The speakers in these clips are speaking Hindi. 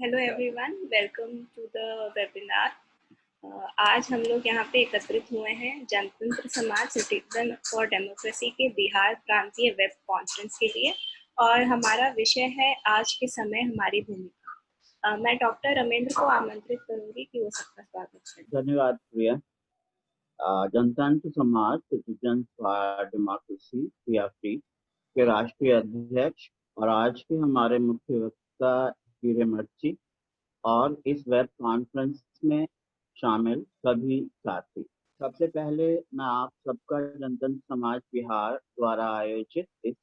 Hello everyone, welcome to the webinar. आज हम लोग यहाँ पे एकत्रित हुए हैं जनतंत्र समाज सिटीजन फॉर डेमोक्रेसी के बिहार प्रांतीय वेब कॉन्फ्रेंस के लिए और हमारा विषय है आज के समय हमारी भूमिका। मैं डॉक्टर रमेंद्र को आमंत्रित करूंगी कि वो सबका स्वागत करें। धन्यवाद प्रिया। जनतंत्र समाज सिटीजन फॉर डेमोक्रेसी (CFD) के राष्ट्रीय अध्यक्ष और आज के हमारे मुख्य वक्ता हिरेमठ जी और इस वेब कॉन्फ्रेंस में शामिल सभी साथी, सबसे पहले मैं आप सबका जनतंत्र समाज बिहार द्वारा आयोजित इस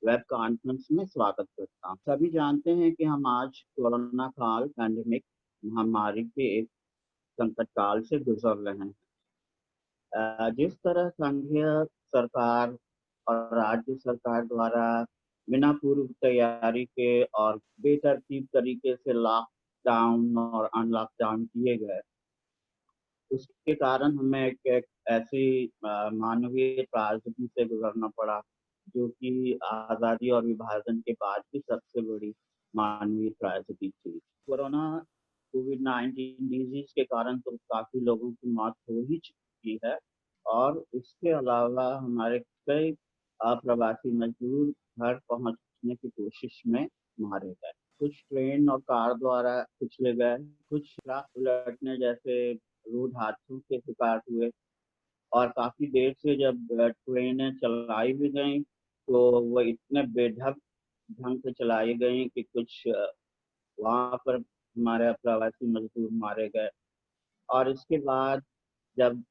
वेब कॉन्फ्रेंस में स्वागत करता हूँ। सभी जानते हैं कि हम आज कोरोना काल पैंडेमिक महामारी के एक संकट काल से गुजर रहे हैं। जिस तरह संघीय सरकार और राज्य सरकार द्वारा बिना पूर्व तैयारी के और बेतरतीब तरीके से लॉकडाउन और अनलॉकडाउन किए गए, उसके कारण हमें एक ऐसी मानवीय ट्रेजेडी से गुजरना पड़ा जो कि आज़ादी और विभाजन के बाद की सबसे बड़ी मानवीय ट्रेजेडी थी। कोविड-19 डिजीज के कारण तो काफी लोगों की मौत हो ही चुकी है और इसके अलावा हमारे कई अप्रवासी मजदूर घर पहुंचने की कोशिश में मारे गए। कुछ ट्रेन और कार द्वारा कुचले गए, कुछ राह उलटने जैसे रोड हादसों के शिकार हुए और काफी देर से जब ट्रेनें चलाई भी गई तो वो इतने बेढंग ढंग से चलाई गई कि कुछ वहाँ पर हमारे प्रवासी मजदूर मारे गए। और इसके बाद जब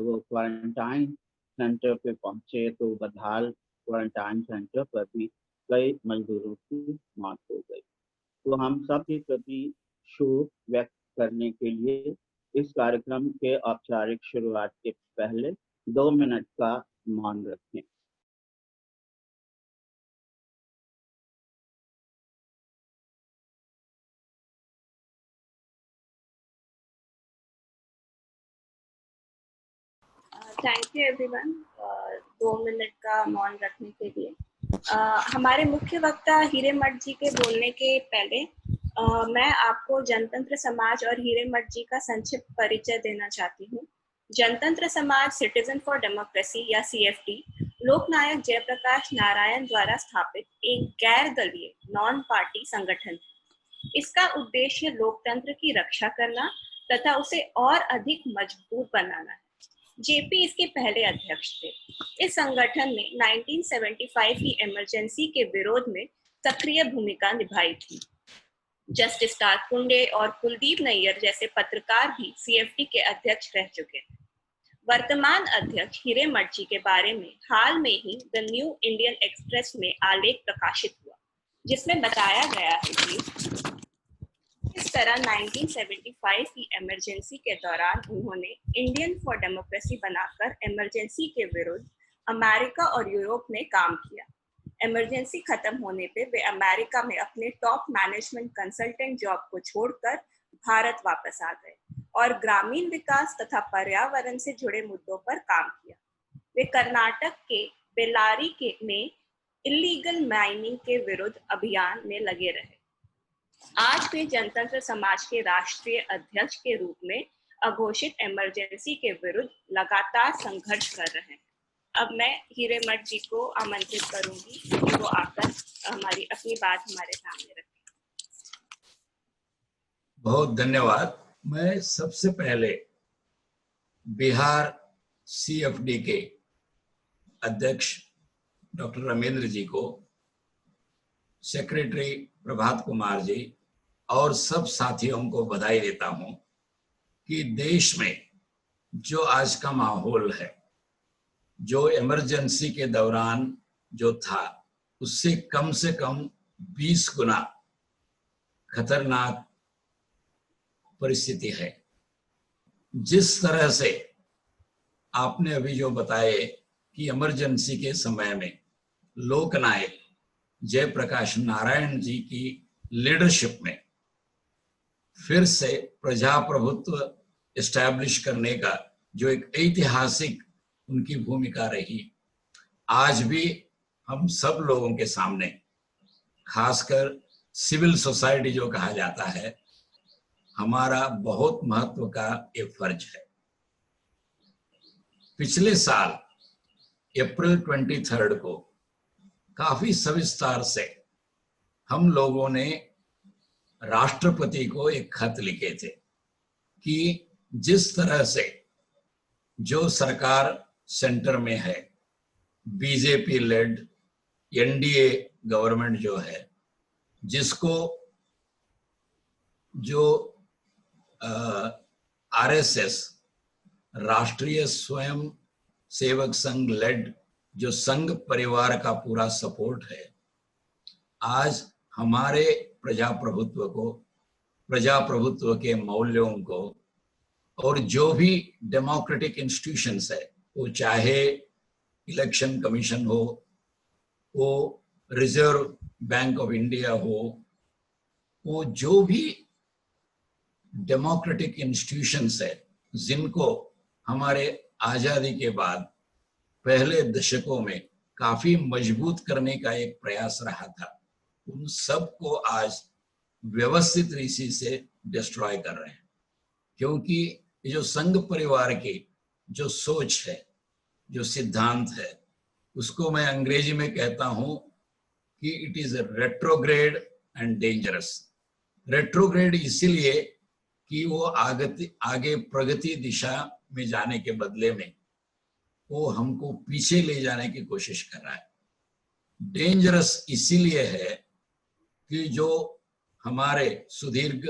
वो क्वारंटाइन सेंटर पे पहुंचे तो बदहाल क्वारंटाइन सेंटर पर भी कई मजदूरों की मौत हो गई। तो हम सब के प्रति शोक व्यक्त करने के लिए इस कार्यक्रम के औपचारिक शुरुआत के पहले 2 मिनट का मौन रखें। थैंक यू एवरीवन 2 मिनट का मौन रखने के लिए। हमारे मुख्य वक्ता हिरेमठ जी के बोलने के पहले मैं आपको जनतंत्र समाज और हिरेमठ जी का संक्षिप्त परिचय देना चाहती हूँ। जनतंत्र समाज सिटीजन फॉर डेमोक्रेसी या CFD लोकनायक जयप्रकाश नारायण द्वारा स्थापित एक गैर दलीय नॉन पार्टी संगठन है। इसका उद्देश्य लोकतंत्र की रक्षा करना तथा उसे और अधिक मजबूत बनाना है। जेपी इसके पहले अध्यक्ष थे। इस संगठन ने 1975 की इमरजेंसी के विरोध में सक्रिय भूमिका निभाई थी। जस्टिस तारकुंडे और कुलदीप नैयर जैसे पत्रकार भी CFD के अध्यक्ष रह चुके हैं। वर्तमान अध्यक्ष हिरेमठ जी के बारे में हाल में ही द न्यू इंडियन एक्सप्रेस में आलेख प्रकाशित हुआ, जिसमें बताया गया है कि इस तरह 1975 की इमरजेंसी के दौरान उन्होंने इंडियन फॉर डेमोक्रेसी बनाकर इमरजेंसी के विरुद्ध अमेरिका और यूरोप में काम किया। इमरजेंसी खत्म होने पे वे अमेरिका में अपने टॉप मैनेजमेंट कंसल्टेंट जॉब को छोड़कर भारत वापस आ गए और ग्रामीण विकास तथा पर्यावरण से जुड़े मुद्दों पर काम किया। वे कर्नाटक के बेल्लारी में इलीगल माइनिंग के विरुद्ध अभियान में लगे रहे। आज वे जनतंत्र समाज के राष्ट्रीय अध्यक्ष के रूप में अघोषित इमरजेंसी के विरुद्ध लगातार संघर्ष कर रहे हैं। अब मैं हिरेमठ जी को आमंत्रित करूंगी कि वो आकर अपनी बात हमारे सामने रखें। बहुत धन्यवाद। मैं सबसे पहले बिहार CFD के अध्यक्ष डॉक्टर रमेंद्र जी को, सेक्रेटरी प्रभात कुमार जी और सब साथियों को बधाई देता हूं कि देश में जो आज का माहौल है, जो इमरजेंसी के दौरान जो था, उससे कम से कम 20 गुना खतरनाक परिस्थिति है। जिस तरह से आपने अभी जो बताए कि इमरजेंसी के समय में लोकनायक जयप्रकाश नारायण जी की लीडरशिप में फिर से प्रजाप्रभुत्व एस्टैब्लिश करने का जो एक ऐतिहासिक उनकी भूमिका रही, आज भी हम सब लोगों के सामने, खासकर सिविल सोसाइटी जो कहा जाता है, हमारा बहुत महत्व का एक फर्ज है। पिछले साल अप्रैल 23 को काफी सविस्तार से हम लोगों ने राष्ट्रपति को एक खत लिखे थे कि जिस तरह से जो सरकार सेंटर में है, बीजेपी लेड एनडीए गवर्नमेंट जो है, जिसको जो आरएसएस राष्ट्रीय स्वयं सेवक संघ लेड जो संघ परिवार का पूरा सपोर्ट है, आज हमारे प्रजाप्रभुत्व के मूल्यों को और जो भी डेमोक्रेटिक इंस्टीट्यूशंस है, वो चाहे इलेक्शन कमीशन हो, वो रिजर्व बैंक ऑफ इंडिया हो, वो जो भी डेमोक्रेटिक इंस्टीट्यूशंस है जिनको हमारे आजादी के बाद पहले दशकों में काफी मजबूत करने का एक प्रयास रहा था, उन सब को आज व्यवस्थित रीति से डिस्ट्रॉय कर रहे हैं। क्योंकि ये जो संघ परिवार की जो सोच है, जो सिद्धांत है, उसको मैं अंग्रेजी में कहता हूं कि it is retrograde and dangerous. Retrograde इसीलिए कि वो आगे प्रगति दिशा में जाने के बदले में वो हमको पीछे ले जाने की कोशिश कर रहा है। डेंजरस इसीलिए है कि जो हमारे सुदीर्घ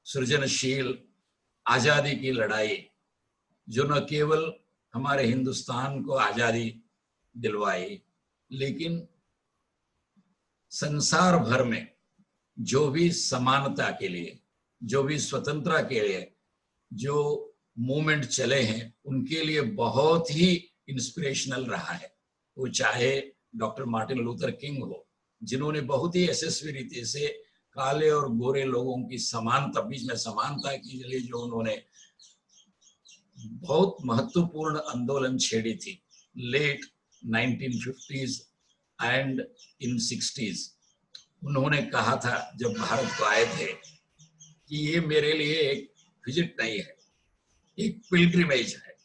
सृजनशील आजादी की लड़ाई, जो न केवल हमारे हिंदुस्तान को आजादी दिलवाई, लेकिन संसार भर में जो भी समानता के लिए, जो भी स्वतंत्रता के लिए जो मूवमेंट चले हैं, उनके लिए बहुत ही इंस्पिरेशनल रहा है। वो चाहे डॉक्टर मार्टिन लूथर किंग हो, जिन्होंने बहुत ही यशस्वी रीति से काले और गोरे लोगों की समानता, बीच में समानता के लिए जो उन्होंने बहुत महत्वपूर्ण आंदोलन छेड़ी थी late 1950s and in 60s। उन्होंने कहा था जब भारत को आए थे कि ये मेरे लिए एक विजिट नहीं है, एक पिलग्रिमेज है।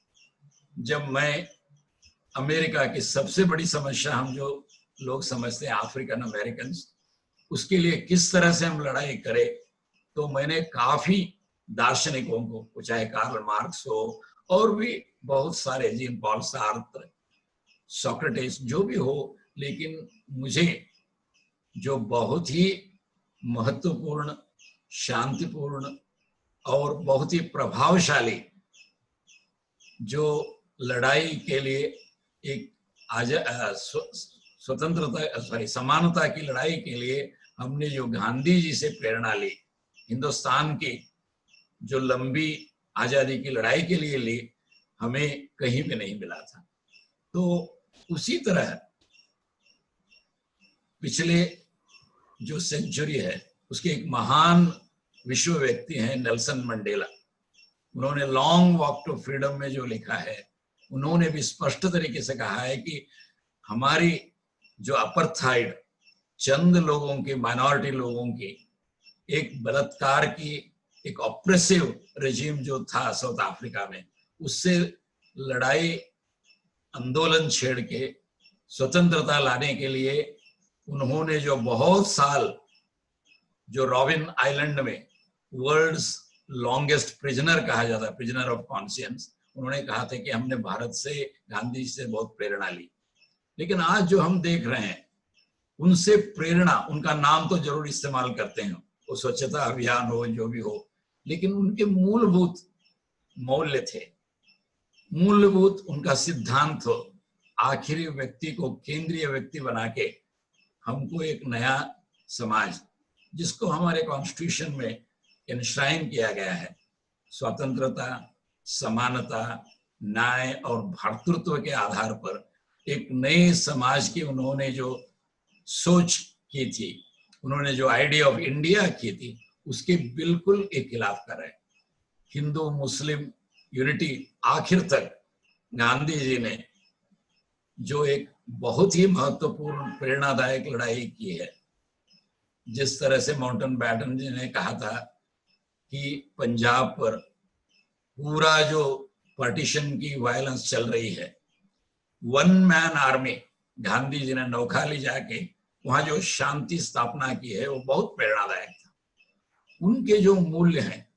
जब मैं अमेरिका की सबसे बड़ी समस्या हम जो लोग समझते हैं अफ्रीकन अमेरिकन, उसके लिए किस तरह से हम लड़ाई करें, तो मैंने काफी दार्शनिकों को, चाहे कार्ल मार्क्स हो और भी बहुत सारे, जीन पॉल सार्त्र, सोक्रेटिस, जो भी हो, लेकिन मुझे जो बहुत ही महत्वपूर्ण, शांतिपूर्ण और बहुत ही प्रभावशाली जो लड़ाई के लिए एक स्वतंत्रता समानता की लड़ाई के लिए हमने जो गांधी जी से प्रेरणा ली, हिंदुस्तान की जो लंबी आजादी की लड़ाई के लिए ली, हमें कहीं भी नहीं मिला था। तो उसी तरह पिछले जो सेंचुरी है, उसके एक महान विश्व व्यक्ति हैं नेल्सन मंडेला। उन्होंने लॉन्ग वॉक टू फ्रीडम में जो लिखा है, उन्होंने भी स्पष्ट तरीके से कहा है कि हमारी जो अपर्थाइड, चंद लोगों की, माइनॉरिटी लोगों की एक बलात्कार की, एक ऑप्रेसिव रेजिम जो था साउथ अफ्रीका में, उससे लड़ाई, आंदोलन छेड़ के स्वतंत्रता लाने के लिए उन्होंने जो बहुत साल, जो रॉबिन आइलैंड में वर्ल्ड्स लॉन्गेस्ट प्रिजनर कहा जाता है, प्रिजनर ऑफ कॉन्शियंस, उन्होंने कहा था कि हमने भारत से, गांधी से बहुत प्रेरणा ली। लेकिन आज जो हम देख रहे हैं, उनसे प्रेरणा, उनका नाम तो जरूर इस्तेमाल करते हैं, वो स्वच्छता अभियान हो, जो भी हो, लेकिन उनके मूलभूत मौल्य थे, मूलभूत उनका सिद्धांत हो, आखिरी व्यक्ति को केंद्रीय व्यक्ति बना के हमको एक नया समाज, जिसको हमारे कॉन्स्टिट्यूशन में एनश्राइन किया गया है, स्वतंत्रता, समानता, न्याय और भ्रातृत्व के आधार पर एक नए समाज की उन्होंने जो सोच की थी, उन्होंने जो आइडिया ऑफ इंडिया की थी, उसके बिल्कुल एक खिलाफ कर रहे हैं। हिंदू मुस्लिम यूनिटी, आखिर तक गांधी जी ने जो एक बहुत ही महत्वपूर्ण प्रेरणादायक लड़ाई की है, जिस तरह से माउंटन बैटन जी ने कहा था कि पंजाब पर पूरा जो पार्टीशन की वायलेंस चल रही है, one man army Gandhi ji ने नौखाली जाके वहां जो शांति स्थापना की है वो बहुत प्रेरणादायक था। उनके जो मूल्य हैं,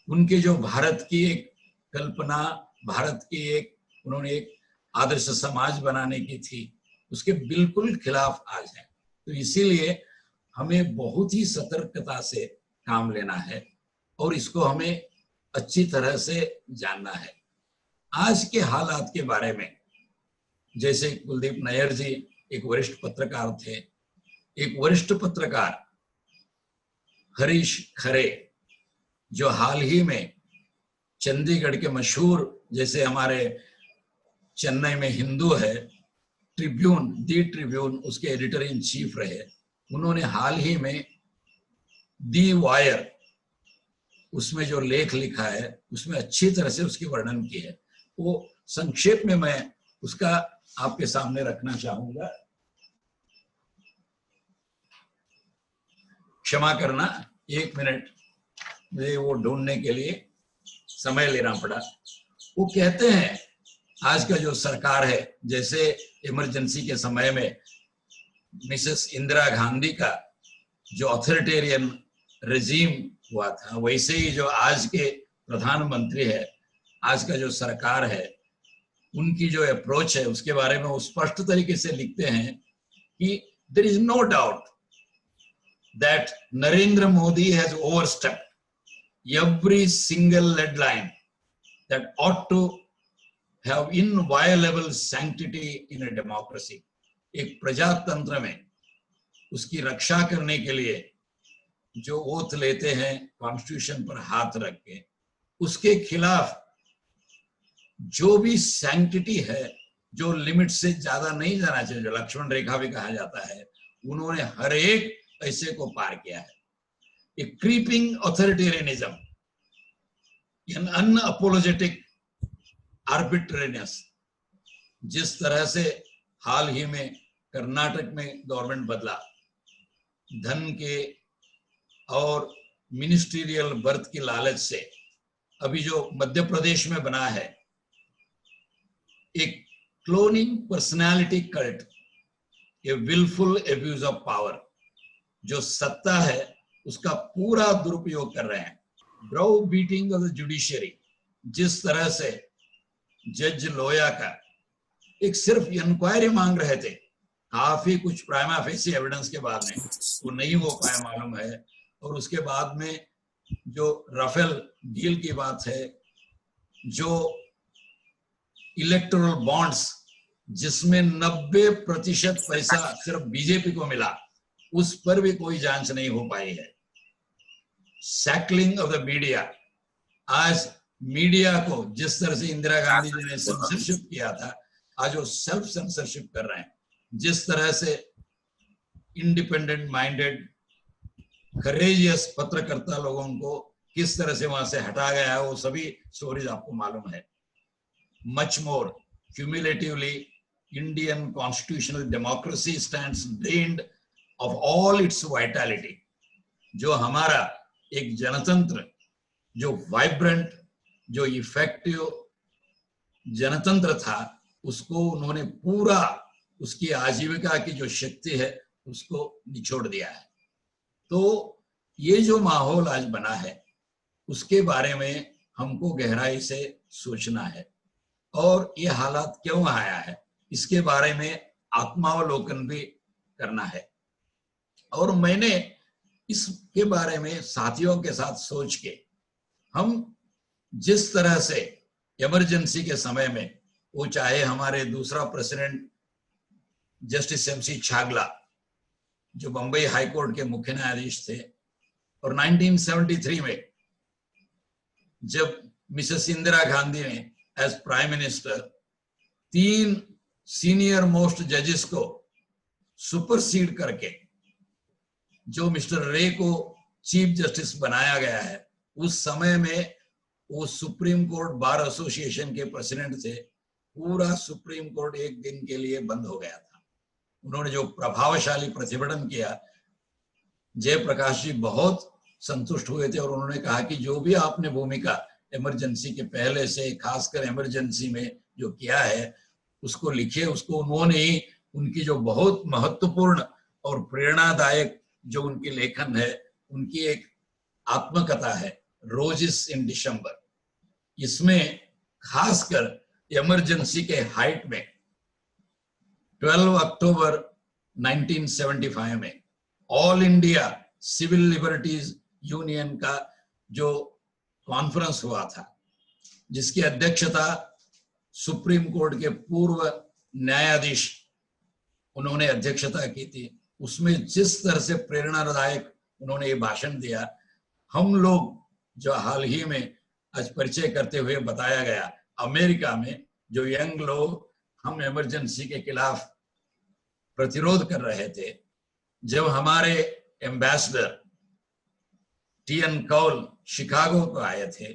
उनके जो भारत की एक कल्पना, भारत की एक उन्होंने एक आदर्श समाज बनाने की थी, उसके बिल्कुल खिलाफ आज है। तो इसीलिए हमें बहुत ही सतर्कता से काम लेना है और इसको हमें अच्छी तरह से जानना है। आज के हालात के बारे में, जैसे कुलदीप नैयर जी एक वरिष्ठ पत्रकार थे, एक वरिष्ठ पत्रकार हरीश खरे जो हाल ही में चंडीगढ़ के मशहूर, जैसे हमारे चेन्नई में हिंदू है ट्रिब्यून, दी ट्रिब्यून, उसके एडिटर इन चीफ रहे, उन्होंने हाल ही में दी वायर उसमें जो लेख लिखा है उसमें अच्छी तरह से उसकी वर्णन की है। वो संक्षेप में मैं उसका आपके सामने रखना चाहूंगा। क्षमा करना, 1 मिनट मुझे वो ढूंढने के लिए समय लेना पड़ा। वो कहते हैं आज का जो सरकार है, जैसे इमरजेंसी के समय में मिसेस इंदिरा गांधी का जो ऑथोरिटेरियन रेजीम हुआ था, वैसे ही जो आज के प्रधानमंत्री है, आज का जो सरकार है, उनकी जो अप्रोच है उसके बारे में वो स्पष्ट तरीके से लिखते हैं कि there is no doubt that Narendra Modi has overstepped every single red line that ought to have inviolable sanctity in a democracy। एक प्रजातंत्र में उसकी रक्षा करने के लिए जो ओथ लेते हैं कॉन्स्टिट्यूशन पर हाथ रख के, उसके खिलाफ जो भी सैंक्टिटी है, जो लिमिट से ज्यादा नहीं जाना चाहिए, जो लक्ष्मण रेखा भी कहा जाता है, उन्होंने हर एक ऐसे को पार किया है। एक क्रीपिंग ऑथोरिटेरियनिज्म, एन अनअपोलोजेटिक आर्बिट्रेरियस, जिस तरह से हाल ही में कर्नाटक में गवर्नमेंट बदला, धन के और मिनिस्ट्रियल बर्थ की लालच से, अभी जो मध्य प्रदेश में बना है एक cloning personality cult, a wilful abuse of power, जो सत्ता है उसका पूरा दुरुपयोग कर रहे हैं। Browbeating of the judiciary, जिस तरह से जज लोया का एक सिर्फ इंक्वायरी मांग रहे थे, काफी कुछ प्राइमा फेसी एविडेंस के बाद में वो नहीं हो पाया मालूम है, और उसके बाद में जो राफेल डील की बात है, जो इलेक्टोरल बॉन्ड्स जिसमें 90% पैसा सिर्फ बीजेपी को मिला, उस पर भी कोई जांच नहीं हो पाई है। सैकलिंग ऑफ द मीडिया, आज मीडिया को जिस तरह से इंदिरा गांधी जी ने सेंसरशिप किया था, आज वो सेल्फ सेंसरशिप कर रहे हैं। जिस तरह से इंडिपेंडेंट माइंडेड करेजियस पत्रकर्ता लोगों को किस तरह से वहां से हटा गया है, वो सभी स्टोरीज आपको मालूम है। Much more cumulatively, Indian constitutional democracy stands drained of all its vitality। जो हमारा एक जनतंत्र, जो वाइब्रेंट, जो इफेक्टिव जनतंत्र था, उसको उन्होंने पूरा उसकी आजीविका की जो शक्ति है उसको निचोड़ दिया है। तो ये जो माहौल आज बना है उसके बारे में हमको गहराई से सोचना है, और ये हालात क्यों आया है इसके बारे में आत्मावलोकन भी करना है। और मैंने इसके बारे में साथियों के साथ सोच के, हम जिस तरह से इमरजेंसी के समय में, वो चाहे हमारे दूसरा प्रेसिडेंट जस्टिस MC छागला जो बंबई हाईकोर्ट के मुख्य न्यायाधीश थे, और 1973 में जब मिसेस इंदिरा गांधी ने as prime minister 3 senior most जजेस को सुपरसीड करके जो मिस्टर रे को चीफ जस्टिस बनाया गया है, उस समय में वो सुप्रीम कोर्ट बार एसोसिएशन के प्रेसिडेंट थे। पूरा सुप्रीम कोर्ट एक दिन के लिए बंद हो गया था। उन्होंने जो प्रभावशाली प्रतिभटन किया, जयप्रकाश जी बहुत संतुष्ट हुए थे और उन्होंने कहा कि जो भी आपने भूमिका इमरजेंसी के पहले से खासकर इमरजेंसी में जो किया है उसको लिखिए। उसको उन्होंने ही उनकी जो बहुत महत्वपूर्ण और प्रेरणादायक जो उनकी लेखन है, उनकी एक आत्मकथा है रोजेस इन दिसंबर। इसमें खासकर इमरजेंसी के हाइट में 12 अक्टूबर 1975 में all India civil liberties union का जो कॉन्फ्रेंस हुआ था, जिसकी अध्यक्षता सुप्रीम कोर्ट के पूर्व न्यायाधीश उन्होंने अध्यक्षता की थी, उसमें जिस तरह से प्रेरणादायक उन्होंने ये भाषण दिया, हम लोग जो हाल ही में आज परिचय करते हुए बताया गया, अमेरिका में जो यंग लोग हम इमरजेंसी के खिलाफ प्रतिरोध कर रहे थे, जब हमारे एम्बेसडर टी.एन. कौल शिकागो को आए थे,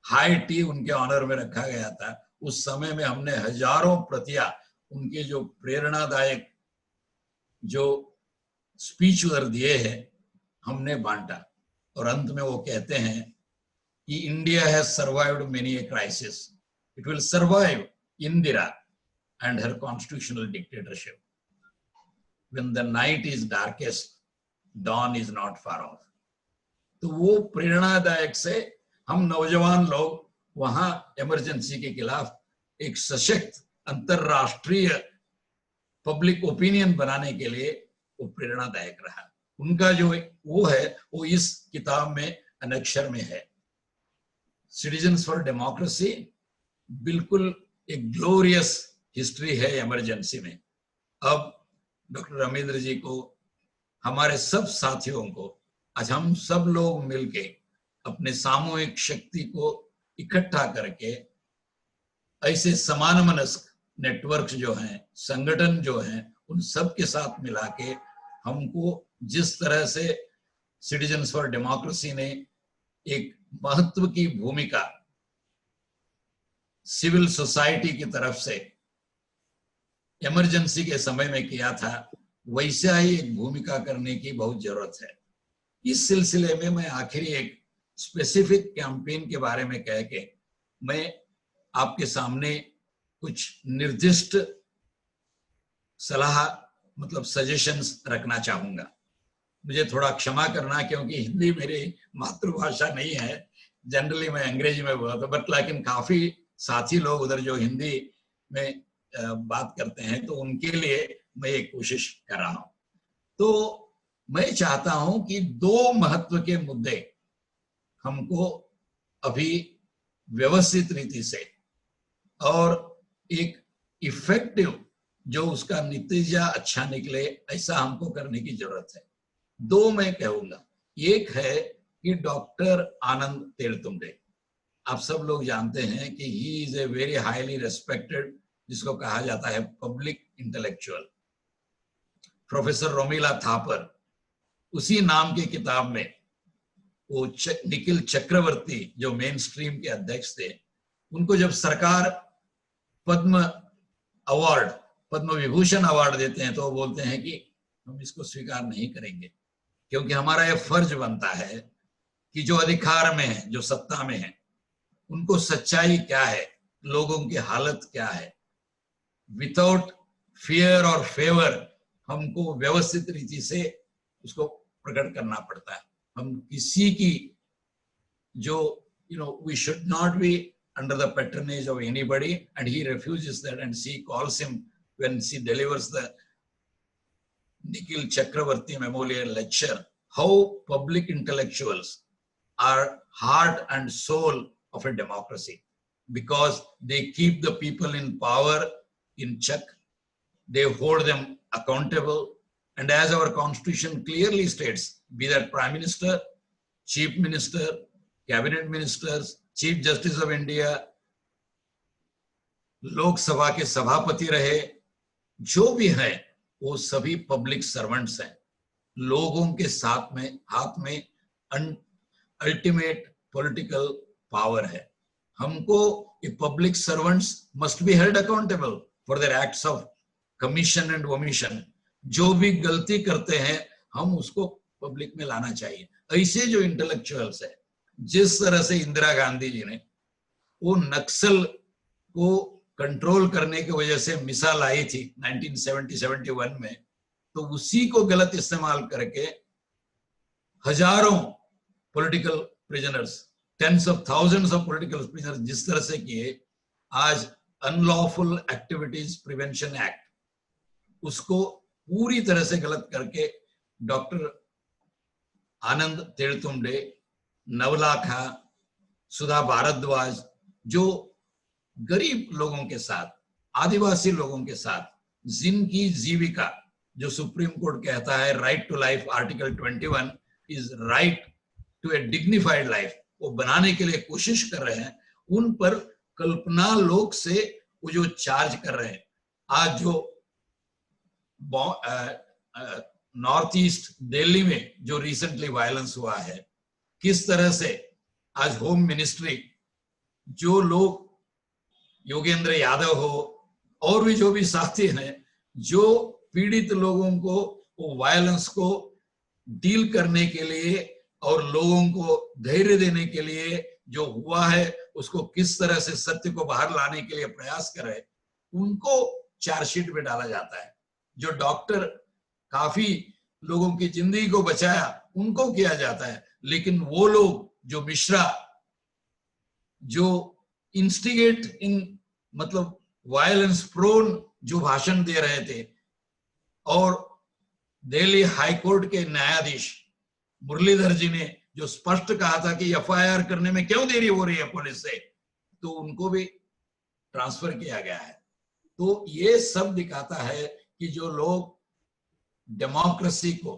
हाई टी उनके ऑनर में रखा गया था, उस समय में हमने हजारों प्रतियां उनके जो प्रेरणादायक जो स्पीच उधर दिए हैं हमने बांटा। और अंत में वो कहते हैं कि India has survived many a crisis, it will survive Indira and her constitutional dictatorship, when the night is darkest dawn is not far off। तो वो प्रेरणादायक से हम नौजवान लोग वहां इमरजेंसी के खिलाफ एक सशक्त अंतरराष्ट्रीय पब्लिक ओपिनियन बनाने के लिए वो प्रेरणादायक रहा। उनका जो वो है वो इस किताब में अनक्षर में है। सिटीजन्स फॉर डेमोक्रेसी बिल्कुल एक ग्लोरियस हिस्ट्री है इमरजेंसी में। अब डॉक्टर रमेंद्र जी को, हमारे सब साथियों को, आज हम सब लोग मिलके अपने सामूहिक शक्ति को इकट्ठा करके ऐसे समान मनस्क नेटवर्क जो हैं, संगठन जो हैं, उन सब के साथ मिला के हमको जिस तरह से सिटीजन्स फॉर डेमोक्रेसी ने एक महत्व की भूमिका सिविल सोसाइटी की तरफ से इमरजेंसी के समय में किया था, वैसा ही एक भूमिका करने की बहुत जरूरत है। इस सिलसिले में मैं आखिरी एक स्पेसिफिक कैंपेन के बारे में कह के मैं आपके सामने कुछ निर्दिष्ट सलाह मतलब सजेशंस रखना चाहूंगा। मुझे थोड़ा क्षमा करना क्योंकि हिंदी मेरी मातृभाषा नहीं है, जनरली मैं अंग्रेजी में बोलता हूँ, बट लेकिन काफी साथी लोग उधर जो हिंदी में बात करते हैं तो उनके लिए मैं ये कोशिश कर रहा हूं। तो मैं चाहता हूं कि दो महत्व के मुद्दे हमको अभी व्यवस्थित रीति से और एक इफेक्टिव जो उसका नतीजा अच्छा निकले ऐसा हमको करने की जरूरत है। दो मैं कहूंगा। एक है कि डॉक्टर आनंद तेलतुंबडे, आप सब लोग जानते हैं कि he is a very highly respected, जिसको कहा जाता है public intellectual. Professor Romila Thapar उसी नाम की किताब में वो निखिल चक्रवर्ती जो मेन स्ट्रीम के अध्यक्ष थे, उनको जब सरकार पद्म अवार्ड, पद्म विभूषण अवार्ड देते हैं तो वो बोलते हैं कि हम इसको स्वीकार नहीं करेंगे, क्योंकि हमारा यह फर्ज बनता है कि जो अधिकार में है, जो सत्ता में है, उनको सच्चाई क्या है, लोगों की हालत क्या है, विदाउट फियर और फेवर हमको व्यवस्थित रीति से उसको प्रकट करना पड़ता है। हम किसी की जो we should not be under the patronage of anybody, and he refuses that, and she calls him when she delivers the Nikhil Chakravarti Memorial Lecture, how public intellectuals are heart and soul of a democracy, because they keep the people in power in check, they hold them accountable, and as our constitution clearly states, be that Prime Minister, Chief Minister, Cabinet Ministers, Chief Justice of India, लोक सभा के सभापति रहे, जो भी है वो सभी पब्लिक सर्वेंट्स हैं। लोगों के साथ में हाथ में अल्टीमेट पॉलिटिकल पावर है। हमको ये public servants must be held accountable for their acts of commission and omission. जो भी गलती करते हैं हम उसको पब्लिक में लाना चाहिए। ऐसे जो इंटेलेक्चुअल्स है, जिस तरह से इंदिरा गांधी जी ने वो नक्सल को कंट्रोल करने की वजह से मिसाल आई थी 1970-71 में, तो उसी को गलत इस्तेमाल करके हजारों political prisoners, tens of thousands of political prisoners जिस तरह से किए, आज अनलॉफुल एक्टिविटीज प्रिवेंशन एक्ट उसको पूरी तरह से गलत करके डॉक्टर आनंद तेलतुंबडे, नवलाखा, सुधा भारद्वाज, जो गरीब लोगों के साथ, आदिवासी लोगों के साथ जिनकी जीविका, जो सुप्रीम कोर्ट कहता है right to life, article 21 is right to a dignified life, वो बनाने के लिए कोशिश कर रहे हैं, उन पर कल्पना लोक से वो जो चार्ज कर रहे हैं। आज जो नॉर्थ ईस्ट दिल्ली में जो रिसेंटली वायलेंस हुआ है, किस तरह से आज होम मिनिस्ट्री, जो लोग योगेंद्र यादव हो और भी जो भी साथी हैं, जो पीड़ित लोगों को वो वायलेंस को डील करने के लिए और लोगों को धैर्य देने के लिए जो हुआ है उसको किस तरह से सत्य को बाहर लाने के लिए प्रयास कर रहे, उनको चार्जशीट में डाला जाता है। जो डॉक्टर काफी लोगों की जिंदगी को बचाया उनको किया जाता है, लेकिन वो लोग जो मिश्रा, जो इंस्टिगेट इन मतलब वायलेंस प्रोन जो भाषण दे रहे थे, और दिल्ली हाई कोर्ट के न्यायाधीश मुरलीधर जी ने जो स्पष्ट कहा था कि एफआईआर करने में क्यों देरी हो रही है पुलिस से, तो उनको भी ट्रांसफर किया गया है। तो ये सब दिखाता है कि जो लोग डेमोक्रेसी को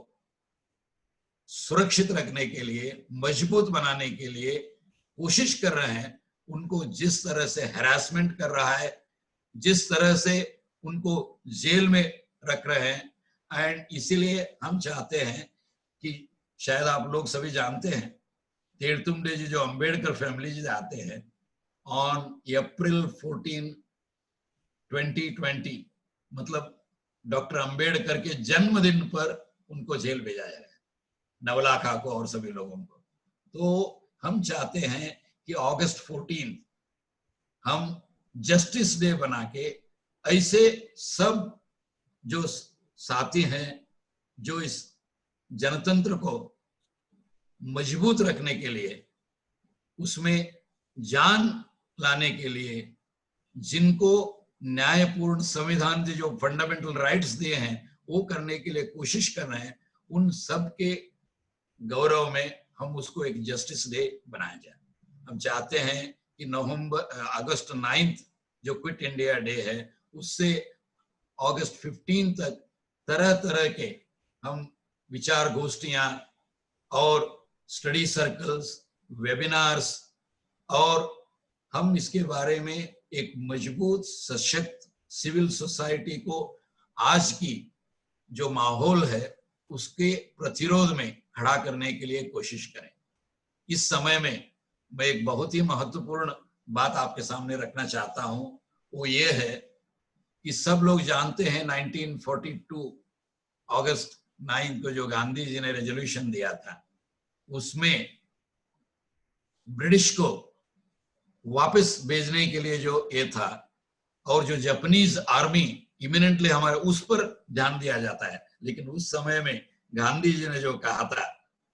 सुरक्षित रखने के लिए, मजबूत बनाने के लिए कोशिश कर रहे हैं, उनको जिस तरह से हैरासमेंट कर रहा है, जिस तरह से उनको जेल में रख रहे हैं, एंड इसीलिए हम चाहते हैं कि शायद आप लोग सभी जानते हैं, तेलतुंबडे जी जो अंबेडकर फैमिली जी आते हैं, ऑन अप्रैल 14, 2020 मतलब डॉक्टर अंबेडकर के जन्मदिन पर उनको जेल भेजा है, नवलाखा को और सभी लोगों को। तो हम चाहते हैं कि अगस्त 14 हम जस्टिस डे बना के ऐसे सब जो साथी हैं, जो इस जनतंत्र को मजबूत रखने के लिए, उसमें जान लाने के लिए, जिनको न्यायपूर्ण संविधान ने जो फंडामेंटल राइट्स दिए हैं वो करने के लिए कोशिश कर रहे हैं, उन सब के गौरव में हम उसको एक जस्टिस डे बनाया जाए। हम चाहते हैं कि अगस्त 9 जो क्विट इंडिया डे है, उससे अगस्त 15 तक तरह तरह के हम विचार गोष्ठियां और स्टडी सर्कल्स, वेबिनार्स, और हम इसके बारे में एक मजबूत सशक्त सिविल सोसाइटी को आज की जो माहौल है उसके प्रतिरोध में खड़ा करने के लिए कोशिश करें। इस समय में मैं एक बहुत ही महत्वपूर्ण बात आपके सामने रखना चाहता हूं, वो ये है कि सब लोग जानते हैं 1942 अगस्त 9 को जो गांधी जी ने रेजोल्यूशन दिया था, उसमें ब्रिटिश को वापस भेजने के लिए जो ये था, और जो जापानीज आर्मी इमिनेंटली हमारे उस पर ध्यान दिया जाता है, लेकिन उस समय में गांधी जी ने जो कहा था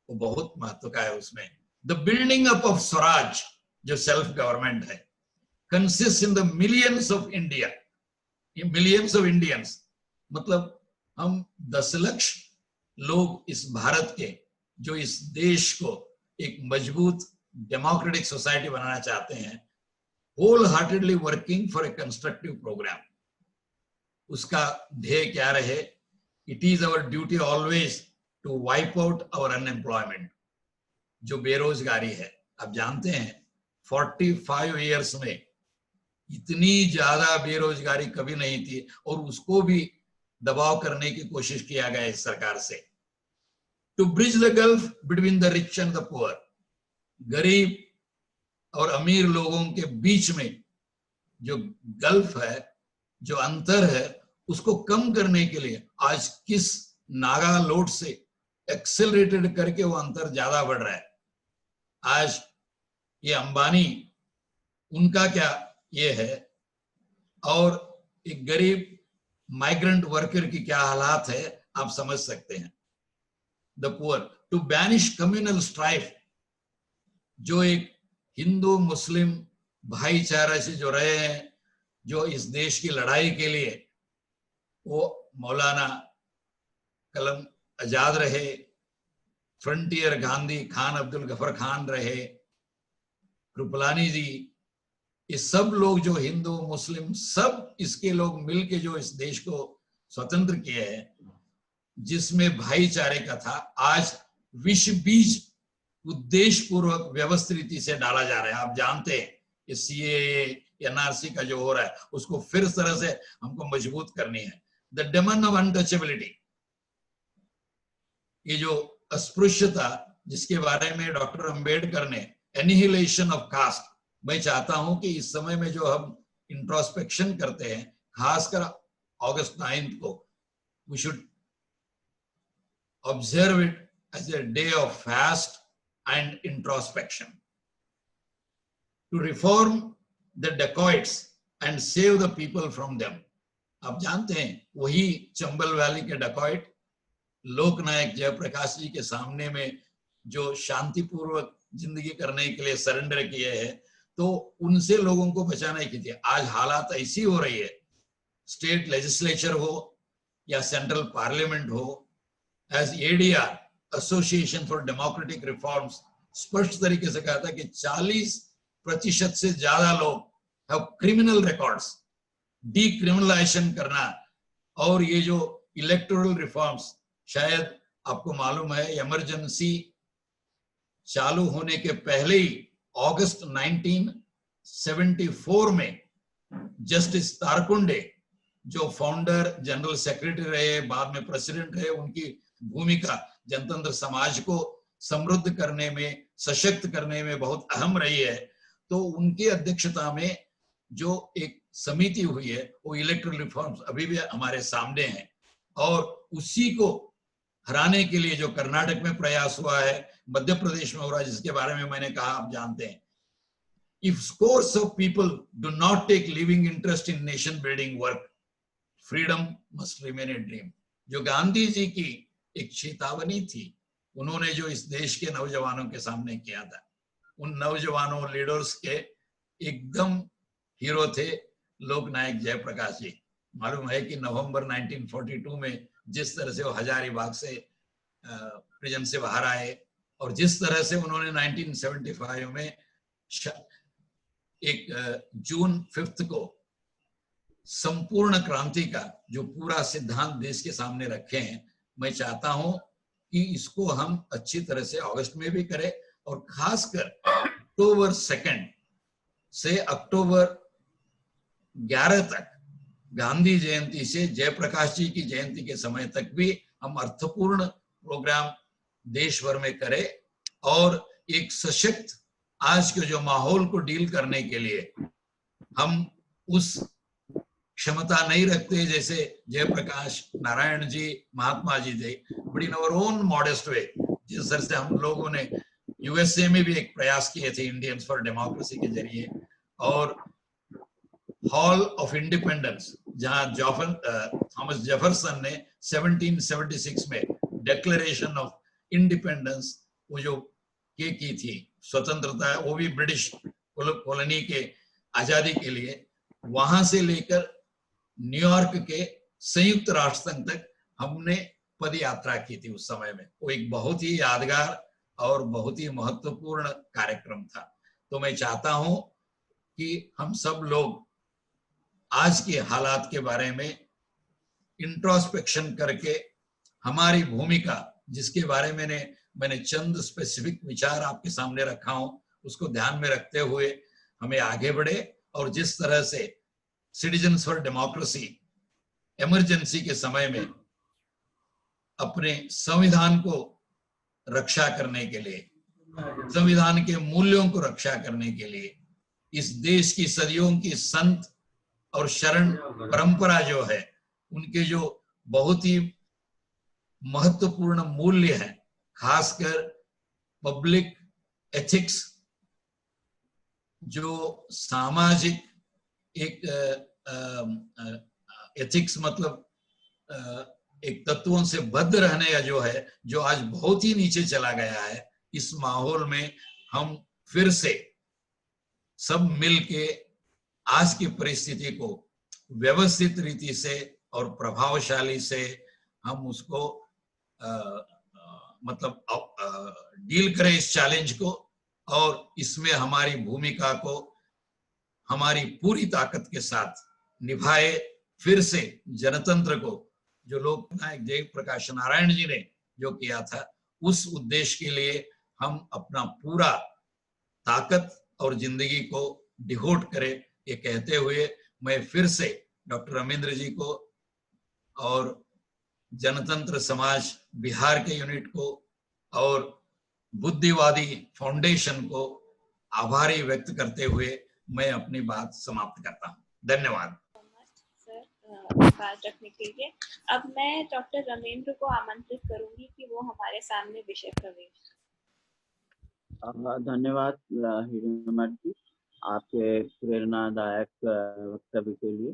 वो बहुत महत्व का है। उसमें the building up of Swaraj, जो सेल्फ गवर्नमेंट है, consist in the millions of India, millions of Indians, मतलब हम 10 लाख लोग इस भारत के जो इस देश को एक मजबूत डेमोक्रेटिक सोसाइटी बनाना चाहते हैं, wholeheartedly working for a constructive programme. उसका ध्येय क्या रहे? It is our duty always to wipe out our unemployment, जो बेरोजगारी है। आप जानते हैं 45 इयर्स में इतनी ज्यादा बेरोजगारी कभी नहीं थी, और उसको भी दबाव करने की कोशिश किया गया इस सरकार से। To bridge the gulf between the rich and the poor, गरीब और अमीर लोगों के बीच में जो गल्फ है, जो अंतर है, उसको कम करने के लिए आज किस नागा लोड से एक्सेलरेटेड करके वो अंतर ज्यादा बढ़ रहा है। आज ये अंबानी, उनका क्या ये है, और एक गरीब माइग्रेंट वर्कर की क्या हालात है, आप समझ सकते हैं। The poor, to banish communal strife, जो एक हिंदू मुस्लिम भाईचारा से जो रहे हैं, जो इस देश की लड़ाई के लिए वो मौलाना कलम आजाद रहे, फ्रंटियर गांधी खान अब्दुल गफर खान रहे, कृपलानी जी, ये सब लोग जो हिंदू मुस्लिम सब इसके लोग मिलके जो इस देश को स्वतंत्र किए हैं, जिसमें भाईचारे का था, आज विष बीज उद्देश्य पूर्वक व्यवस्थित रीति से डाला जा रहा है। आप जानते हैं कि सीएए एनआरसी का जो हो रहा है, उसको फिर इस तरह से हमको मजबूत करनी है। द डेमन ऑफ अनटचेबिलिटी, ये जो अस्पृश्यता जिसके बारे में डॉक्टर अंबेडकर ने, एनिहिलेशन ऑफ कास्ट, मैं चाहता हूं कि इस समय में जो हम इंट्रोस्पेक्शन करते हैं, खासकर अगस्त 9 को, we should observe it as a day of fast and introspection to reform the dacoits and save the people from them. आप जानते हैं वही चंबल वैली के डेकॉइट लोकनायक जयप्रकाश जी के सामने में जो शांतिपूर्वक जिंदगी करने के लिए सरेंडर किए हैं, तो उनसे लोगों को बचाने की थी। आज हालात ऐसी हो रही है, स्टेट लेजिस्लेचर हो या सेंट्रल पार्लियामेंट हो, as ADR association for democratic reforms स्पष्ट तरीके से कहा था कि 40% से ज्यादा लोग हैव क्रिमिनल रिकॉर्ड्स, डीक्रिमिनलाइजेशन करना। और ये जो इलेक्टोरल रिफॉर्म्स, शायद आपको मालूम है, इमरजेंसी चालू होने के पहले ही अगस्त 1974 में जस्टिस तारकुंडे, जो फाउंडर जनरल सेक्रेटरी रहे, बाद में प्रेसिडेंट रहे, उनकी भूमिका जनतंत्र समाज को समृद्ध करने में, सशक्त करने में बहुत अहम रही है। तो उनकी अध्यक्षता में जो एक समिति हुई है, वो इलेक्टोरल रिफॉर्म्स अभी भी हमारे सामने हैं, और उसी को हराने के लिए जो कर्नाटक में प्रयास हुआ है, मध्य प्रदेश में हो रहा है, जिसके बारे में मैंने कहा, आप जानते हैं। If scores of people do not take living interest in nation building work, freedom must remain a dream। जो गांधी जी की एक चेतावनी थी, उन्होंने जो इस देश के नौजवानों के सामने किया था, उन नौजवानों लीडर्स के एकदम हीरो थे लोकनायक जयप्रकाश जी। मालूम है कि नवंबर 1942 में जिस तरह से वो हजारीबाग से प्रिजन से बाहर आए, और जिस तरह से उन्होंने 1975 में एक जून 5 को संपूर्ण क्रांति का जो पूरा सिद्धांत देश के सामने रखे हैं, मैं चाहता हूं कि इसको हम अच्छी तरह से अगस्त में भी करें, और खासकर अक्टूबर 2 से अक्टूबर 11 तक, गांधी जयंती से जयप्रकाश जी की जयंती के समय तक भी हम अर्थपूर्ण प्रोग्राम देश भर में करें, और एक सशक्त आज के जो माहौल को डील करने के लिए हम उस क्षमता नहीं रखते जैसे जयप्रकाश नारायण जी, महात्मा जी थे, but in our own modest way, जिस तरह से हम लोगों ने यूएसए में भी एक प्रयास किए थे इंडियंस फॉर डेमोक्रेसी के जरिए, और हॉल ऑफ इंडिपेंडेंस, जहां थॉमस जेफरसन ने 1776 में डिक्लेरेशन ऑफ इंडिपेंडेंस वो जो की थी, स्वतंत्रता, वो भी ब्रिटिश कॉलोनी के आजादी के लिए, वहां से लेकर न्यूयॉर्क के संयुक्त राष्ट्र संघ तक हमने पद यात्रा की थी उस समय में। वो एक बहुत ही यादगार और बहुत ही महत्वपूर्ण कार्यक्रम था। तो मैं चाहता हूं कि हम सब लोग आज के हालात के बारे में इंट्रोस्पेक्शन करके हमारी भूमिका, जिसके बारे में मैंने चंद स्पेसिफिक विचार आपके सामने रखा हूं, उसको ध्यान में रखते हुए हमें आगे बढ़े, और जिस तरह से सिटीजन्स फॉर डेमोक्रेसी इमरजेंसी के समय में अपने संविधान को रक्षा करने के लिए, संविधान के मूल्यों को रक्षा करने के लिए, इस देश की सदियों की संत और शरण परंपरा जो है, उनके जो बहुत ही महत्वपूर्ण मूल्य हैं, खासकर पब्लिक एथिक्स, जो सामाजिक एक एथिक्स मतलब एक तत्वों से बद्ध रहने का जो है, जो आज बहुत ही नीचे चला गया है, इस माहौल में हम फिर से सब मिलके आज की परिस्थिति को व्यवस्थित रीति से और प्रभावशाली से हम उसको मतलब डील करें इस चैलेंज को, और इसमें हमारी भूमिका को हमारी पूरी ताकत के साथ निभाए। फिर से जनतंत्र को, जो लोकनायक जयप्रकाश नारायण जी ने जो किया था, उस उद्देश्य के लिए हम अपना पूरा ताकत और जिंदगी को डिवोट करें। ये कहते हुए मैं फिर से डॉक्टर अमरेंद्र जी को और जनतंत्र समाज बिहार के यूनिट को और बुद्धिवादी फाउंडेशन को आभारी व्यक्त करते हुए मैं अपनी बात समाप्त करता हूँ। धन्यवाद सर बात रखने के लिए। अब मैं डॉक्टर रमेंद्र को आमंत्रित करूंगी कि वो हमारे सामने विषय प्रवेश। धन्यवाद हिरेमठ जी, आपके प्रेरणादायक वक्तव्य के लिए।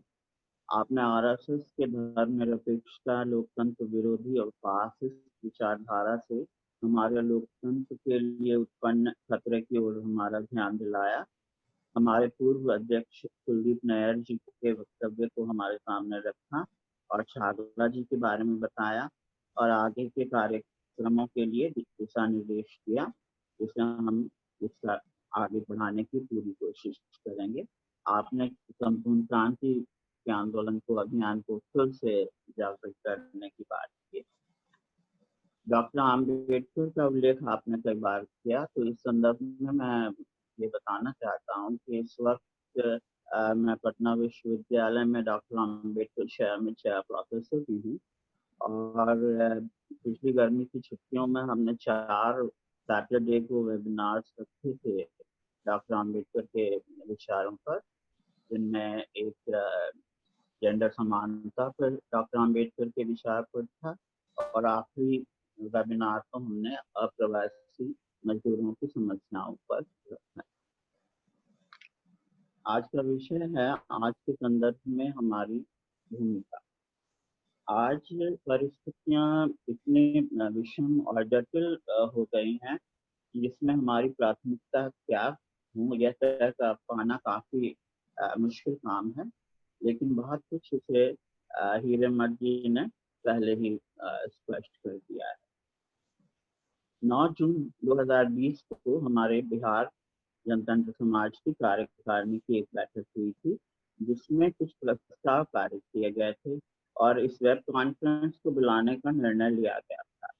आपने आरएसएस के धर्मनिरपेक्षता, लोकतंत्र विरोधी और फासिस्ट विचारधारा से हमारे लोकतंत्र के लिए उत्पन्न खतरे की ओर हमारा ध्यान दिलाया। हमारे पूर्व अध्यक्ष कुलदीप नैयर जी के वक्तव्य को हमारे सामने रखा और छागला जी के बारे में बताया और आगे के कार्यक्रमों के लिए दिशा निर्देश दिया, जिसे हम इसका आगे बढ़ाने की पूरी कोशिश करेंगे। आपने संपूर्ण क्रांति के आंदोलन को, अभियान को फिर से जागृत करने की बात की। डॉक्टर आम्बेडकर का उल्लेख आपने कई बार किया, तो इस संदर्भ में मैं ये बताना चाहता हूँ कि इस वक्त मैं पटना विश्वविद्यालय में डॉक्टर आम्बेडकर शहर में प्रोफेसर भी हूँ, और पिछली गर्मी की छुट्टियों में हमने 4 सैटरडे को वेबिनार्स रखे थे डॉक्टर आम्बेडकर के विचारों पर, जिनमें एक जेंडर समानता पर डॉक्टर आम्बेडकर के विचार पर था, और आखिरी वेबिनार को हमने अप्रवासी मजदूरों की समस्याओं पर रखा। आज का विषय है आज के संदर्भ में हमारी भूमिका। आज परिस्थितियां इतनी विषम और जटिल हो गई हैं जिसमें हमारी प्राथमिकता क्या हो यह तय कर पाना काफी मुश्किल काम है, लेकिन बहुत कुछ उसे हिरेमठ जी ने पहले ही स्पष्ट कर दिया है। 9 जून 2020 को हमारे बिहार जनतंत्र समाज की कार्यकारिणी की एक बैठक हुई थी, जिसमें कुछ प्रस्ताव पारित किए गए थे और इस वेब कॉन्फ्रेंस को बुलाने का निर्णय लिया गया था।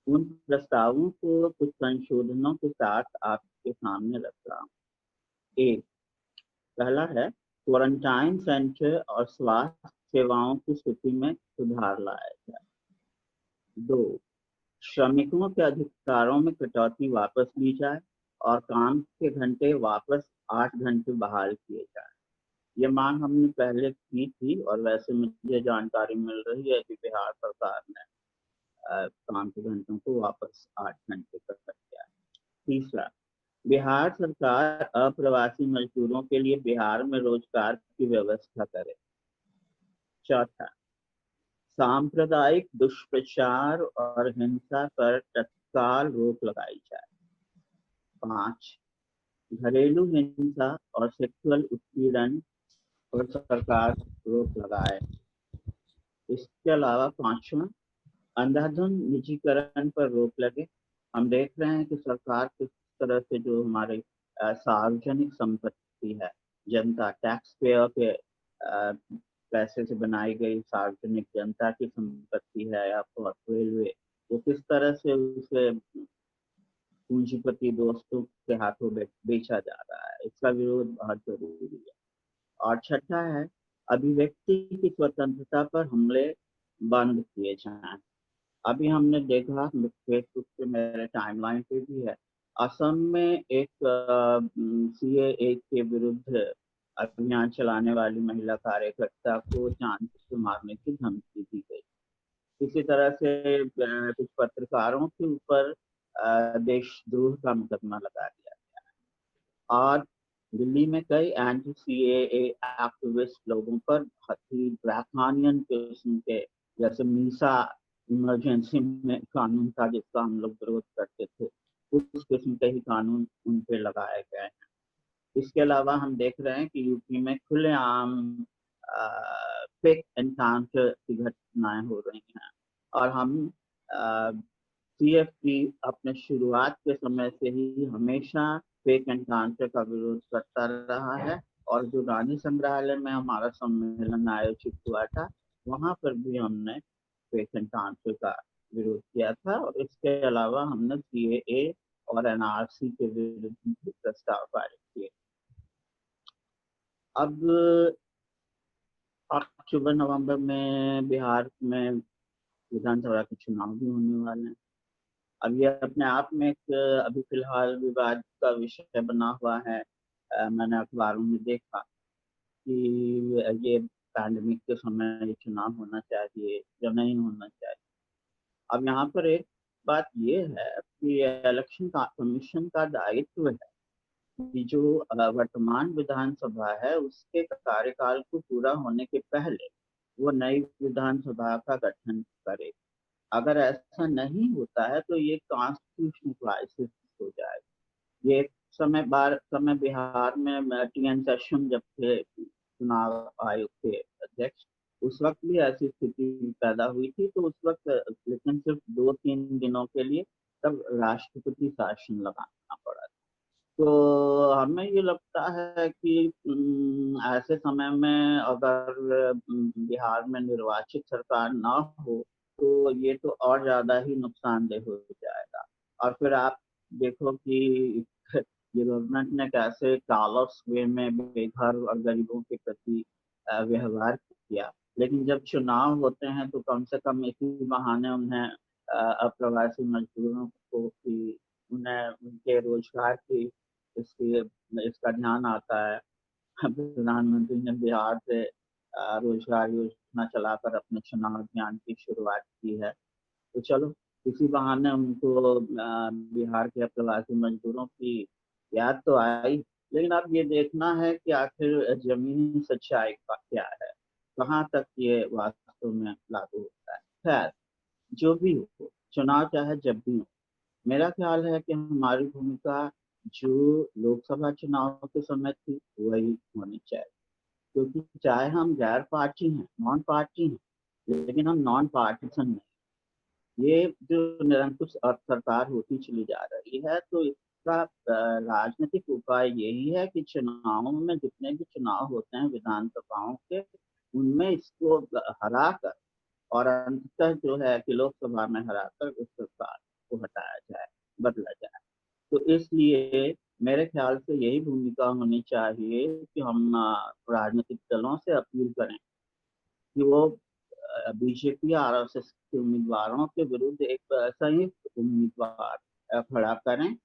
उन प्रस्तावों को कुछ संशोधनों के साथ आपके सामने रख रहा हूँ। एक, पहला है क्वारंटाइन सेंटर और स्वास्थ्य सेवाओं की स्थिति में सुधार लाया जाए। 2, श्रमिकों के अधिकारों में कटौती वापस ली जाए और काम के घंटे वापस 8 घंटे बहाल किए जाए। ये मांग हमने पहले की थी और वैसे मुझे जानकारी मिल रही है कि बिहार सरकार ने काम के घंटों को वापस 8 घंटे कर दिया है। तीसरा, बिहार सरकार अप्रवासी मजदूरों के लिए बिहार में रोजगार की व्यवस्था करे। चौथा, सांप्रदायिक दुष्प्रचार और हिंसा पर तत्काल रोक लगाई जाए। 5, घरेलू हिंसा और सेक्सुअल उत्पीड़न पर सरकार रोक लगाए। इसके अलावा 5वां, अंधाधुंध निजीकरण पर रोक लगे। हम देख रहे हैं कि सरकार किस तरह से जो हमारे सार्वजनिक संपत्ति है, जनता टैक्स पेयर के पैसे से बनाई गई सार्वजनिक जनता की संपत्ति है या रेलवे, वो किस तरह से उसे पूंजीपति दोस्तों के हाथों बेचा जा रहा है। इसका विरोध बहुत जरूरी है। और छठा है, अभिव्यक्ति की स्वतंत्रता पर हमले बंद किए जाएं। अभी हमने देखा फेसबुक पे, मेरे टाइमलाइन पे भी है, असम में एक सीएए के विरुद्ध अभियान चलाने वाली महिला कार्यकर्ता को जान से मारने की धमकी दी गई। इसी तरह से कुछ पत्रकारों के ऊपर देशद्रोह का मुकदमा लगा दिया गया और दिल्ली में कई एंटी सीएए एक्टिविस्ट लोगों पर बहुत ही ड्रैकोनियन किस्म के, जैसे मीसा इमरजेंसी में कानून था जिसका हम लोग विरोध करते थे, उस किस्म के ही कानून उन पे लगाए गए हैं। इसके अलावा हम देख रहे हैं कि यूपी में खुलेआम फेक एनकाउंटर की घटनाएं हो रही हैं और हम सीएफपी अपने शुरुआत के समय से ही हमेशा फेक एनकाउंटर का विरोध करता रहा है और जो गांधी संग्रहालय में हमारा सम्मेलन आयोजित हुआ था वहां पर भी हमने फेक एनकाउंटर का विरोध किया था और इसके अलावा हमने सीएए और एनआरसी के विरुद्ध भी प्रस्ताव पारित किए। अब अक्टूबर नवंबर में बिहार में विधानसभा के चुनाव भी होने वाले हैं। अब ये अपने आप में एक अभी फिलहाल विवाद का विषय बना हुआ है। मैंने अखबारों में देखा कि ये पैंडेमिक के समय ये चुनाव होना चाहिए या नहीं होना चाहिए। अब यहाँ पर एक बात ये है कि इलेक्शन कमीशन का दायित्व है कि जो वर्तमान विधानसभा है उसके कार्यकाल को पूरा होने के पहले वो नई विधानसभा का गठन करे। अगर ऐसा नहीं होता है तो ये कॉन्स्टिट्यूशनल क्राइसिस हो जाएगा। ये समय बिहार में टीएन शेषन जब थे चुनाव आयोग के अध्यक्ष, उस वक्त भी ऐसी स्थिति पैदा हुई थी, तो उस वक्त लेकिन सिर्फ 2-3 दिनों के लिए तब राष्ट्रपति शासन लगाना पड़ा। तो हमें ये लगता है कि ऐसे समय में अगर बिहार में निर्वाचित सरकार ना हो तो ये तो और ज्यादा ही नुकसानदेह हो जाएगा। और फिर आप देखो कि ये गवर्नमेंट ने कैसे कालस वे में बेघर और गरीबों के प्रति व्यवहार किया, लेकिन जब चुनाव होते हैं तो कम से कम इसी बहाने उन्हें अप्रवासी मजदूरों को कि उन्हें उनके रोजगार की इसका ध्यान आता है। प्रधानमंत्री ने बिहार से रोजगार योजना चलाकर अपने चुनाव अभियान की शुरुआत की है, तो चलो इसी बहाने उनको बिहार के प्रवासी मजदूरों की याद तो आई। लेकिन अब ये देखना है कि आखिर जमीनी सच्चाई का क्या है, कहाँ तक ये वास्तव में लागू होता है। खैर जो भी हो, चुनाव चाहे जब भी हो, मेरा ख्याल है कि हमारी भूमिका जो लोकसभा चुनाव के समय थी वही होनी चाहिए, क्योंकि चाहे हम गैर पार्टी हैं, नॉन पार्टी हैं, लेकिन हम नॉन पार्टीसन नहीं। ये जो निरंकुश सरकार होती चली जा रही है तो इसका राजनीतिक उपाय यही है कि चुनावों में जितने भी चुनाव होते हैं विधानसभाओं के, उनमें इसको हराकर और अंततः जो है कि लोकसभा में हराकर उस सरकार को हटाया जाए, बदला जाए। तो इसलिए मेरे ख्याल से यही भूमिका होनी चाहिए कि हम राजनीतिक दलों से अपील करें कि वो बीजेपी और आरएसएस के उम्मीदवारों के विरुद्ध एक संयुक्त उम्मीदवार खड़ा करें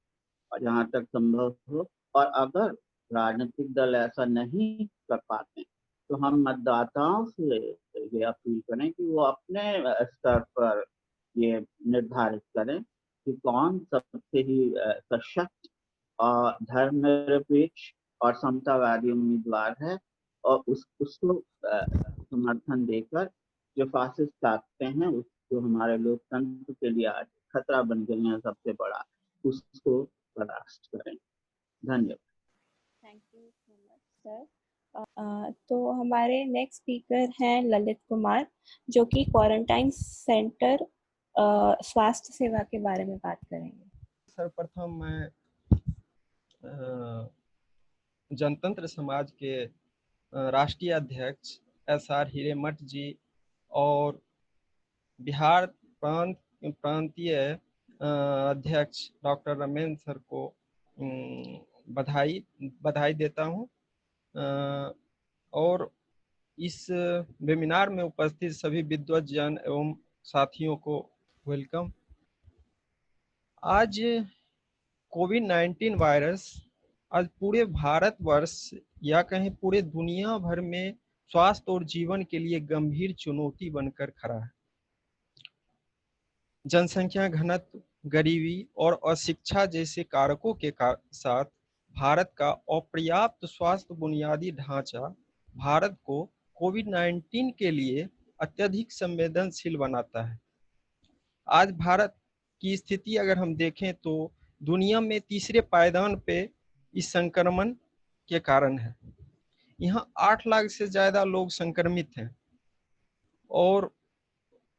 और जहाँ तक संभव हो, और अगर राजनीतिक दल ऐसा नहीं कर पाते तो हम मतदाताओं से ये अपील करें कि वो अपने स्तर पर ये निर्धारित करें कि कौन सबसे ही सशक्त और धर्मनिरपेक्ष और समतावादी उम्मीदवार है और उसको समर्थन देकर जो फासिस्ट ताकतें हैं, जो हमारे लोकतंत्र के लिए आज खतरा बन गई है सबसे बड़ा, उसको बर्दाश्त करें। धन्यवाद। Thank you so much sir. तो हमारे नेक्स्ट स्पीकर हैं ललित कुमार, जो कि क्वारंटाइन सेंटर स्वास्थ्य सेवा के बारे में बात करेंगे। सर्वप्रथम मैं जनतंत्र समाज के राष्ट्रीय अध्यक्ष SR हिरेमठ जी और बिहार प्रांतीय अध्यक्ष डॉक्टर रमेन सर को बधाई देता हूं और इस वेबिनार में उपस्थित सभी विद्वज्जन एवं साथियों को वेलकम। आज कोविड-19 वायरस आज पूरे भारतवर्ष या कहीं पूरे दुनिया भर में स्वास्थ्य और जीवन के लिए गंभीर चुनौती बनकर खड़ा है। जनसंख्या घनत्व, गरीबी और अशिक्षा जैसे कारकों के साथ भारत का अपर्याप्त स्वास्थ्य बुनियादी ढांचा भारत को कोविड-19 के लिए अत्यधिक संवेदनशील बनाता है। आज भारत की स्थिति अगर हम देखें तो दुनिया में तीसरे पायदान पे इस संक्रमण के कारण है। यहाँ 8 लाख से ज्यादा लोग संक्रमित हैं और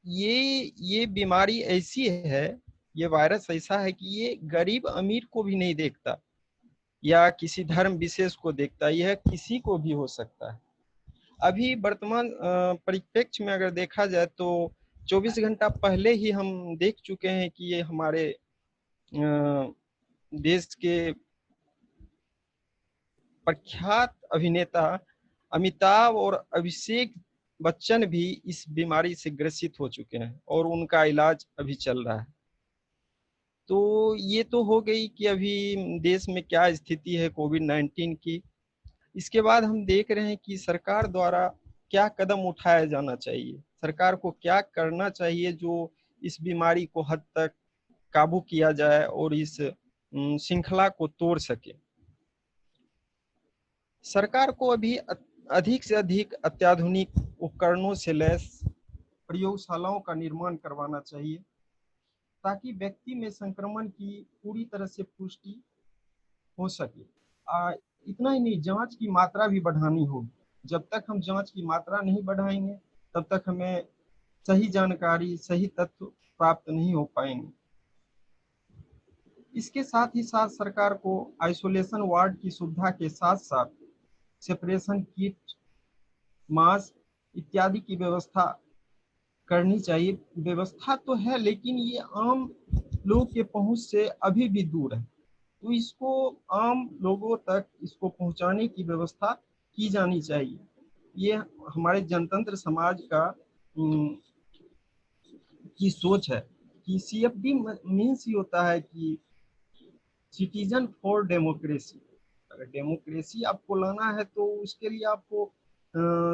ये बीमारी ऐसी है, ये वायरस ऐसा है कि ये गरीब अमीर को भी नहीं देखता या किसी धर्म विशेष को देखता, यह किसी को भी हो सकता है। अभी वर्तमान परिप्रेक्ष्य में अगर देखा जाए तो 24 घंटा पहले ही हम देख चुके हैं कि ये हमारे देश के प्रख्यात अभिनेता अमिताभ और अभिषेक बच्चन भी इस बीमारी से ग्रसित हो चुके हैं और उनका इलाज अभी चल रहा है। तो ये तो हो गई कि अभी देश में क्या स्थिति है कोविड-19 की। इसके बाद हम देख रहे हैं कि सरकार द्वारा क्या कदम उठाया जाना चाहिए, सरकार को क्या करना चाहिए जो इस बीमारी को हद तक काबू किया जाए और इस श्रृंखला को तोड़ सके। सरकार को अभी अधिक से अधिक अत्याधुनिक उपकरणों से लैस प्रयोगशालाओं का निर्माण करवाना चाहिए ताकि व्यक्ति में संक्रमण की पूरी तरह से पुष्टि हो सके। इतना ही नहीं, जांच की मात्रा भी बढ़ानी होगी। जब तक हम जांच की मात्रा नहीं बढ़ाएंगे तब तक हमें सही जानकारी, सही तथ्य प्राप्त नहीं हो पाएंगे। इसके साथ ही साथ सरकार को आइसोलेशन वार्ड की सुविधा के साथ साथ सेपरेशन किट, मास्क इत्यादि की व्यवस्था करनी चाहिए। व्यवस्था तो है लेकिन ये आम लोगों के पहुंच से अभी भी दूर है, तो इसको आम लोगों तक इसको पहुंचाने की व्यवस्था की जानी चाहिए। ये हमारे जनतंत्र समाज का की सोच है कि CFD मीन्स ही होता है कि सिटीजन फॉर डेमोक्रेसी। अगर डेमोक्रेसी आपको लाना है तो उसके लिए आपको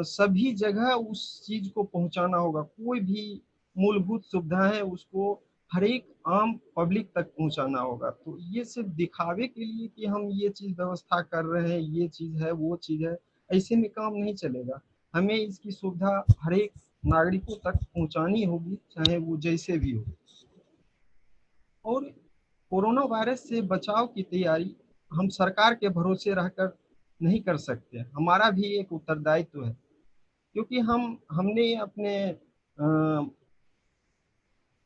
सभी जगह उस चीज को पहुंचाना होगा। कोई भी मूलभूत सुविधा है उसको हर एक आम पब्लिक तक पहुंचाना होगा। तो ये सिर्फ दिखावे के लिए कि हम ये चीज व्यवस्था कर रहे हैं, ये चीज है, वो चीज है, ऐसे में काम नहीं चलेगा। हमें इसकी सुविधा हर एक नागरिकों तक पहुंचानी होगी, चाहे वो जैसे भी हो। और कोरोना वायरस से बचाव की तैयारी हम सरकार के भरोसे रहकर नहीं कर सकते, हमारा भी एक उत्तरदायित्व है, क्योंकि हमने अपने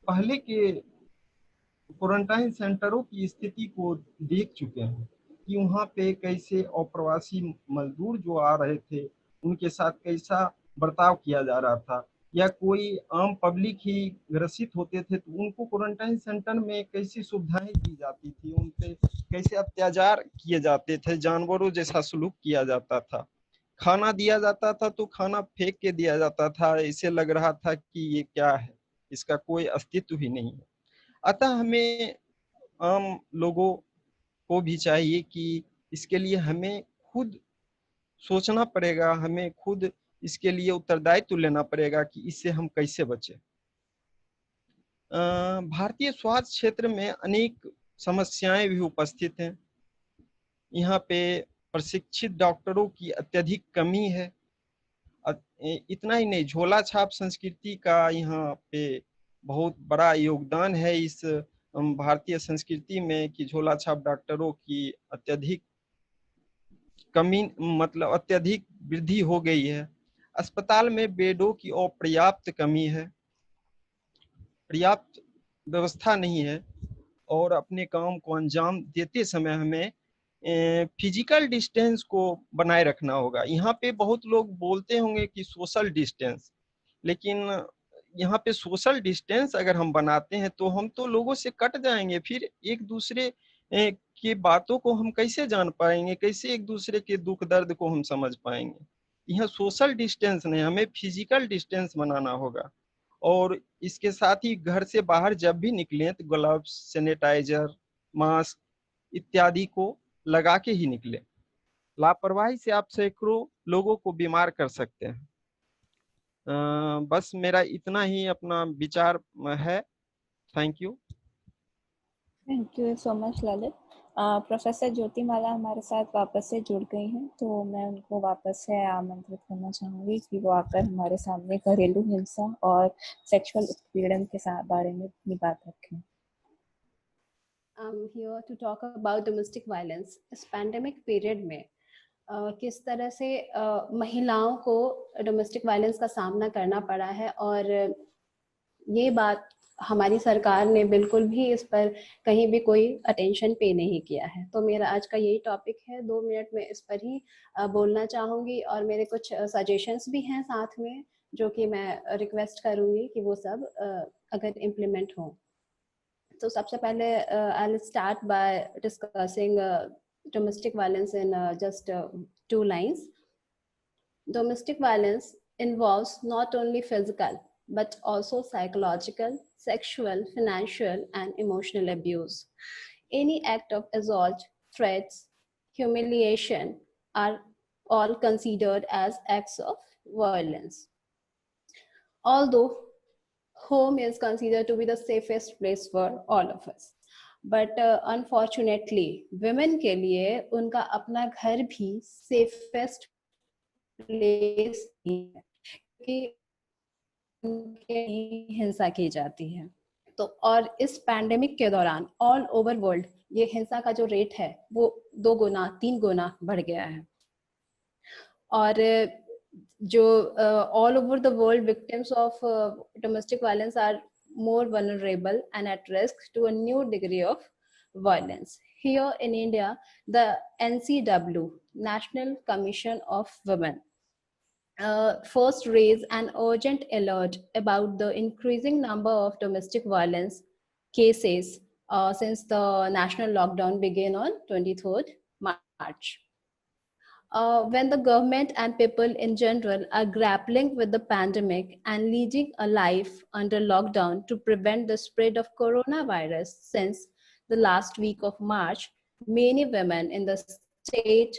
पहले के क्वारंटाइन सेंटरों की स्थिति को देख चुके हैं कि वहाँ पे कैसे अप्रवासी मजदूर जो आ रहे थे उनके साथ कैसा बर्ताव किया जा रहा था, या कोई आम पब्लिक ही ग्रसित होते थे तो उनको क्वारंटाइन सेंटर में कैसी सुविधाएं दी जाती थी, उन पे कैसे अत्याचार किए जाते थे, जानवरों जैसा सलूक किया जाता था। खाना दिया जाता था तो खाना फेंक के दिया जाता था, ऐसे लग रहा था कि ये क्या है, इसका कोई अस्तित्व ही नहीं है। अतः हमें आम लोगों को भी चाहिए कि इसके लिए हमें खुद सोचना पड़ेगा, हमें खुद इसके लिए उत्तरदायित्व लेना पड़ेगा कि इससे हम कैसे बचें। भारतीय स्वास्थ्य क्षेत्र में अनेक समस्याएं भी उपस्थित हैं। यहाँ पे प्रशिक्षित डॉक्टरों की अत्यधिक कमी है। इतना ही नहीं, झोला छाप संस्कृति का यहाँ पे बहुत बड़ा योगदान है इस भारतीय संस्कृति में कि झोला छाप डॉक्टरों की अत्यधिक कमी, मतलब अत्यधिक वृद्धि हो गई है। अस्पताल में बेडों की अपर्याप्त कमी है, पर्याप्त व्यवस्था नहीं है और अपने काम को अंजाम देते समय हमें फिजिकल डिस्टेंस को बनाए रखना होगा। यहाँ पे बहुत लोग बोलते होंगे कि सोशल डिस्टेंस, लेकिन यहाँ पे सोशल डिस्टेंस अगर हम बनाते हैं तो हम तो लोगों से कट जाएंगे, फिर एक दूसरे की बातों को हम कैसे जान पाएंगे, कैसे एक दूसरे के दुख दर्द को हम समझ पाएंगे। यहाँ सोशल डिस्टेंस नहीं, हमें फिजिकल डिस्टेंस बनाना होगा। और इसके साथ ही घर से बाहर जब भी निकलें तो ग्लव्स, सैनिटाइजर, मास्क इत्यादि को लगा के ही निकले। लापरवाही से आप सैकड़ों लोगों को बीमार कर सकते हैं। बस मेरा इतना ही अपना विचार है। Thank you. Thank you so much Lalit. Professor Jyotimala हमारे साथ वापस से जुड़ गई हैं, तो मैं उनको वापस से आमंत्रित करना चाहूँगी कि वो आकर हमारे सामने घरेलू हिंसा और सेक्सुअल उत्पीड़न के बारे में अपनी बात रखें। I'm here to talk about domestic violence. इस पैंडेमिक पीरियड में किस तरह से महिलाओं को डोमेस्टिक वायलेंस का सामना करना पड़ा है, और ये बात हमारी सरकार ने बिल्कुल भी इस पर कहीं भी कोई अटेंशन पे नहीं किया है। तो मेरा आज का यही टॉपिक है, 2 मिनट में इस पर ही बोलना चाहूँगी, और मेरे कुछ सजेशंस भी हैं साथ में, जो कि मैं रिक्वेस्ट करूँगी कि वो सब अगर इम्प्लीमेंट हों। तो सबसे पहले I'll start by discussing domestic violence in just 2 lines. Domestic violence involves not only physical but also psychological, sexual, financial, and emotional abuse. Any act of assault, threats, humiliation are all considered as acts of violence. Although home is considered to be the safest place for all of us, but unfortunately women के लिए उनका अपना घर भी safest place नहीं है, क्योंकि उनके हिंसा की जाती है। तो और इस पैंडेमिक के दौरान ऑल ओवर वर्ल्ड ये हिंसा का जो रेट है वो 2 गुना 3 गुना बढ़ गया है, और जो all over the world victims of domestic violence are more vulnerable and at risk to a new degree of violence. Here in India, the NCW, National Commission of Women, first raised an urgent alert about the increasing number of domestic violence cases since the national lockdown began on 23rd March. When the government and people in general are grappling with the pandemic and leading a life under lockdown to prevent the spread of coronavirus since the last week of March, many women in the state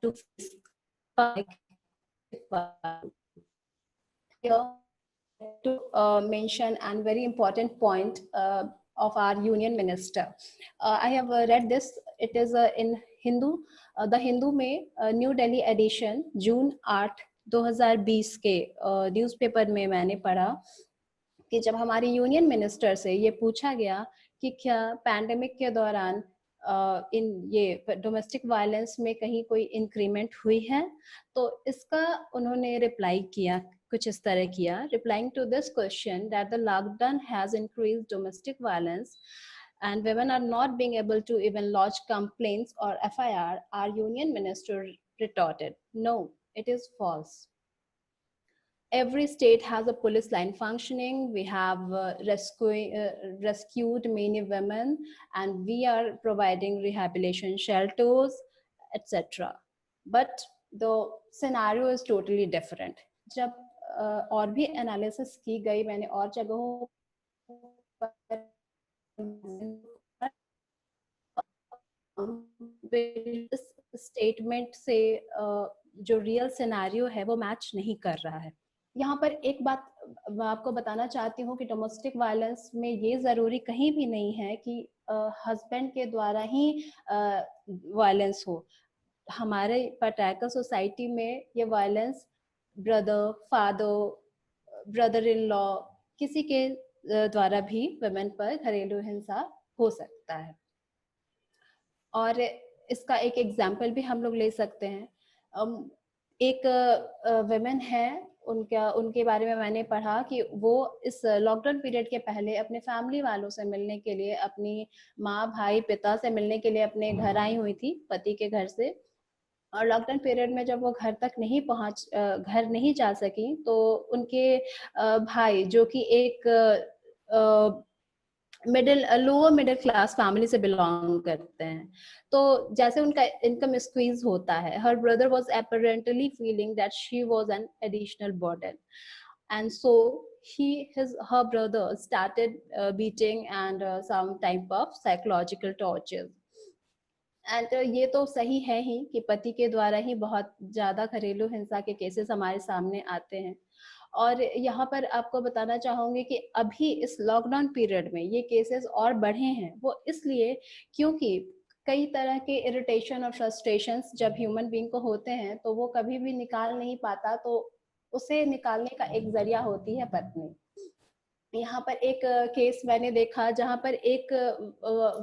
to face here to mention a very important point of our union minister. I have read this. It is in Hindu. The Hindu में न्यू दिल्ली एडिशन जून 8, 2020 के न्यूज़पेपर में मैंने पढ़ा कि जब हमारी यूनियन मिनिस्टर से ये पूछा गया कि क्या पैंडेमिक के दौरान इन ये डोमेस्टिक वायलेंस में कहीं कोई इंक्रीमेंट हुई है, तो इसका उन्होंने रिप्लाई किया कुछ इस तरह किया, replying to this question that the lockdown has increased domestic violence and women are not being able to even lodge complaints or FIR, our union minister retorted, no, it is false. Every state has a police line functioning. We have rescued many women, and we are providing rehabilitation shelters, etc. But the scenario is totally different. जब और भी एनालिसिस की गई, मैंने और जगहों स्टेटमेंट से जो रियल सिनेरियो है वो मैच नहीं कर रहा है। यहाँ पर एक बात मैं आपको बताना चाहती हूँ कि डोमेस्टिक वायलेंस में ये ज़रूरी कहीं भी नहीं है कि हस्बैंड के द्वारा ही वायलेंस हो। हमारे पटैका सोसाइटी में ये violence brother, father, brother in law, किसी के द्वारा भी वुमेन पर घरेलू हिंसा हो सकता है। और इसका एक एग्जाम्पल भी हम लोग ले सकते हैं। एक वुमेन है, उनके बारे में मैंने पढ़ा कि वो इस लॉकडाउन पीरियड के पहले अपने फैमिली वालों से मिलने के लिए, अपनी माँ, भाई, पिता से मिलने के लिए अपने घर आई हुई थी, पति के घर से। और लॉकडाउन पीरियड में जब वो घर नहीं जा सकी, तो उनके भाई, जो कि एक लोअर मिडिल क्लास फैमिली से बिलोंग करते हैं, तो जैसे उनका इनकम स्क्वीज होता है, her brother was apparently feeling that she was an additional burden, and so her brother started beating and some type of psychological torture. And ये तो सही है ही कि पति के द्वारा ही बहुत ज़्यादा घरेलू हिंसा के केसेस हमारे सामने आते हैं, और यहाँ पर आपको बताना चाहूंगी कि अभी इस लॉकडाउन पीरियड में ये केसेस और बढ़े हैं, वो इसलिए क्योंकि कई तरह के इरिटेशन और फ्रस्ट्रेशंस जब ह्यूमन बीइंग को होते हैं तो वो कभी भी निकाल नहीं पाता, तो उसे निकालने का एक जरिया होती है पत्नी। यहाँ पर एक केस मैंने देखा जहाँ पर एक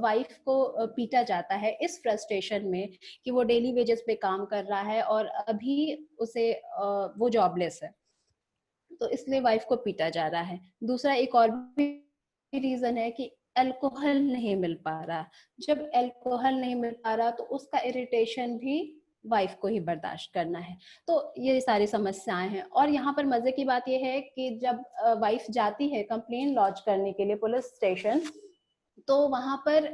वाइफ को पीटा जाता है इस फ्रस्ट्रेशन में कि वो डेली वेजेस पे काम कर रहा है और अभी उसे वो जॉबलेस है, तो इसलिए वाइफ को पीटा जा रहा है। दूसरा एक और भी रीजन है कि अल्कोहल नहीं मिल पा रहा। जब अल्कोहल नहीं मिल पा रहा तो उसका इरिटेशन भी वाइफ को ही बर्दाश्त करना है। तो ये सारी समस्याएं हैं। और यहाँ पर मजे की बात यह है कि जब वाइफ जाती है कंप्लेन लॉन्च करने के लिए पुलिस स्टेशन, तो वहां पर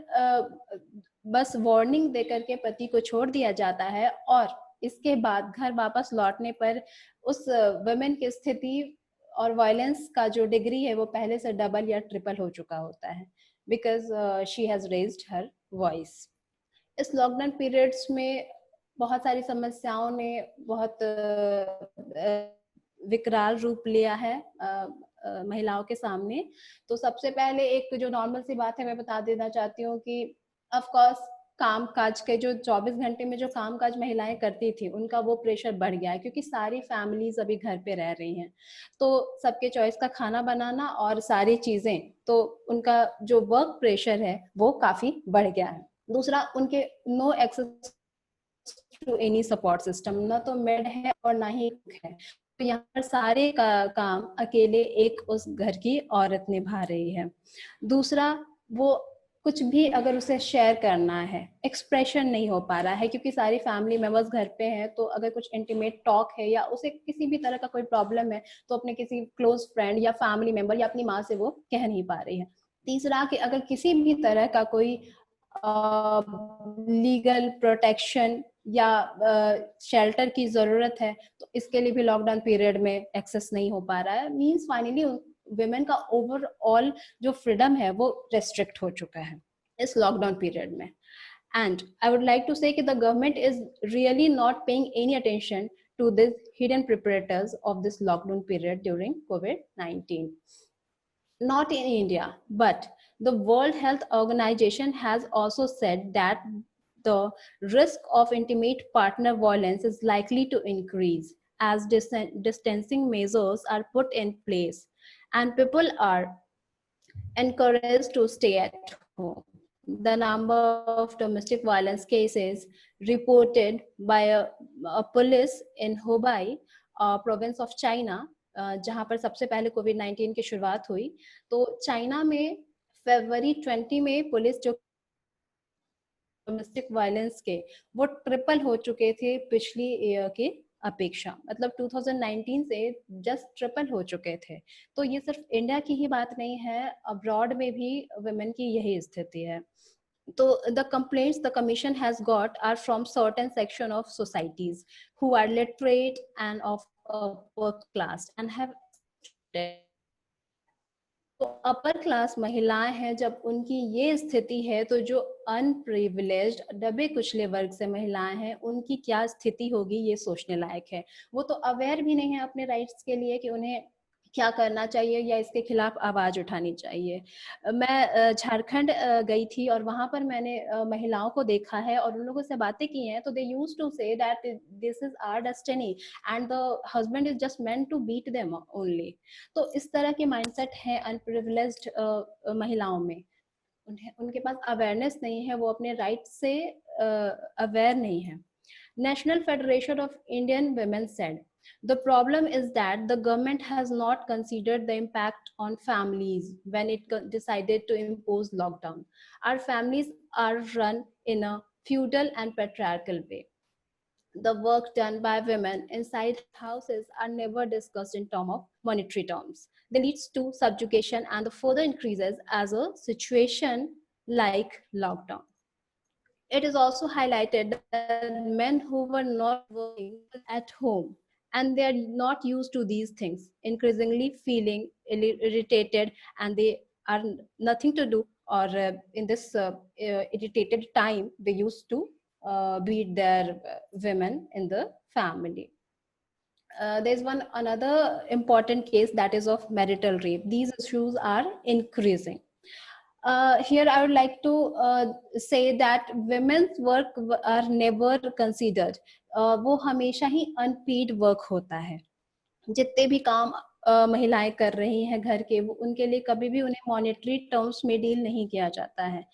बस वार्निंग देकर के पति को छोड़ दिया जाता है और इसके बाद घर वापस लौटने पर उस वुमेन की स्थिति और वायलेंस का जो डिग्री है वो पहले से डबल या ट्रिपल हो चुका होता है, because she has raised her voice. इस लॉकडाउन पीरियड्स में बहुत सारी समस्याओं ने बहुत विकराल रूप लिया है महिलाओं के सामने। तो सबसे पहले एक जो नॉर्मल सी बात है मैं बता देना चाहती हूँ कि ऑफ कोर्स काम काज के जो 24 घंटे में जो काम काज महिलाएं करती थी उनका वो प्रेशर बढ़ गया है, क्योंकि सारी फैमिलीज अभी घर पे रह रही हैं, तो सबके चॉइस का खाना बनाना और सारी चीजें, तो उनका जो वर्क प्रेशर है वो काफी बढ़ गया है। दूसरा, उनके no access to any support system, ना तो मेड है और ना ही है, तो यहाँ पर सारे काम अकेले एक उस घर की औरत निभा रही है। दूसरा, वो कुछ भी अगर उसे शेयर करना है, एक्सप्रेशन नहीं हो पा रहा है क्योंकि सारी फैमिली मेंबर्स घर पे हैं, तो अगर कुछ इंटीमेट टॉक है या उसे किसी भी तरह का कोई प्रॉब्लम है तो अपने किसी क्लोज फ्रेंड या फैमिली मेंबर या अपनी माँ से वो कह नहीं पा रही है। तीसरा, कि अगर किसी भी तरह का कोई लीगल प्रोटेक्शन या शेल्टर की जरूरत है तो इसके लिए भी लॉकडाउन पीरियड में एक्सेस नहीं हो पा रहा है। मींस फाइनली वुमेन का ओवरऑल जो फ्रीडम है वो रेस्ट्रिक्ट हो चुका है इस लॉकडाउन पीरियड में। And I would like to say कि the government is really not paying any attention to these hidden preparators of this lockdown period during COVID-19. Not in India, but the World Health Organization has also said that the risk of intimate partner violence is likely to increase as distancing measures are put in place and people are encouraged to stay at home. The number of domestic violence cases reported by a police in Hubei, province of China, जहां पर सबसे पहले कोविड-19 की शुरुआत हुई, तो चाइना में फरवरी 20 में पुलिस जो डोमेस्टिक वायलेंस के वो ट्रिपल हो चुके थे पिछली ईयर की अपेक्षा, मतलब 2019 से जस्ट ट्रिपल हो चुके थे। तो ये सिर्फ इंडिया की ही बात नहीं है, अब्रॉड में भी वुमेन की यही स्थिति है। तो the complaints the commission has got are from certain section of societies who are literate and of upper class and have तो अपर क्लास महिलाएं हैं, जब उनकी ये स्थिति है तो जो अनप्रिविलेज्ड दबे कुचले वर्ग से महिलाएं हैं उनकी क्या स्थिति होगी ये सोचने लायक है। वो तो अवेयर भी नहीं है अपने राइट्स के लिए कि उन्हें क्या करना चाहिए या इसके खिलाफ आवाज उठानी चाहिए। मैं झारखंड गई थी और वहां पर मैंने महिलाओं को देखा है और उन लोगों से बातें की हैं, तो they use to say that this is our destiny and the husband is just meant to beat them only. तो इस तरह के माइंडसेट है अनप्रिविलेज्ड महिलाओं में, उनके पास अवेयरनेस नहीं है, वो अपने राइट से अवेयर नहीं है। National federation of Indian women said the problem is that the government has not considered the impact on families when it decided to impose lockdown. Our families are run in a feudal and patriarchal way. The work done by women inside houses are never discussed in terms of monetary terms. They leads to subjugation and the further increases as a situation like lockdown. It is also highlighted that men who were not working at home and they are not used to these things, increasingly feeling irritated and they are nothing to do, or in this irritated time they used to beat their women in the family. there's one another important case, that is of marital rape. These issues are increasing. Here I would like to say that women's work are never considered. वो हमेशा ही unpaid work होता है. जितने भी काम महिलाएं कर रही हैं घर के, वो उनके लिए कभी भी उन्हें मॉनेटरी टर्म्स में डील नहीं किया जाता है.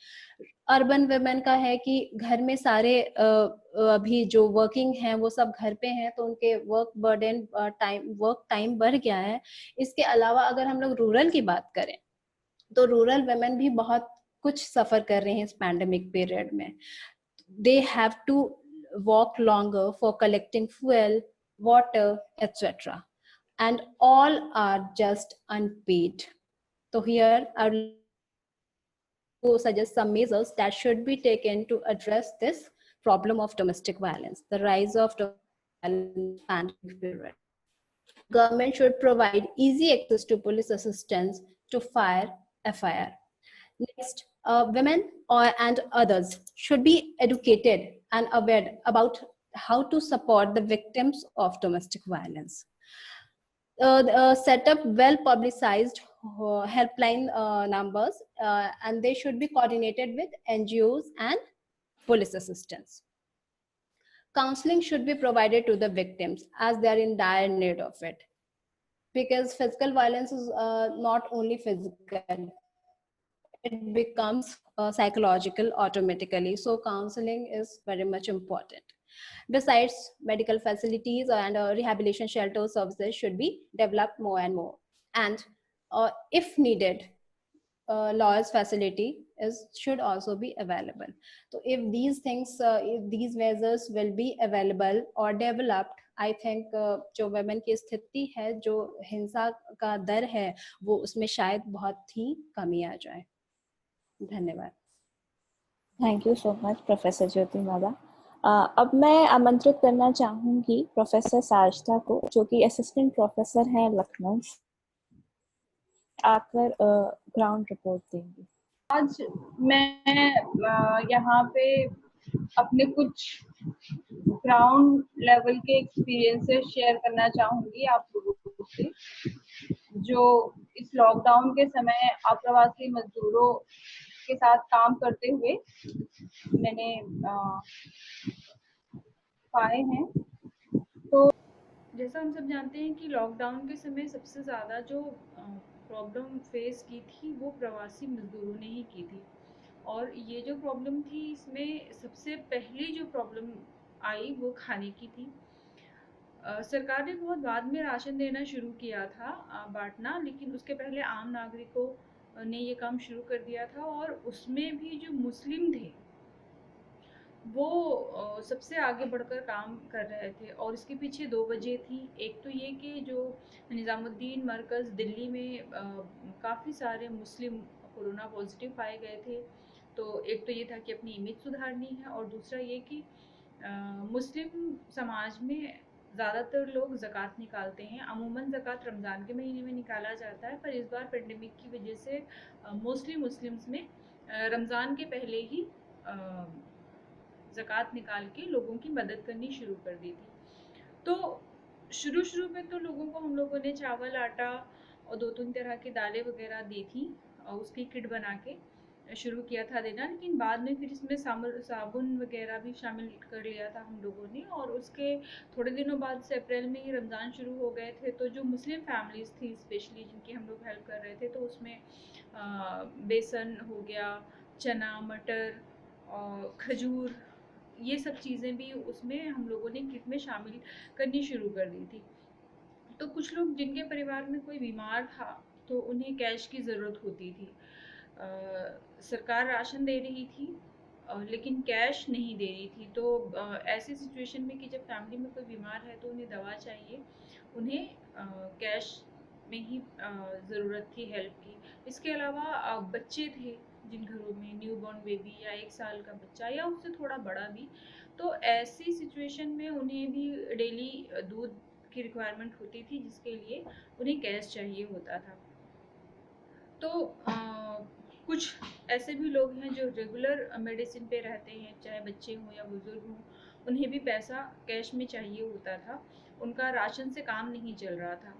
अर्बन वुमेन का है कि घर में सारे अभी जो वर्किंग हैं वो सब घर पे हैं, तो उनके वर्क बर्डन वर्क टाइम बढ़ गया है. इसके अलावा अगर हम लोग रूरल की बात करें तो रूरल वुमेन भी बहुत कुछ सफर कर रहे हैं इस पैंडेमिक पीरियड में. They have to walk longer for collecting fuel, water etcetera, and all are just unpaid. So here I would to suggest some measures that should be taken to address this problem of domestic violence, the rise of domestic violence pandemic period. Government should provide easy access to police assistance to file FIR. Next, women and others should be educated and aware about how to support the victims of domestic violence. Set up well publicized helpline numbers, and they should be coordinated with NGOs and police assistance. Counseling should be provided to the victims as they are in dire need of it, because physical violence is not only physical, it becomes psychological automatically. So counseling is very much important. Besides, medical facilities and rehabilitation shelter services should be developed more and more. And if needed, lawyers facility should also be available. So if these things, if these measures will be available or developed, I think जो women की स्थिति है, जो हिंसा का दर है, वो उसमें शायद बहुत ही कमी आ जाए. धन्यवाद. Thank you so much professor Jyotimala. अब मैं आमंत्रित करना चाहूंगी प्रोफेसर साजिदा को, जो कि असिस्टेंट प्रोफेसर हैं लखनऊ, आकर ग्राउंड रिपोर्ट देंगी. आज मैं यहाँ पे अपने कुछ ग्राउंड लेवल के एक्सपीरियंसेस शेयर करना चाहूंगी आप लोगों से, जो इस लॉकडाउन के समय अप्रवासी मजदूरों के साथ काम करते हुए मैंने पाए हैं. तो जैसा हम सब जानते हैं कि लॉकडाउन के समय सबसे ज़्यादा जो प्रॉब्लम फेस की थी वो प्रवासी मजदूरों ने ही की थी. और ये जो प्रॉब्लम थी, इसमें सबसे पहली जो प्रॉब्लम आई वो खाने की थी. सरकार ने बहुत बाद में राशन देना शुरू किया था, बांटना, लेकिन उसके पहले आम नागरिकों ने ये काम शुरू कर दिया था. और उसमें भी जो मुस्लिम थे वो सबसे आगे बढ़कर काम कर रहे थे. और इसके पीछे दो वजह थी. एक तो ये कि जो निज़ामुद्दीन मरकज़ दिल्ली में काफ़ी सारे मुस्लिम कोरोना पॉजिटिव पाए गए थे, तो एक तो ये था कि अपनी इमेज सुधारनी है, और दूसरा ये कि मुस्लिम समाज में ज़्यादातर लोग ज़कात निकालते हैं. अमूमन ज़कात रमज़ान के महीने में निकाला जाता है, पर इस बार पेंडेमिक की वजह से मोस्टली मुस्लिम्स में रमज़ान के पहले ही ज़कात निकाल के लोगों की मदद करनी शुरू कर दी थी. तो शुरू में तो लोगों को हम लोगों ने चावल, आटा और 2-3 तरह की दालें वगैरह दी थी, और उसकी किट बना के शुरू किया था देना. लेकिन बाद में फिर इसमें साबुन वगैरह भी शामिल कर लिया था हम लोगों ने. और उसके थोड़े दिनों बाद से अप्रैल में ही रमज़ान शुरू हो गए थे, तो जो मुस्लिम फैमिलीज़ थी स्पेशली, जिनकी हम लोग हेल्प कर रहे थे, तो उसमें बेसन हो गया, चना, मटर और खजूर, ये सब चीज़ें भी उसमें हम लोगों ने किट में शामिल करनी शुरू कर दी थी. तो कुछ लोग जिनके परिवार में कोई बीमार था तो उन्हें कैश की ज़रूरत होती थी. सरकार राशन दे रही थी लेकिन कैश नहीं दे रही थी. तो ऐसी सिचुएशन में कि जब फैमिली में कोई बीमार है तो उन्हें दवा चाहिए, उन्हें कैश में ही ज़रूरत थी हेल्प की. इसके अलावा बच्चे थे जिन घरों में न्यूबॉर्न बेबी या 1 साल का बच्चा या उससे थोड़ा बड़ा भी, तो ऐसी सिचुएशन में उन्हें भी डेली दूध की रिक्वायरमेंट होती थी, जिसके लिए उन्हें कैश चाहिए होता था. तो कुछ ऐसे भी लोग हैं जो रेगुलर मेडिसिन पे रहते हैं, चाहे बच्चे हों या बुजुर्ग हों, उन्हें भी पैसा कैश में चाहिए होता था, उनका राशन से काम नहीं चल रहा था।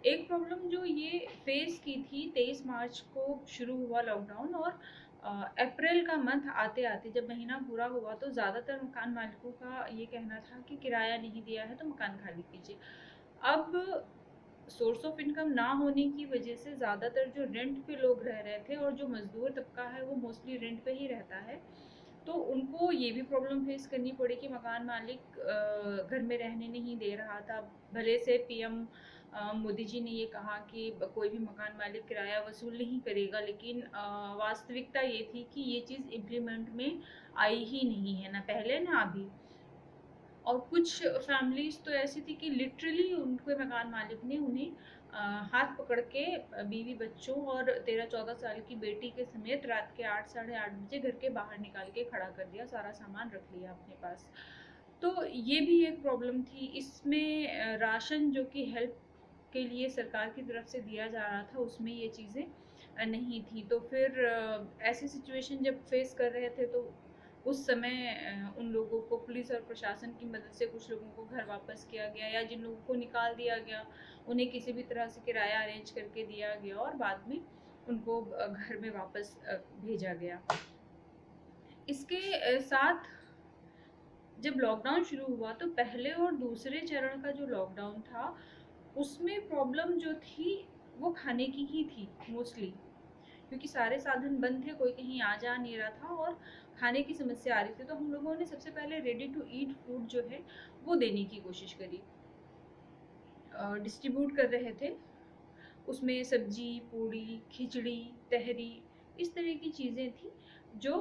एक प्रॉब्लम जो ये फेस की थी, 23 मार्च को शुरू हुआ लॉकडाउन और अप्रैल का मंथ आते आते जब महीना पूरा हुआ तो ज़्यादातर मकान मालिकों का ये कहना था कि किराया नहीं दिया है तो मकान खाली कीजिए। अब सोर्स ऑफ इनकम ना होने की वजह से ज़्यादातर जो रेंट पे लोग रह रहे थे और जो मजदूर तबका है वो मोस्टली रेंट पे ही रहता है, तो उनको ये भी प्रॉब्लम फेस करनी पड़ी कि मकान मालिक घर में रहने नहीं दे रहा था। भले से पीएम मोदी जी ने ये कहा कि कोई भी मकान मालिक किराया वसूल नहीं करेगा, लेकिन वास्तविकता ये थी कि ये चीज़ इम्प्लीमेंट में आई ही नहीं है, ना पहले ना अभी। और कुछ फैमिलीज तो ऐसी थी कि लिटरली उनके मकान मालिक ने उन्हें हाथ पकड़ के बीवी बच्चों और 13-14 साल की बेटी के समेत रात के 8 साढ़े 8 बजे घर के बाहर निकाल के खड़ा कर दिया, सारा सामान रख लिया अपने पास। तो ये भी एक प्रॉब्लम थी। इसमें राशन जो कि हेल्प के लिए सरकार की तरफ से दिया जा रहा था उसमें ये चीज़ें नहीं थी। तो फिर ऐसी सिचुएशन जब फेस कर रहे थे तो उस समय उन लोगों को पुलिस और प्रशासन की मदद से कुछ लोगों को घर वापस किया गया, या जिन लोगों को निकाल दिया गया उन्हें किसी भी तरह से किराया अरेंज करके दिया गया और बाद में उनको घर में वापस भेजा गया। इसके साथ जब लॉकडाउन शुरू हुआ तो पहले और दूसरे चरण का जो लॉकडाउन था उसमें प्रॉब्लम जो थी वो खाने की ही थी मोस्टली, क्योंकि सारे साधन बंद थे, कोई कहीं आ जा नहीं रहा था और खाने की समस्या आ रही थी। तो हम लोगों ने सबसे पहले रेडी टू ईट फूड जो है वो देने की कोशिश करी, डिस्ट्रीब्यूट कर रहे थे। उसमें सब्जी, पूड़ी, खिचड़ी, तहरी, इस तरह की चीज़ें थी जो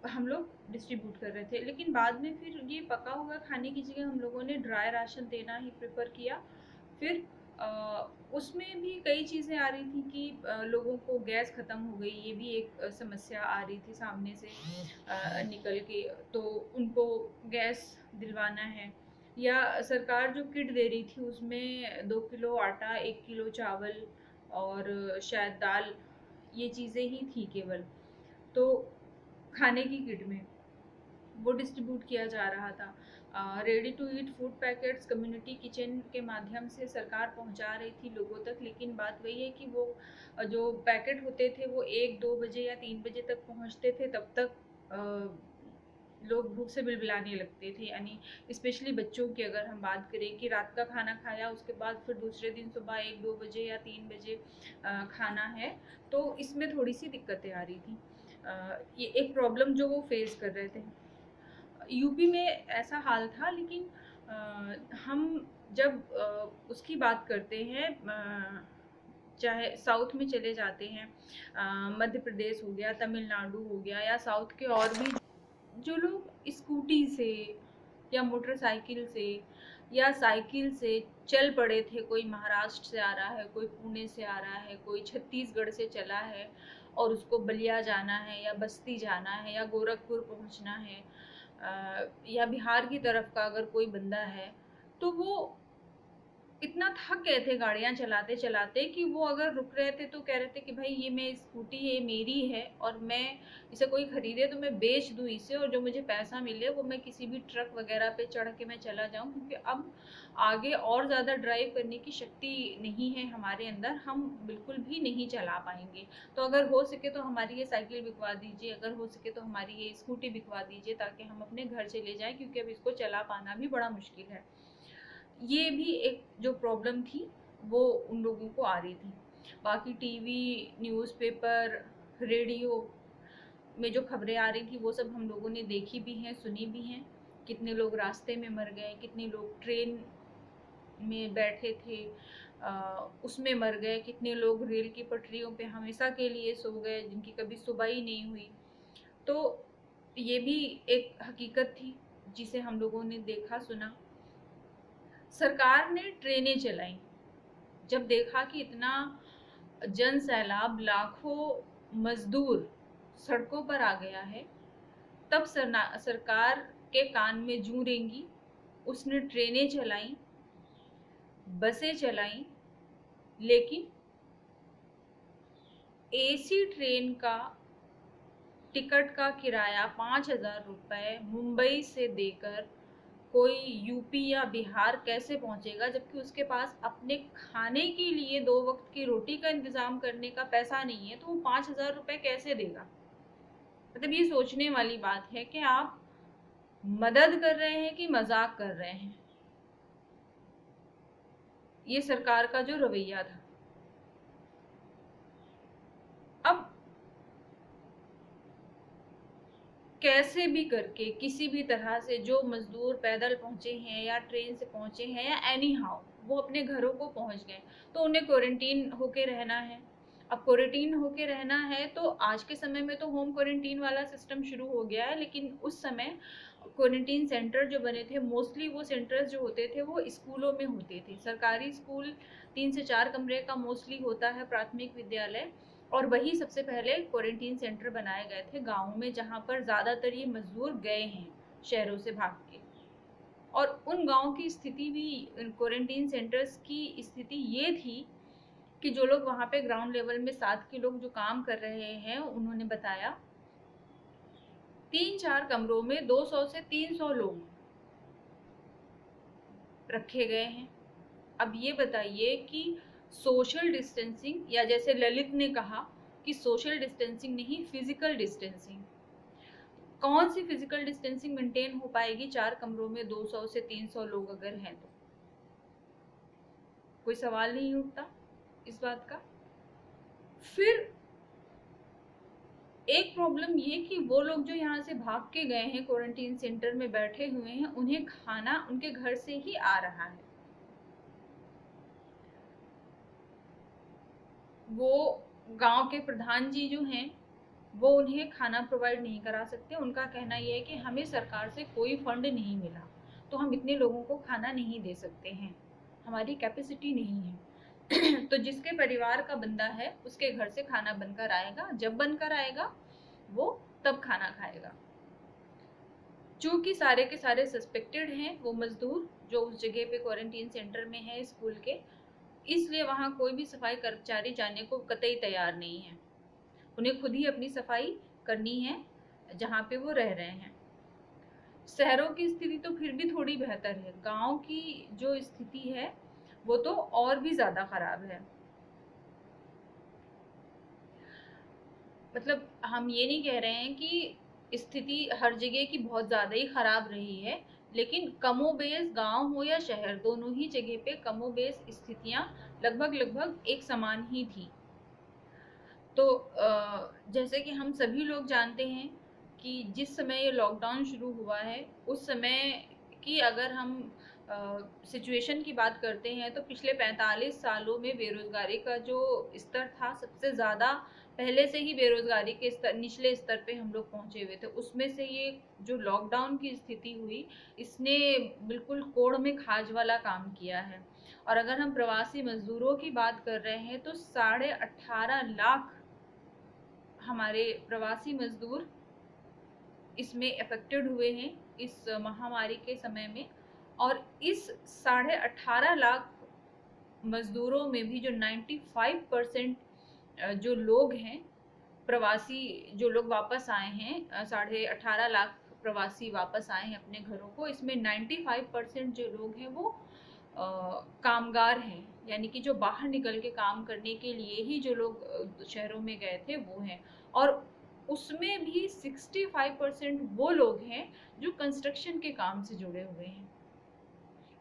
हम लोग डिस्ट्रीब्यूट कर रहे थे। लेकिन बाद में फिर ये पका हुआ खाने की जगह हम लोगों ने ड्राई राशन देना ही प्रेफर किया। फिर उसमें भी कई चीज़ें आ रही थी कि लोगों को गैस ख़त्म हो गई, ये भी एक समस्या आ रही थी सामने से निकल के, तो उनको गैस दिलवाना है। या सरकार जो किट दे रही थी उसमें 2 किलो आटा, 1 किलो चावल और शायद दाल, ये चीज़ें ही थी केवल। तो खाने की किट में वो डिस्ट्रीब्यूट किया जा रहा था। Ready to eat food packets community kitchen के माध्यम से सरकार पहुंचा रही थी लोगों तक, लेकिन बात वही है कि वो जो पैकेट होते थे वो 1-2 बजे या 3 बजे तक पहुंचते थे, तब तक लोग भूख से बिलबिलाने लगते थे। यानी स्पेशली बच्चों की अगर हम बात करें कि रात का खाना खाया उसके बाद फिर दूसरे दिन सुबह 1-2 बजे या 3 बजे खाना है, तो इसमें थोड़ी सी दिक्कतें आ रही थी। ये एक प्रॉब्लम जो वो फेस कर रहे थे। यूपी में ऐसा हाल था, लेकिन हम जब उसकी बात करते हैं, चाहे साउथ में चले जाते हैं, मध्य प्रदेश हो गया, तमिलनाडु हो गया, या साउथ के और भी जो लोग स्कूटी से या मोटरसाइकिल से या साइकिल से चल पड़े थे, कोई महाराष्ट्र से आ रहा है, कोई पुणे से आ रहा है, कोई छत्तीसगढ़ से चला है और उसको बलिया जाना है या बस्ती जाना है या गोरखपुर पहुंचना है, या बिहार की तरफ का अगर कोई बंदा है, तो वो इतना थक गए थे गाड़ियाँ चलाते चलाते कि वो अगर रुक रहे थे तो कह रहे थे कि भाई ये मैं स्कूटी है मेरी है और मैं इसे कोई खरीदे तो मैं बेच दूँ इसे, और जो मुझे पैसा मिले वो मैं किसी भी ट्रक वगैरह पे चढ़ के मैं चला जाऊँ, क्योंकि अब आगे और ज़्यादा ड्राइव करने की शक्ति नहीं है हमारे अंदर, हम बिल्कुल भी नहीं चला पाएंगे। तो अगर हो सके तो हमारी ये साइकिल बिकवा दीजिए, अगर हो सके तो हमारी ये स्कूटी बिकवा दीजिए, ताकि हम अपने घर चले जाएँ, क्योंकि अब इसको चला पाना भी बड़ा मुश्किल है। ये भी एक जो प्रॉब्लम थी वो उन लोगों को आ रही थी। बाकी टीवी, न्यूज़पेपर, रेडियो में जो खबरें आ रही थी वो सब हम लोगों ने देखी भी हैं, सुनी भी हैं। कितने लोग रास्ते में मर गए, कितने लोग ट्रेन में बैठे थे उसमें मर गए, कितने लोग रेल की पटरियों पे हमेशा के लिए सो गए जिनकी कभी सुबह ही नहीं हुई। तो ये भी एक हकीकत थी जिसे हम लोगों ने देखा, सुना। सरकार ने ट्रेनें चलाई, जब देखा कि इतना जन सैलाब, लाखों मजदूर सड़कों पर आ गया है, तब सरकार के कान में जूं रेंगी, उसने ट्रेनें चलाई, बसें चलाई, लेकिन एसी ट्रेन का टिकट का किराया 5,000 रुपये मुंबई से देकर कोई यूपी या बिहार कैसे पहुंचेगा, जबकि उसके पास अपने खाने के लिए 2 वक्त की रोटी का इंतजाम करने का पैसा नहीं है, तो वो 5,000 रुपये कैसे देगा। मतलब ये सोचने वाली बात है कि आप मदद कर रहे हैं कि मजाक कर रहे हैं। ये सरकार का जो रवैया था। अब कैसे भी करके किसी भी तरह से जो मजदूर पैदल पहुंचे हैं या ट्रेन से पहुंचे हैं या एनी हाउ वो अपने घरों को पहुंच गए, तो उन्हें क्वारंटीन होके रहना है। अब क्वारंटीन होके रहना है तो आज के समय में तो होम क्वारंटीन वाला सिस्टम शुरू हो गया है, लेकिन उस समय क्वारंटीन सेंटर जो बने थे मोस्टली वो सेंटर्स जो होते थे वो स्कूलों में होते थे। सरकारी स्कूल 3 से 4 कमरे का मोस्टली होता है, प्राथमिक विद्यालय, और वही सबसे पहले क्वारंटीन सेंटर बनाए गए थे गाँव में, जहाँ पर ज़्यादातर ये मजदूर गए हैं शहरों से भाग के। और उन गाँव की स्थिति भी, क्वारंटीन सेंटर्स की स्थिति ये थी कि जो लोग वहाँ पे ग्राउंड लेवल में साथ के लोग जो काम कर रहे हैं उन्होंने बताया 3-4 कमरों में 200 से 300 लोग रखे गए हैं। अब ये बताइए कि सोशल डिस्टेंसिंग, या जैसे ललित ने कहा कि सोशल डिस्टेंसिंग नहीं फिजिकल डिस्टेंसिंग, कौन सी फिजिकल डिस्टेंसिंग मेंटेन हो पाएगी 4 कमरों में 200 से 300 लोग अगर हैं तो? कोई सवाल नहीं उठता इस बात का। फिर एक प्रॉब्लम ये कि वो लोग जो यहाँ से भाग के गए हैं क्वारंटीन सेंटर में बैठे हुए हैं, उन्हें खाना उनके घर से ही आ रहा है। वो गांव के प्रधान जी जो हैं वो उन्हें खाना प्रोवाइड नहीं करा सकते। उनका कहना यह है कि हमें सरकार से कोई फंड नहीं मिला तो हम इतने लोगों को खाना नहीं दे सकते हैं, हमारी कैपेसिटी नहीं है। तो जिसके परिवार का बंदा है उसके घर से खाना बनकर आएगा, जब बनकर आएगा वो तब खाना खाएगा। चूंकि सारे के सारे सस्पेक्टेड हैं वो मजदूर जो उस जगह पे क्वारंटीन सेंटर में है स्कूल के, इसलिए वहाँ कोई भी सफाई कर्मचारी जाने को कतई तैयार नहीं है। उन्हें खुद ही अपनी सफाई करनी है जहाँ पे वो रह रहे हैं। शहरों की स्थिति तो फिर भी थोड़ी बेहतर है, गांव की जो स्थिति है वो तो और भी ज़्यादा खराब है। मतलब हम ये नहीं कह रहे हैं कि स्थिति हर जगह की बहुत ज़्यादा ही खराब रही है, लेकिन कमोबेश गांव हो या शहर दोनों ही जगह पे कमोबेश स्थितियाँ लगभग एक समान ही थी। तो जैसे कि हम सभी लोग जानते हैं कि जिस समय ये लॉकडाउन शुरू हुआ है उस समय की अगर हम सिचुएशन की बात करते हैं तो पिछले 45 सालों में बेरोज़गारी का जो स्तर था सबसे ज़्यादा पहले से ही बेरोज़गारी के स्तर निचले स्तर पे हम लोग पहुँचे हुए थे। उसमें से ये जो लॉकडाउन की स्थिति हुई इसने बिल्कुल कोड़ में खाज वाला काम किया है। और अगर हम प्रवासी मजदूरों की बात कर रहे हैं तो 18.5 लाख हमारे प्रवासी मजदूर इसमें अफेक्टेड हुए हैं इस महामारी के समय में। और इस 18.5 लाख मजदूरों में भी जो 95% जो लोग हैं प्रवासी, जो लोग वापस आए हैं, 18.5 लाख प्रवासी वापस आए हैं अपने घरों को, इसमें 95% जो लोग हैं वो कामगार हैं, यानी कि जो बाहर निकल के काम करने के लिए ही जो लोग शहरों में गए थे वो हैं। और उसमें भी 65% वो लोग हैं जो कंस्ट्रक्शन के काम से जुड़े हुए हैं।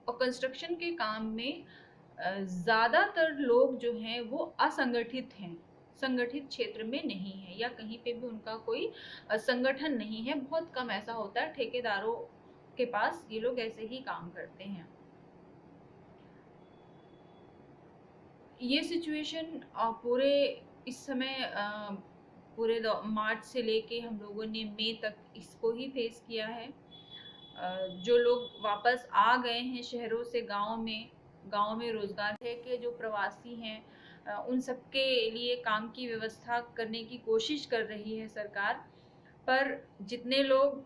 और कंस्ट्रक्शन के काम में ज़्यादातर लोग जो हैं वो असंगठित हैं, संगठित क्षेत्र में नहीं है या कहीं पे भी उनका कोई संगठन नहीं है। बहुत कम ऐसा होता है, ठेकेदारों के पास ये लोग ऐसे ही काम करते हैं। ये सिचुएशन पूरे इस समय पूरे मार्च से लेके हम लोगों ने मई तक इसको ही फेस किया है। जो लोग वापस आ गए हैं शहरों से गांव में रोजगार है के जो प्रवासी हैं उन सबके लिए काम की व्यवस्था करने की कोशिश कर रही है सरकार, पर जितने लोग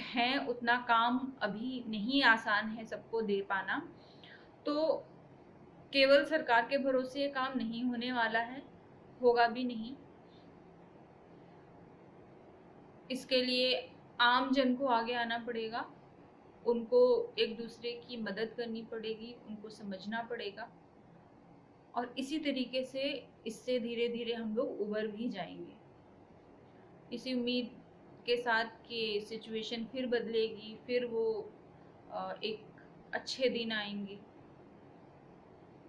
हैं उतना काम अभी नहीं आसान है सबको दे पाना। तो केवल सरकार के भरोसे ये काम नहीं होने वाला है। होगा भी नहीं। इसके लिए आम जन को आगे आना पड़ेगा, उनको एक दूसरे की मदद करनी पड़ेगी, उनको समझना पड़ेगा, और इसी तरीके से इससे धीरे धीरे हम लोग उबर भी जाएंगे। इसी उम्मीद के साथ कि सिचुएशन फिर बदलेगी, फिर वो एक अच्छे दिन आएंगे।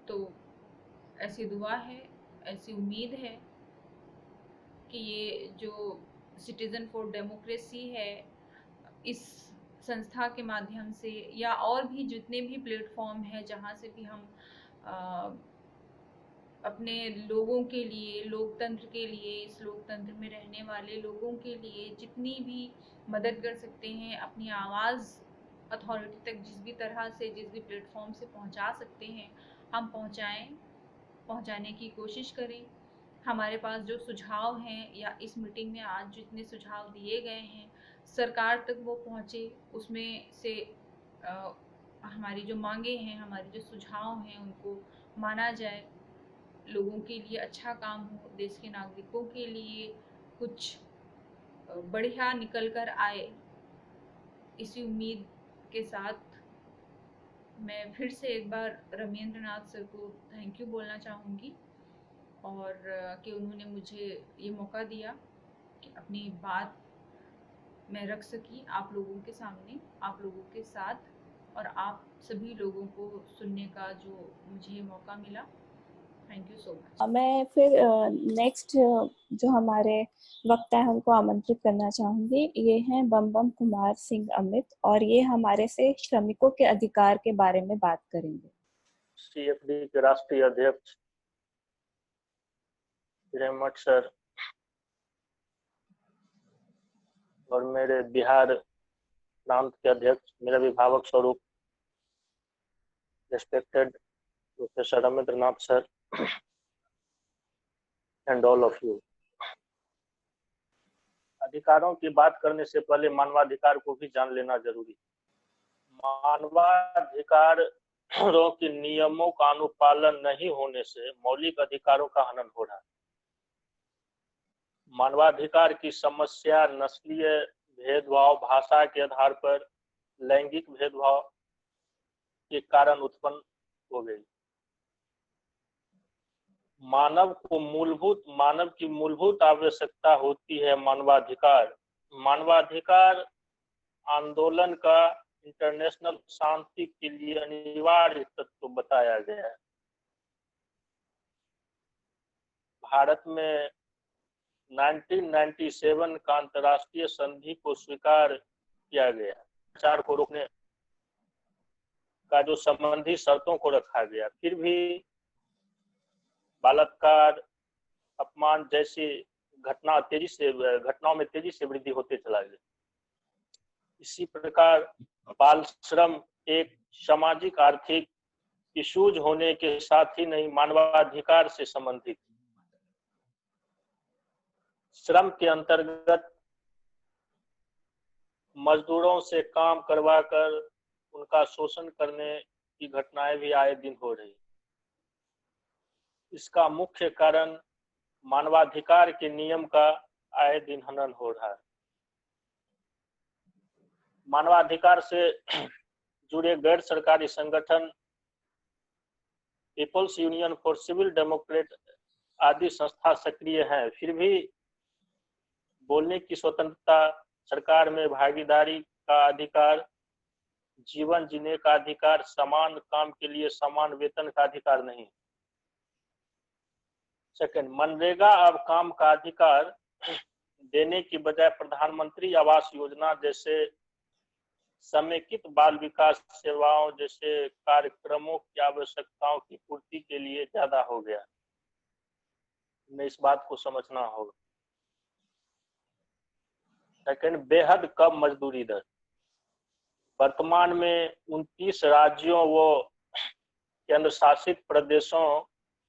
तो ऐसी दुआ है, ऐसी उम्मीद है कि ये जो सिटीज़न फॉर डेमोक्रेसी है, इस संस्था के माध्यम से या और भी जितने भी प्लेटफॉर्म हैं जहाँ से भी हम अपने लोगों के लिए, लोकतंत्र के लिए, इस लोकतंत्र में रहने वाले लोगों के लिए जितनी भी मदद कर सकते हैं, अपनी आवाज़ अथॉरिटी तक जिस भी तरह से, जिस भी प्लेटफॉर्म से पहुंचा सकते हैं, हम पहुंचाने की कोशिश करें। हमारे पास जो सुझाव हैं या इस मीटिंग में आज जितने सुझाव दिए गए हैं, सरकार तक वो पहुँचे, उसमें से हमारी जो मांगे हैं, हमारे जो सुझाव हैं, उनको माना जाए, लोगों के लिए अच्छा काम हो, देश के नागरिकों के लिए कुछ बढ़िया निकल कर आए। इसी उम्मीद के साथ मैं फिर से एक बार रमेंद्र नाथ सर को थैंक यू बोलना चाहूँगी, और कि उन्होंने मुझे ये मौका दिया कि अपनी बात मैं रख सकी आप लोगों के सामने, आप लोगों के साथ, और आप सभी लोगों को सुनने का जो मुझे मौका मिला। Thank you so much. मैं फिर नेक्स्ट जो हमारे वक्ता है उनको आमंत्रित करना चाहूंगी। ये हैं बम कुमार सिंह अमित, और ये हमारे से श्रमिकों के अधिकार के बारे में बात करेंगे। CFD के राष्ट्रीय अध्यक्ष हिरेमठ सर और मेरे बिहार प्रांत के अध्यक्ष, मेरा विभावक स्वरूप respected professor Ramendra Nath sir and all of you. अधिकारों की बात करने से पहले मानवाधिकार को भी जान लेना जरूरी। मानवाधिकारों के नियमों का अनुपालन नहीं होने से मौलिक अधिकारों का हनन हो रहा है। मानवाधिकार की समस्या नस्लीय भेदभाव, भाषा के आधार पर लैंगिक भेदभाव के कारण उत्पन्न हो गई। मानव की मूलभूत आवश्यकता होती है मानवाधिकार। मानवाधिकार आंदोलन का इंटरनेशनल शांति के लिए अनिवार्य तत्व बताया गया है। भारत में 1997 का अंतर्राष्ट्रीय संधि को स्वीकार किया गया। प्रचार को रोकने का जो संबंधी शर्तों को रखा गया, फिर भी बलात्कार, अपमान जैसी घटनाओं में तेजी से वृद्धि होते चला गया। इसी प्रकार बाल श्रम एक सामाजिक आर्थिक इश्यूज होने के साथ ही नहीं, मानवाधिकार से संबंधित। श्रम के अंतर्गत मजदूरों से काम करवाकर उनका शोषण करने की घटनाएं भी आए दिन हो रही। इसका मुख्य कारण मानवाधिकार के नियम का आए दिन हनन हो रहा है। मानवाधिकार से जुड़े गैर सरकारी संगठन, people's union for civil democrat आदि संस्था सक्रिय हैं, फिर भी बोलने की स्वतंत्रता, सरकार में भागीदारी का अधिकार, जीवन जीने का अधिकार, समान काम के लिए समान वेतन का अधिकार नहीं। सेकंड, मनरेगा अब काम का अधिकार देने की बजाय प्रधानमंत्री आवास योजना जैसे समेकित बाल विकास सेवाओं जैसे कार्यक्रमों की आवश्यकताओं की पूर्ति के लिए ज्यादा हो गया। हमें इस बात को समझना होगा। सेकंड, बेहद कम मजदूरी दर। वर्तमान में 29 राज्यों व केंद्र शासित प्रदेशों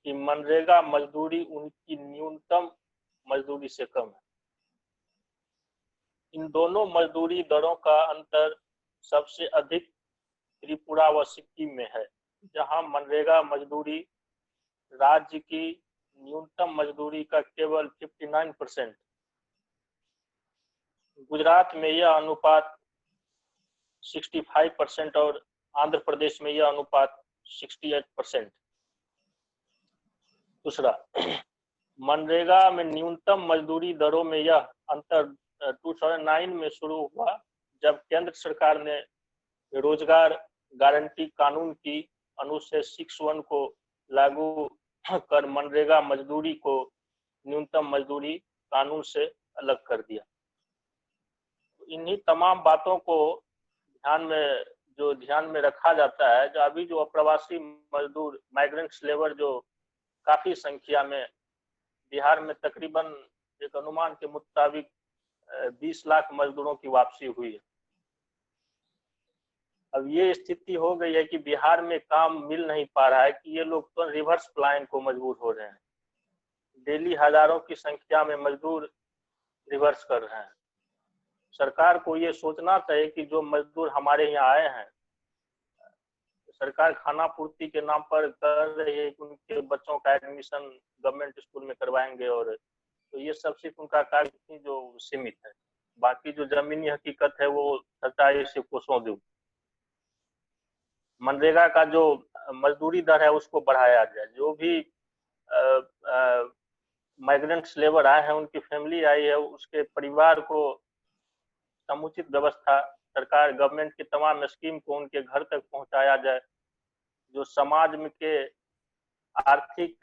की मनरेगा मजदूरी उनकी न्यूनतम मजदूरी से कम है। इन दोनों मजदूरी दरों का अंतर सबसे अधिक त्रिपुरा व सिक्किम में है, जहां मनरेगा मजदूरी राज्य की न्यूनतम मजदूरी का केवल 59%। गुजरात में यह अनुपात 65% और आंध्र प्रदेश में यह अनुपात 68%। दूसरा, मनरेगा में न्यूनतम मजदूरी दरों में यह अंतर 2009 में शुरू हुआ, जब केंद्र सरकार ने रोजगार गारंटी कानून की अनुच्छेद 61 को लागू कर मनरेगा मजदूरी को न्यूनतम मजदूरी कानून से अलग कर दिया। इन्हीं तमाम बातों को ध्यान में रखा जाता है। जो अभी जो अप्रवासी मजदूर माइग्रेंट्स लेबर जो काफी संख्या में बिहार में तकरीबन एक अनुमान के मुताबिक 20 लाख मजदूरों की वापसी हुई है। अब ये स्थिति हो गई है कि बिहार में काम मिल नहीं पा रहा है कि ये लोग तो रिवर्स पलायन को मजबूर हो रहे हैं। डेली हजारों की संख्या में मजदूर रिवर्स कर रहे हैं। सरकार को ये सोचना चाहिए कि जो मजदूर हमारे यहाँ आए हैं, सरकार खाना पूर्ति के नाम पर कर रही है कि उनके बच्चों का एडमिशन गवर्नमेंट स्कूल में करवाएंगे, और तो ये सब सिर्फ उनका कार्य जो सीमित है। बाकी जो जमीनी हकीकत है वो सच्चाई से कोसों दूर। मनरेगा का जो मजदूरी दर है उसको बढ़ाया जाए। जो भी माइग्रेंट्स लेबर आए हैं, उनकी फैमिली आई है, उसके परिवार को समुचित व्यवस्था, सरकार गवर्नमेंट की तमाम स्कीम को उनके घर तक पहुंचाया जाए। जो समाज में के आर्थिक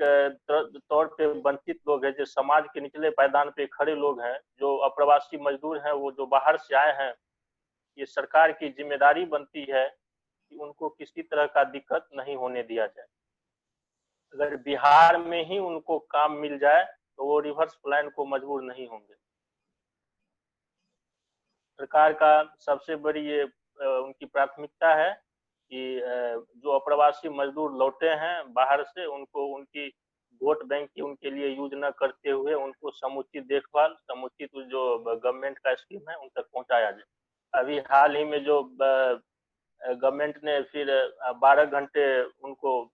तौर पे वंचित लोग हैं, जो समाज के निचले पायदान पे खड़े लोग हैं, जो अप्रवासी मजदूर हैं, वो जो बाहर से आए हैं, ये सरकार की जिम्मेदारी बनती है कि उनको किसी तरह का दिक्कत नहीं होने दिया जाए। अगर बिहार में ही उनको काम मिल जाए तो वो रिवर्स प्लान को मजबूर नहीं होंगे। सरकार का सबसे बड़ी ये उनकी प्राथमिकता है कि जो अप्रवासी मजदूर लौटे हैं बाहर से, उनको उनकी वोट बैंक की उनके लिए यूज न करते हुए उनको समुचित देखभाल, समुचित जो गवर्नमेंट का स्कीम है उन तक पहुंचाया जाए। अभी हाल ही में जो गवर्नमेंट ने फिर 12 घंटे उनको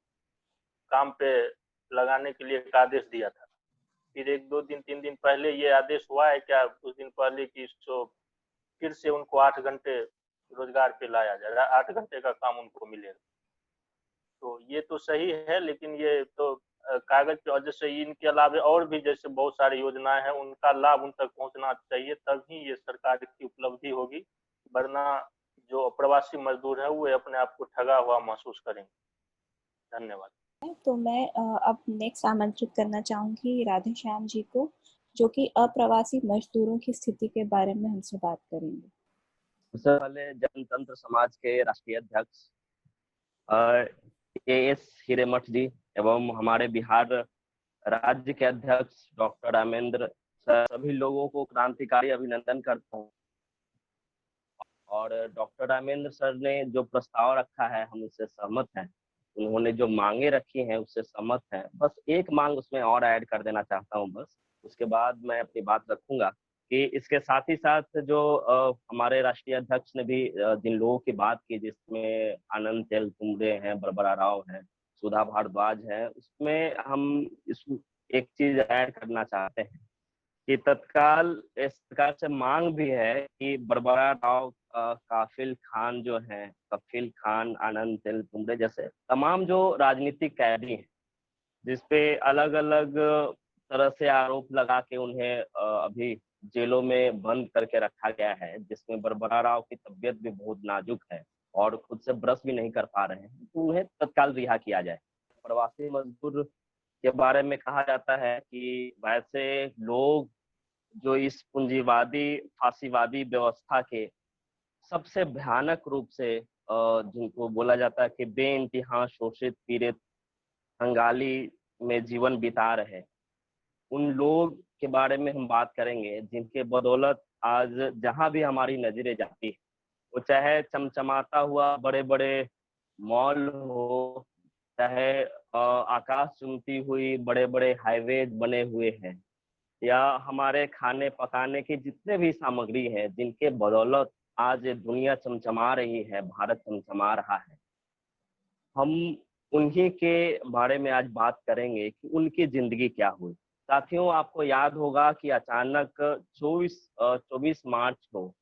काम पे लगाने के लिए एक आदेश दिया था। फिर 1-2 दिन 3 दिन पहले ये आदेश हुआ है क्या, कुछ दिन पहले कि फिर से उनको 8 घंटे रोजगार पे लाया जाए, 8 घंटे का काम उनको मिलेगा। तो ये तो सही है, लेकिन ये तो कागज पे, और जैसे इनके अलावा और भी जैसे बहुत सारी योजनाएं हैं, उनका लाभ उन तक पहुंचना चाहिए, तभी ये सरकार की उपलब्धि होगी। वरना जो अप्रवासी मजदूर है वो अपने आप को ठगा हुआ महसूस करेंगे। धन्यवाद। तो मैं अब नेक्स्ट आमंत्रित करना चाहूंगी राधे श्याम जी को, जो कि अप्रवासी मजदूरों की स्थिति के बारे में हमसे बात करेंगे। सबसे पहले जनतंत्र समाज के राष्ट्रीय अध्यक्ष AS हिरेमठ जी एवं हमारे बिहार राज्य के अध्यक्ष डॉक्टर रामेंद्र सर, सभी लोगों को क्रांतिकारी अभिनंदन करता हूँ। और डॉक्टर रामेंद्र सर ने जो प्रस्ताव रखा है हम उससे सहमत हैं। उन्होंने जो मांगे रखी हैं उससे सहमत हैं। बस एक मांग उसमें और ऐड कर देना चाहता हूँ, बस उसके बाद मैं अपनी बात रखूंगा कि इसके साथ ही साथ जो हमारे राष्ट्रीय अध्यक्ष ने भी जिन लोगों की बात की, जिसमें आनंद तेलतुंबड़े हैं, बरबरा राव हैं, सुधा भारद्वाज है, उसमें हम इस एक चीज ऐड करना चाहते हैं कि तत्काल सरकार से मांग भी है कि बरबरा राव, काफिल खान जो हैं, कफिल खान, आनंद तेलतुंबड़े जैसे तमाम जो राजनीतिक कैदी हैं, जिसपे अलग अलग तरह से आरोप लगा के उन्हें अभी जेलों में बंद करके रखा गया है, जिसमें बरबरा राव की तबीयत भी बहुत नाजुक है और खुद से ब्रश भी नहीं कर पा रहे हैं, तो उन्हें तत्काल रिहा किया जाए। प्रवासी मजदूर के बारे में कहा जाता है कि वैसे लोग जो इस पूंजीवादी फांसीवादी व्यवस्था के सबसे भयानक रूप से जिनको बोला जाता है कि बेइंतहा शोषित पीड़ित कंगाली में जीवन बिता रहे, उन लोग के बारे में हम बात करेंगे, जिनके बदौलत आज जहां भी हमारी नजरें जाती है, वो चाहे चमचमाता हुआ बड़े बड़े मॉल हो, चाहे आकाश चुमती हुई बड़े बड़े हाईवेज बने हुए हैं, या हमारे खाने पकाने की जितने भी सामग्री है, जिनके बदौलत आज दुनिया चमचमा रही है, भारत चमचमा रहा है। हम उन्हीं के बारे में आज बात करेंगे कि उनकी जिंदगी क्या हुई। साथियों, आपको याद होगा कि अचानक 24 मार्च को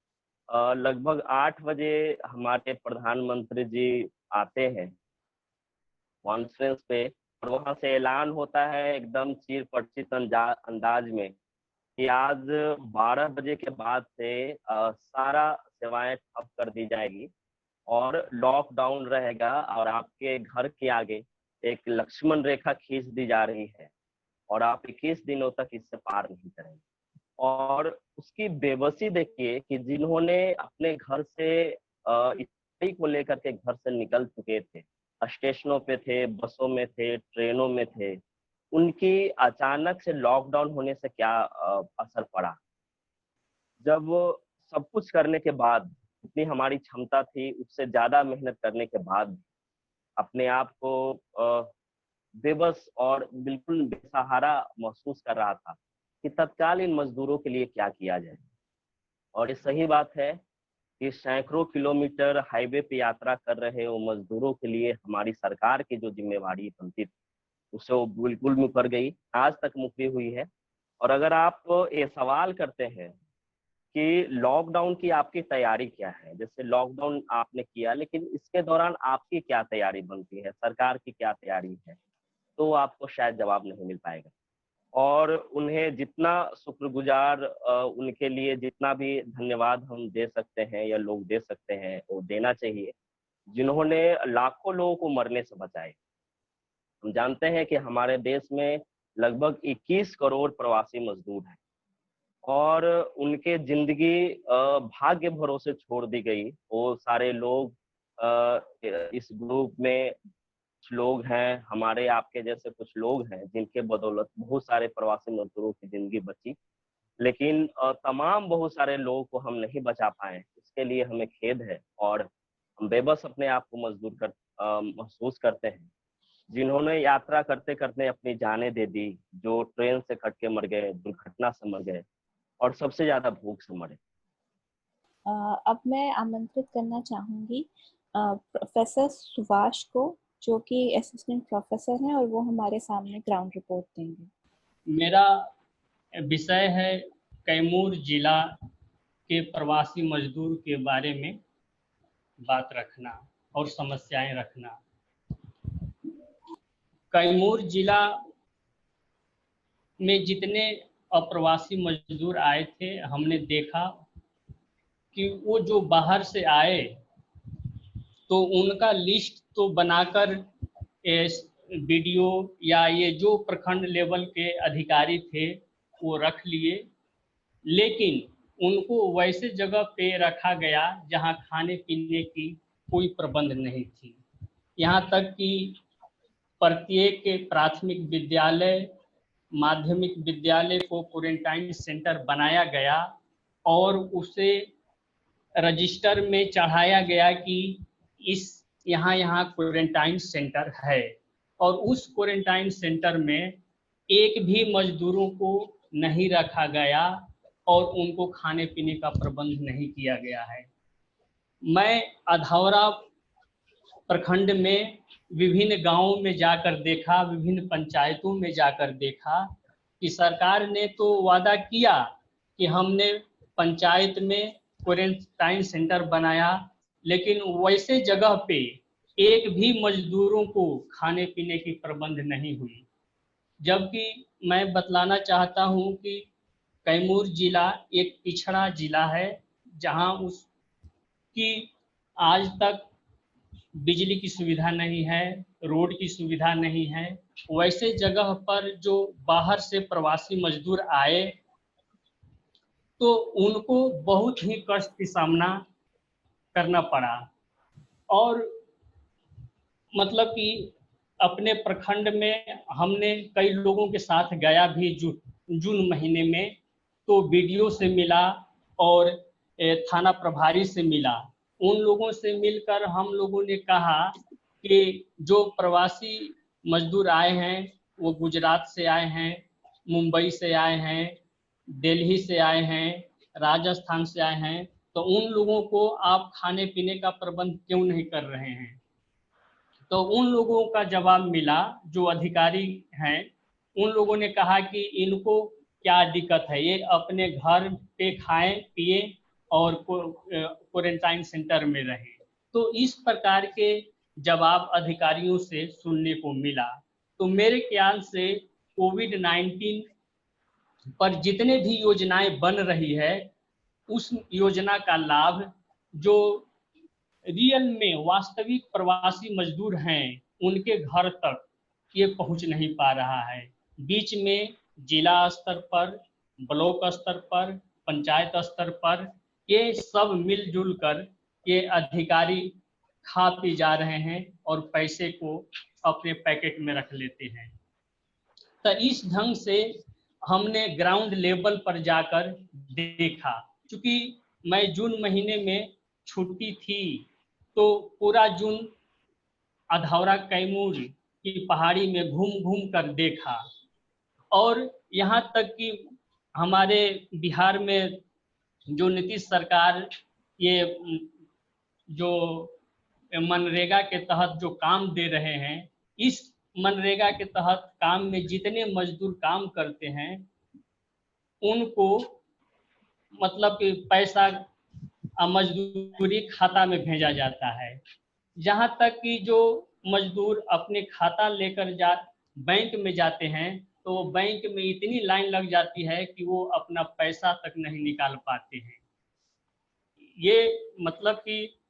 लगभग 8 बजे हमारे प्रधानमंत्री जी आते हैं कॉन्फ्रेंस पे, और वहां से ऐलान होता है एकदम चिर परिचित अंदाज में कि आज 12 बजे के बाद से सारा सेवाएं ठप कर दी जाएगी और लॉकडाउन रहेगा और आपके घर के आगे एक लक्ष्मण रेखा खींच दी जा रही है और आप 21 दिनों तक इससे पार नहीं करेंगे। और उसकी बेबसी देखिए कि जिन्होंने अपने घर से इस को लेकर के घर से निकल चुके थे, स्टेशनों पे थे, बसों में थे, ट्रेनों में थे, उनकी अचानक से लॉकडाउन होने से क्या असर पड़ा। जब सब कुछ करने के बाद, जितनी हमारी क्षमता थी उससे ज्यादा मेहनत करने के बाद अपने आप को बेबस और बिल्कुल बेसहारा महसूस कर रहा था कि तत्काल इन मजदूरों के लिए क्या किया जाए। और ये सही बात है कि सैकड़ों किलोमीटर हाईवे पे यात्रा कर रहे वो मजदूरों के लिए हमारी सरकार की जो जिम्मेवारी बनती थी उसे वो बिल्कुल मुकर गई, आज तक मुकरी हुई है। और अगर आप ये सवाल करते हैं कि लॉकडाउन की आपकी तैयारी क्या है, जैसे लॉकडाउन आपने किया लेकिन इसके दौरान आपकी क्या तैयारी बनती है, सरकार की क्या तैयारी है, तो आपको शायद जवाब नहीं मिल पाएगा। और उन्हें जितना शुक्रगुजार उनके लिए जितना भी धन्यवाद हम दे सकते हैं या लोग दे सकते हैं वो देना चाहिए, जिन्होंने लाखों लोगों को मरने से बचाए। हम जानते हैं कि हमारे देश में लगभग 21 करोड़ प्रवासी मजदूर हैं और उनके जिंदगी भाग्य भरोसे छोड़ दी गई। वो सारे लोग इस ग्रुप में कुछ लोग हैं, हमारे आपके जैसे कुछ लोग हैं जिनके बदौलत बहुत सारे प्रवासी मजदूरों की जिंदगी बची, लेकिन तमाम बहुत सारे लोगों को हम नहीं बचा पाए। इसके लिए हमें खेद है और हम बेबस अपने आप को मजदूर महसूस करते हैं, जिन्होंने यात्रा करते करते अपनी जानें दे दी, जो ट्रेन से कट के मर गए, दुर्घटना से मर गए और सबसे ज्यादा भूख से मरे। अब मैं आमंत्रित करना चाहूंगी प्रोफेसर सुभाष को, जो कि असिस्टेंट प्रोफेसर हैं और वो हमारे सामने ग्राउंड रिपोर्ट देंगे। मेरा विषय है कैमूर जिला के प्रवासी मजदूर के बारे में बात रखना और समस्याएं रखना। कैमूर जिला में जितने अप्रवासी मजदूर आए थे, हमने देखा कि वो जो बाहर से आए तो उनका लिस्ट तो बनाकर वीडियो या ये जो प्रखंड लेवल के अधिकारी थे वो रख लिए, लेकिन उनको वैसे जगह पे रखा गया जहां खाने पीने की कोई प्रबंध नहीं थी। यहाँ तक कि प्रत्येक प्राथमिक विद्यालय, माध्यमिक विद्यालय को क्वारंटाइन सेंटर बनाया गया और उसे रजिस्टर में चढ़ाया गया कि इस यहाँ क्वारंटाइन सेंटर है, और उस क्वारंटाइन सेंटर में एक भी मजदूरों को नहीं रखा गया और उनको खाने पीने का प्रबंध नहीं किया गया है। मैं अधौरा प्रखंड में विभिन्न गांवों में जाकर देखा, विभिन्न पंचायतों में जाकर देखा कि सरकार ने तो वादा किया कि हमने पंचायत में क्वारंटाइन सेंटर बनाया, लेकिन वैसे जगह पे एक भी मजदूरों को खाने पीने की प्रबंध नहीं हुई। जबकि मैं बतलाना चाहता हूं कि कैमूर जिला एक पिछड़ा जिला है, जहां उसकी आज तक बिजली की सुविधा नहीं है, रोड की सुविधा नहीं है। वैसे जगह पर जो बाहर से प्रवासी मजदूर आए तो उनको बहुत ही कष्ट की सामना करना पड़ा। और मतलब कि अपने प्रखंड में हमने कई लोगों के साथ गया भी जून महीने में, तो वीडियो से मिला और थाना प्रभारी से मिला। उन लोगों से मिलकर हम लोगों ने कहा कि जो प्रवासी मजदूर आए हैं वो गुजरात से आए हैं, मुंबई से आए हैं, दिल्ली से आए हैं, राजस्थान से आए हैं, तो उन लोगों को आप खाने पीने का प्रबंध क्यों नहीं कर रहे हैं। तो उन लोगों का जवाब मिला, जो अधिकारी हैं उन लोगों ने कहा कि इनको क्या दिक्कत है, ये अपने घर पे खाएं पिए और क्वारंटाइन सेंटर में रहें। तो इस प्रकार के जवाब अधिकारियों से सुनने को मिला। तो मेरे ख्याल से कोविड-19 पर जितने भी योजनाएं बन रही है, उस योजना का लाभ जो रियल में वास्तविक प्रवासी मजदूर हैं उनके घर तक ये पहुंच नहीं पा रहा है। बीच में जिला स्तर पर, ब्लॉक स्तर पर, पंचायत स्तर पर ये सब मिलजुल कर ये अधिकारी खा पी जा रहे हैं और पैसे को अपने पैकेट में रख लेते हैं। तो इस ढंग से हमने ग्राउंड लेवल पर जाकर देखा। क्योंकि मैं जून महीने में छुट्टी थी, तो पूरा जून अधौरा कैमूर की पहाड़ी में घूम घूम कर देखा। और यहाँ तक कि हमारे बिहार में जो नीतीश सरकार ये जो मनरेगा के तहत जो काम दे रहे हैं, इस मनरेगा के तहत काम में जितने मजदूर काम करते हैं उनको मतलब कि पैसा मजदूरी खाता में भेजा जाता है। जहाँ तक कि जो मजदूर अपने खाता लेकर बैंक में जाते हैं, तो बैंक में इतनी लाइन लग जाती है कि वो अपना पैसा तक नहीं निकाल पाते हैं। ये मतलब कि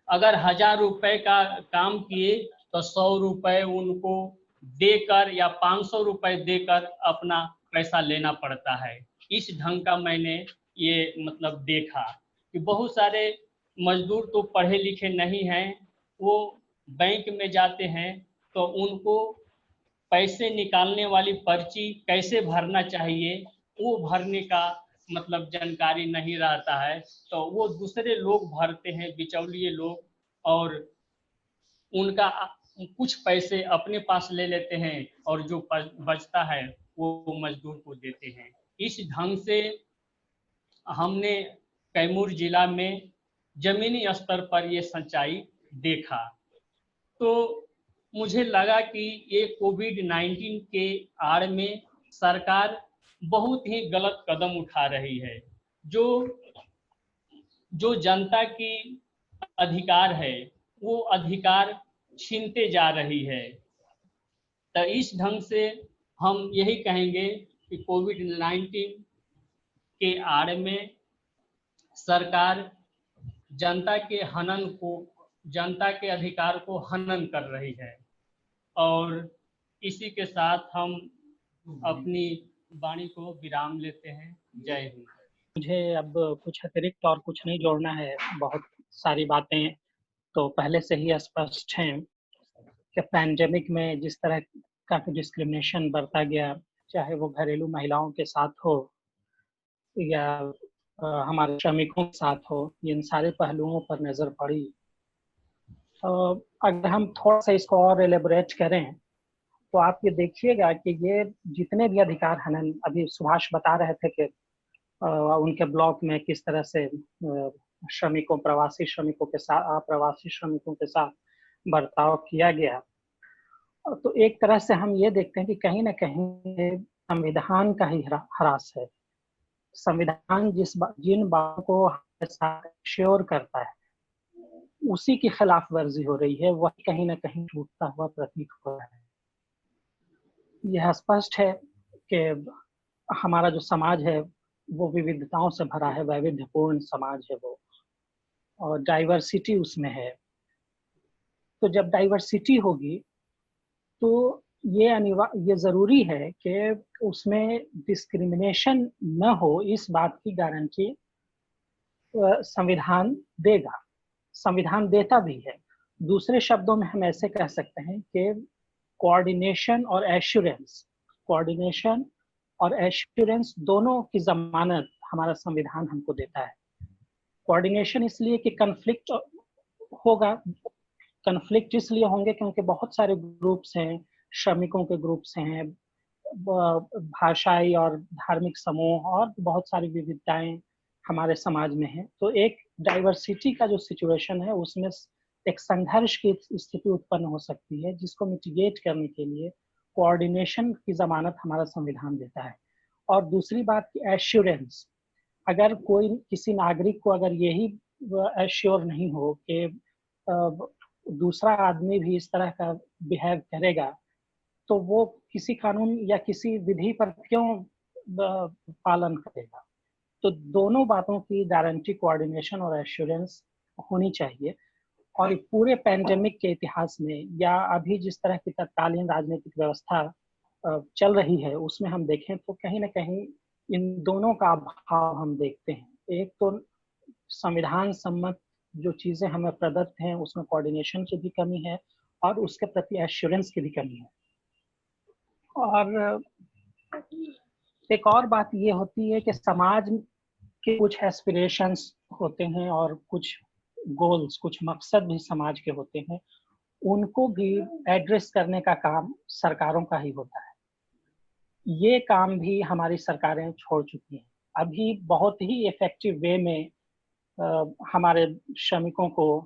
अगर 1000 रुपए का काम किए तो 100 रुपए उनको देकर या 500 रुपए देकर अपना पैसा लेना पड़ता है। इस ढंग का मैंने ये मतलब देखा कि बहुत सारे मजदूर तो पढ़े लिखे नहीं हैं, वो बैंक में जाते हैं तो उनको पैसे निकालने वाली पर्ची कैसे भरना चाहिए वो भरने का मतलब जानकारी नहीं रहता है, तो वो दूसरे लोग भरते हैं, बिचौलिए लोग, और उनका कुछ पैसे अपने पास ले लेते हैं और जो बचता है वो मजदूर को देते हैं। इस ढंग से हमने कैमूर जिला में जमीनी स्तर पर ये सच्चाई देखा। तो मुझे लगा कि ये कोविड-19 के आड़ में सरकार बहुत ही गलत कदम उठा रही है। जो जनता की अधिकार है वो अधिकार छीनते जा रही है। तो इस ढंग से हम यही कहेंगे कि कोविड-19 के आड़ में सरकार जनता के अधिकार को हनन कर रही है। और इसी के साथ हम अपनी वाणी को विराम लेते हैं। जय हिंद। मुझे अब कुछ अतिरिक्त और कुछ नहीं जोड़ना है। बहुत सारी बातें तो पहले से ही स्पष्ट हैं कि पैंडेमिक में जिस तरह का डिस्क्रिमिनेशन बरता गया, चाहे वो घरेलू महिलाओं के साथ हो या हमारे श्रमिकों के साथ हो, इन सारे पहलुओं पर नज़र पड़ी। अगर हम थोड़ा सा इसको और एलेबोरेट करें तो आप ये देखिएगा कि ये जितने भी अधिकार हनन, अभी सुभाष बता रहे थे कि उनके ब्लॉक में किस तरह से श्रमिकों, प्रवासी श्रमिकों के साथ, अप्रवासी श्रमिकों के साथ बर्ताव किया गया। तो एक तरह से हम ये देखते हैं कि कहीं ना कहीं संविधान का ही ह्रास है। संविधान जिन बातों को श्योर करता है उसी की खिलाफ वर्जी हो रही है, वह कहीं ना कहीं टूटता हुआ प्रतीत हो रहा है। यह स्पष्ट है कि हमारा जो समाज है वो विविधताओं से भरा है, वैविध्यपूर्ण समाज है वो, और डाइवर्सिटी उसमें है। तो जब डाइवर्सिटी होगी तो ये ज़रूरी है कि उसमें डिस्क्रिमिनेशन न हो, इस बात की गारंटी संविधान देगा, संविधान देता भी है। दूसरे शब्दों में हम ऐसे कह सकते हैं कि कोऑर्डिनेशन और एश्योरेंस दोनों की जमानत हमारा संविधान हमको देता है। कोऑर्डिनेशन इसलिए कि कन्फ्लिक्ट होगा, कन्फ्लिक्ट इसलिए होंगे क्योंकि बहुत सारे ग्रुप्स हैं, श्रमिकों के ग्रुप्स हैं, भाषाई और धार्मिक समूह और बहुत सारी विविधताएं हमारे समाज में हैं। तो एक डाइवर्सिटी का जो सिचुएशन है उसमें एक संघर्ष की स्थिति उत्पन्न हो सकती है, जिसको मिटिगेट करने के लिए कोऑर्डिनेशन की जमानत हमारा संविधान देता है। और दूसरी बात की एश्योरेंस, अगर कोई किसी नागरिक को अगर यही एश्योर नहीं हो कि दूसरा आदमी भी इस तरह का बिहेव करेगा, तो वो किसी कानून या किसी विधि पर क्यों पालन करेगा। तो दोनों बातों की गारंटी, कोऑर्डिनेशन और एश्योरेंस होनी चाहिए। और पूरे पैंडेमिक के इतिहास में या अभी जिस तरह की तत्कालीन राजनीतिक व्यवस्था चल रही है, उसमें हम देखें तो कहीं ना कहीं इन दोनों का अभाव हम देखते हैं। एक तो संविधान सम्मत जो चीजें हमें प्रदत्त हैं उसमें कोऑर्डिनेशन की भी कमी है और उसके प्रति एश्योरेंस की भी कमी है। और एक और बात ये होती है कि समाज के कुछ एस्पिरेशंस होते हैं और कुछ गोल्स, कुछ मकसद भी समाज के होते हैं, उनको भी एड्रेस करने का काम सरकारों का ही होता है। ये काम भी हमारी सरकारें छोड़ चुकी हैं। अभी बहुत ही इफेक्टिव वे में हमारे श्रमिकों को,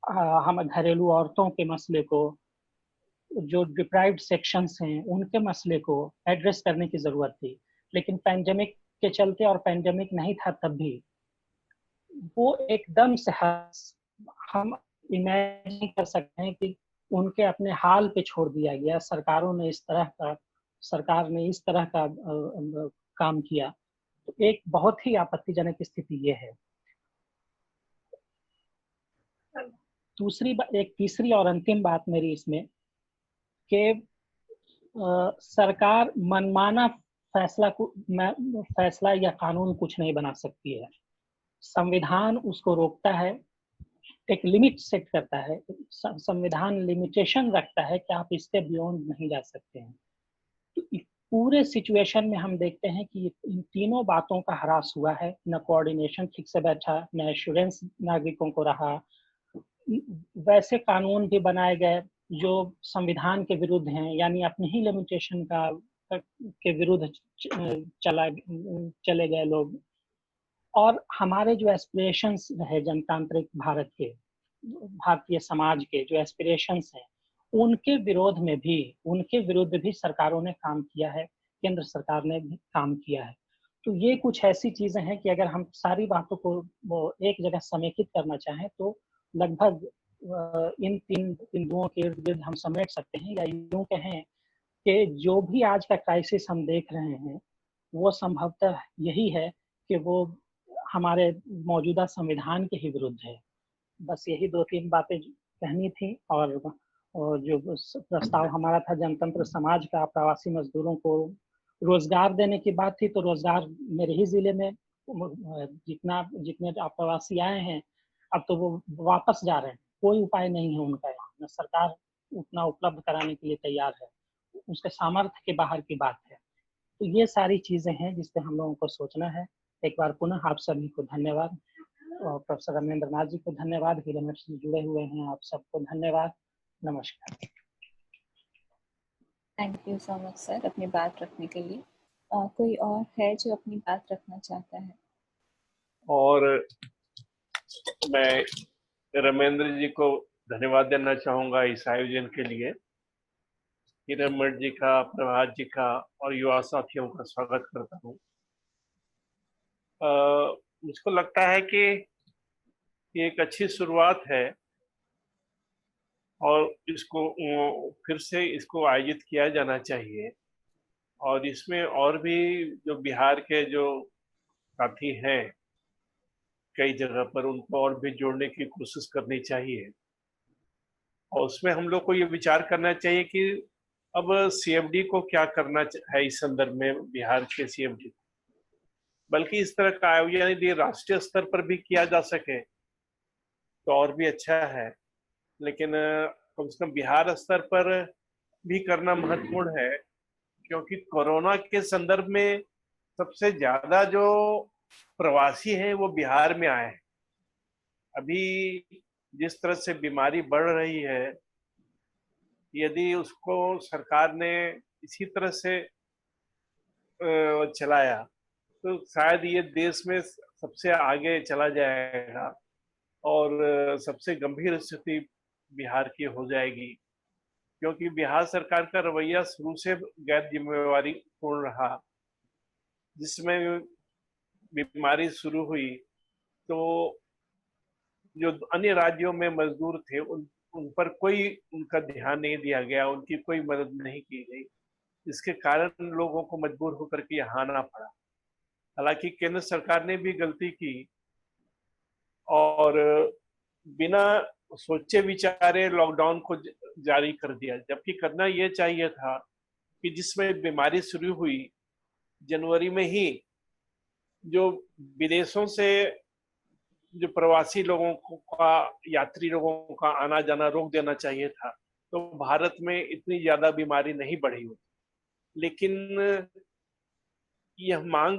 हम घरेलू औरतों के मसले को, जो डिप्राइव्ड सेक्शंस हैं उनके मसले को एड्रेस करने की जरूरत थी। लेकिन पैंडेमिक के चलते, और पैंडेमिक नहीं था तब भी, वो एकदम से हम इमेजिन कर सकते हैं कि उनके अपने हाल पे छोड़ दिया गया। सरकार ने इस तरह का काम किया। तो एक बहुत ही आपत्तिजनक स्थिति ये है। एक तीसरी और अंतिम बात मेरी इसमें कि सरकार मनमाना फैसला या कानून कुछ नहीं बना सकती है। संविधान उसको रोकता है, एक लिमिट सेट करता है। संविधान लिमिटेशन रखता है कि आप इसके बियॉन्ड नहीं जा सकते हैं। तो पूरे सिचुएशन में हम देखते हैं कि इन तीनों बातों का ह्रास हुआ है। न कोऑर्डिनेशन ठीक से बैठा, न एश्योरेंस नागरिकों को रहा। वैसे कानून भी बनाए गए जो संविधान के विरुद्ध हैं, यानी अपनी ही लिमिटेशन के विरुद्ध चले गए लोग। और हमारे जो एस्पिरेशंस रहे जनतांत्रिक भारत के, भारतीय समाज के जो एस्पिरेशंस हैं, उनके विरुद्ध भी सरकारों ने काम किया है, केंद्र सरकार ने भी काम किया है। तो ये कुछ ऐसी चीजें हैं कि अगर हम सारी बातों को वो एक जगह समेकित करना चाहें तो लगभग इन तीन बिंदुओं के इर्द गिर्द हम समेट सकते हैं। या यूं कहें कि जो भी आज का क्राइसिस हम देख रहे हैं वो संभवतः यही है कि वो हमारे मौजूदा संविधान के ही विरुद्ध है। बस यही 2-3 बातें कहनी थी। और जो प्रस्ताव हमारा था जनतंत्र समाज का, प्रवासी मजदूरों को रोजगार देने की बात थी। तो रोजगार मेरे ही जिले में जितने प्रवासी आए हैं, अब तो वो वापस जा रहे हैं। कोई उपाय नहीं है उनका यहाँ, न सरकार उतना उपलब्ध कराने के लिए तैयार है, उसके सामर्थ्य के बाहर की बात है। तो ये सारी चीजें हैं जिस पे हम लोगों को सोचना है। एक बार पुनः आप सभी को धन्यवाद, और प्रोफेसर रमेंद्र नाथ जी को धन्यवाद, हीरेमठ से जुड़े हुए हैं आप सबको धन्यवाद। नमस्कार। Thank you so much sir अपनी बात रखने के लिए। कोई और है जो अपनी बात रखना चाहता है? और मैं रमेंद्र जी को धन्यवाद देना चाहूँगा इस आयोजन के लिए। हीरेमठ जी का, प्रभात जी का और युवा साथियों का स्वागत करता हूँ। मुझको लगता है कि ये एक अच्छी शुरुआत है और इसको फिर से इसको आयोजित किया जाना चाहिए। और इसमें और भी जो बिहार के जो साथी हैं कई जगह पर, उनको और भी जोड़ने की कोशिश करनी चाहिए। और उसमें हम लोग को ये विचार करना चाहिए कि अब सीएमडी को क्या करना है इस संदर्भ में, बिहार के सीएमडी को। बल्कि इस तरह का आयोजन यदि राष्ट्रीय स्तर पर भी किया जा सके तो और भी अच्छा है। लेकिन कम से कम बिहार स्तर पर भी करना महत्वपूर्ण है, क्योंकि कोरोना के संदर्भ में सबसे ज्यादा जो प्रवासी हैं वो बिहार में आए हैं। अभी जिस तरह से बीमारी बढ़ रही है, यदि उसको सरकार ने इसी तरह से चलाया तो शायद ये देश में सबसे आगे चला जाएगा। और सबसे गंभीर स्थिति बिहार की हो जाएगी, क्योंकि बिहार सरकार का रवैया शुरू से गैर जिम्मेवारी पूर्ण रहा। जिसमें बीमारी शुरू हुई तो जो अन्य राज्यों में मजदूर थे उन पर कोई उनका ध्यान नहीं दिया गया, उनकी कोई मदद नहीं की गई, इसके कारण लोगों को मजबूर होकर के यहाँ आना पड़ा। हालांकि केंद्र सरकार ने भी गलती की और बिना सोचे विचारे लॉकडाउन को जारी कर दिया, जबकि करना ये चाहिए था कि जिसमें बीमारी शुरू हुई जनवरी में ही जो विदेशों से जो प्रवासी लोगों का, यात्री लोगों का आना जाना रोक देना चाहिए था, तो भारत में इतनी ज्यादा बीमारी नहीं बढ़ी होती। लेकिन यह मांग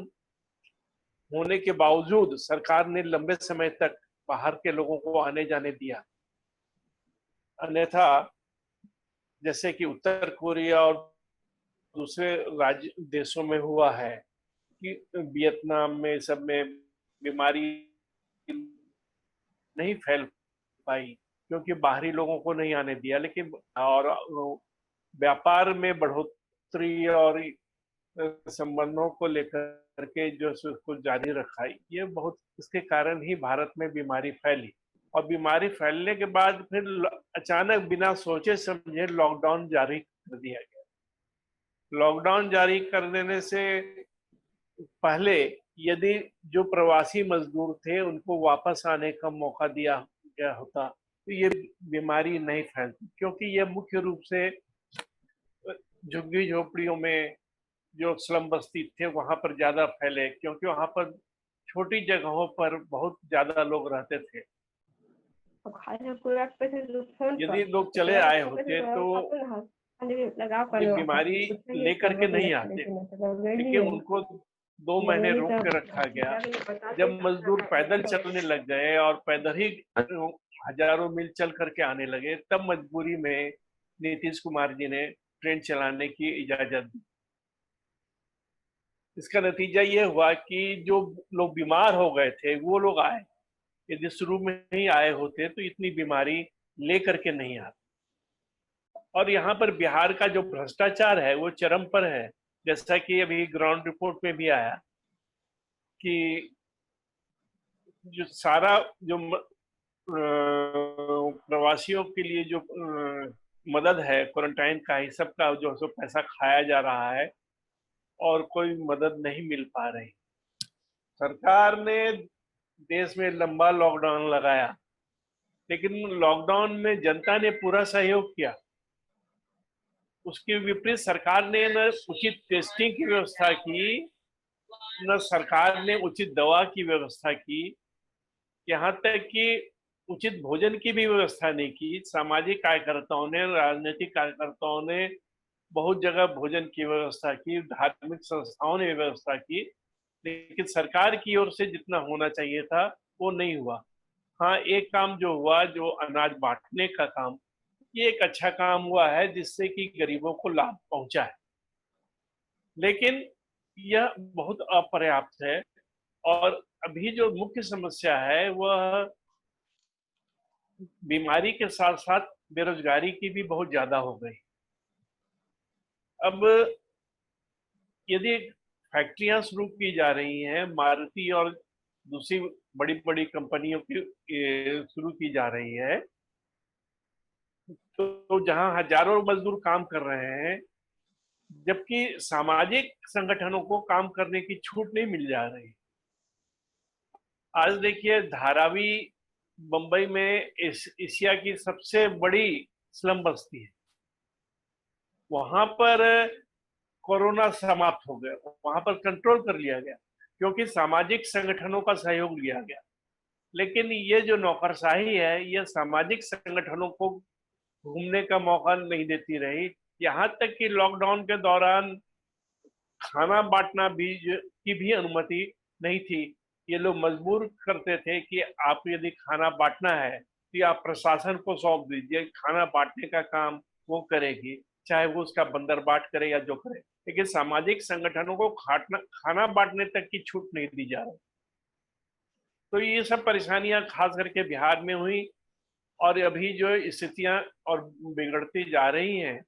होने के बावजूद सरकार ने लंबे समय तक बाहर के लोगों को आने जाने दिया। अन्यथा जैसे कि उत्तर कोरिया और दूसरे राज्य देशों में हुआ है कि वियतनाम में सब में बीमारी नहीं फैल पाई क्योंकि बाहरी लोगों को नहीं आने दिया, लेकिन और व्यापार में बढ़ोतरी और संबंधों को लेकर के जो उसको जारी रखा, ये बहुत इसके कारण ही भारत में बीमारी फैली। और बीमारी फैलने के बाद फिर अचानक बिना सोचे समझे लॉकडाउन जारी कर दिया गया। लॉकडाउन जारी कर देने से पहले यदि जो प्रवासी मजदूर थे उनको वापस आने का मौका दिया गया होता तो ये बीमारी नहीं फैलती, क्योंकि ये मुख्य रूप से झुग्गी झोपड़ियों में जो स्लम बस्ती थे वहां पर ज्यादा फैले, क्योंकि वहां पर छोटी जगहों पर बहुत ज्यादा लोग रहते थे। यदि लोग चले आए होते तो ये बीमारी लेकर के नहीं आते, क्योंकि उनको 2 महीने रोक के रखा गया। जब मजदूर पैदल चलने लग गए और पैदल ही हजारों मील चल करके आने लगे, तब मजबूरी में नीतीश कुमार जी ने ट्रेन चलाने की इजाजत दी। इसका नतीजा ये हुआ कि जो लोग बीमार हो गए थे वो लोग आए, यदि शुरू में ही आए होते तो इतनी बीमारी लेकर के नहीं आती। और यहाँ पर बिहार का जो भ्रष्टाचार है वो चरम पर है, जैसा कि अभी ग्राउंड रिपोर्ट में भी आया कि जो सारा जो प्रवासियों के लिए जो मदद है क्वारंटाइन का ही सबका जो सो पैसा खाया जा रहा है और कोई मदद नहीं मिल पा रही। सरकार ने देश में लंबा लॉकडाउन लगाया, लेकिन लॉकडाउन में जनता ने पूरा सहयोग किया। उसके विपरीत सरकार ने न उचित टेस्टिंग की व्यवस्था की, न सरकार ने उचित दवा की व्यवस्था की, यहाँ तक कि उचित भोजन की भी व्यवस्था नहीं की। सामाजिक कार्यकर्ताओं ने, राजनीतिक कार्यकर्ताओं ने बहुत जगह भोजन की व्यवस्था की, धार्मिक संस्थाओं ने व्यवस्था की, लेकिन सरकार की ओर से जितना होना चाहिए था वो नहीं हुआ। हाँ, एक काम जो हुआ, जो अनाज बांटने का काम, ये एक अच्छा काम हुआ है जिससे कि गरीबों को लाभ पहुंचा है, लेकिन यह बहुत अपर्याप्त है। और अभी जो मुख्य समस्या है वह बीमारी के साथ साथ बेरोजगारी की भी बहुत ज्यादा हो गई। अब यदि फैक्ट्रियां शुरू की जा रही हैं, मारुति और दूसरी बड़ी बड़ी कंपनियों की शुरू की जा रही है, तो जहां हजारों मजदूर काम कर रहे हैं, जबकि सामाजिक संगठनों को काम करने की छूट नहीं मिल जा रही। आज देखिए, धारावी बंबई में एशिया की सबसे बड़ी स्लम बस्ती है, वहां पर कोरोना समाप्त हो गया, वहां पर कंट्रोल कर लिया गया क्योंकि सामाजिक संगठनों का सहयोग लिया गया। लेकिन ये जो नौकरशाही है, ये सामाजिक संगठनों को घूमने का मौका नहीं देती रही। यहाँ तक कि लॉकडाउन के दौरान खाना बांटना भी की भी अनुमति नहीं थी। ये लोग मजबूर करते थे कि आप यदि खाना बांटना है तो आप प्रशासन को सौंप दीजिए, खाना बांटने का काम वो करेगी, चाहे वो उसका बंदरबाट करे या जो करे। लेकिन सामाजिक संगठनों को खाना बांटने तक की छूट नहीं दी जा रही। तो ये सब परेशानियां खास करके बिहार में हुई और अभी जो स्थितियां और बिगड़ती जा रही हैं,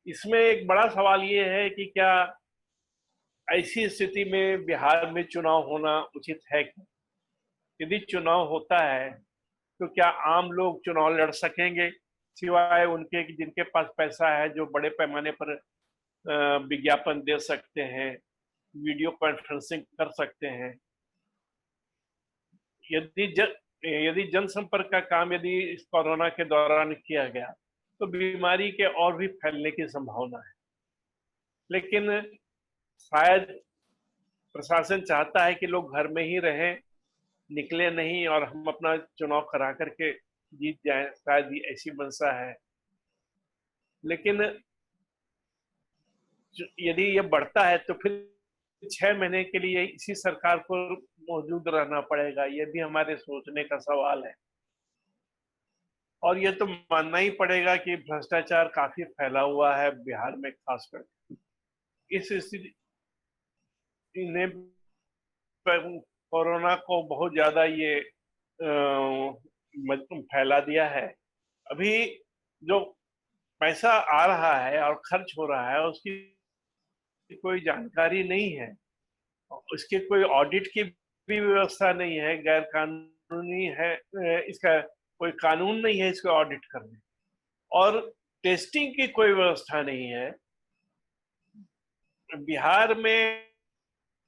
इसमें एक बड़ा सवाल ये है कि क्या ऐसी स्थिति में बिहार में चुनाव होना उचित है? यदि चुनाव होता है तो क्या आम लोग चुनाव लड़ सकेंगे, सिवाय उनके कि जिनके पास पैसा है, जो बड़े पैमाने पर विज्ञापन दे सकते हैं, वीडियो कॉन्फ्रेंसिंग कर सकते हैं? यदि जनसंपर्क का काम यदि इस कोरोना के दौरान किया गया तो बीमारी के और भी फैलने की संभावना है। लेकिन शायद प्रशासन चाहता है कि लोग घर में ही रहें, निकले नहीं और हम अपना चुनाव करा करके जीत जाएं, शायद ऐसी मंशा है। लेकिन यदि ये बढ़ता है तो फिर 6 महीने के लिए इसी सरकार को मौजूद रहना पड़ेगा। ये भी हमारे सोचने का सवाल है। और ये तो मानना ही पड़ेगा कि भ्रष्टाचार काफी फैला हुआ है बिहार में, खासकर इस स्थिति ने कोरोना को बहुत ज्यादा ये फैला दिया है। अभी जो पैसा आ रहा है और खर्च हो रहा है उसकी कोई जानकारी नहीं है, उसके कोई ऑडिट की भी व्यवस्था नहीं है, गैर कानूनी है, इसका कोई कानून नहीं है इसको ऑडिट करने, और टेस्टिंग की कोई व्यवस्था नहीं है। बिहार में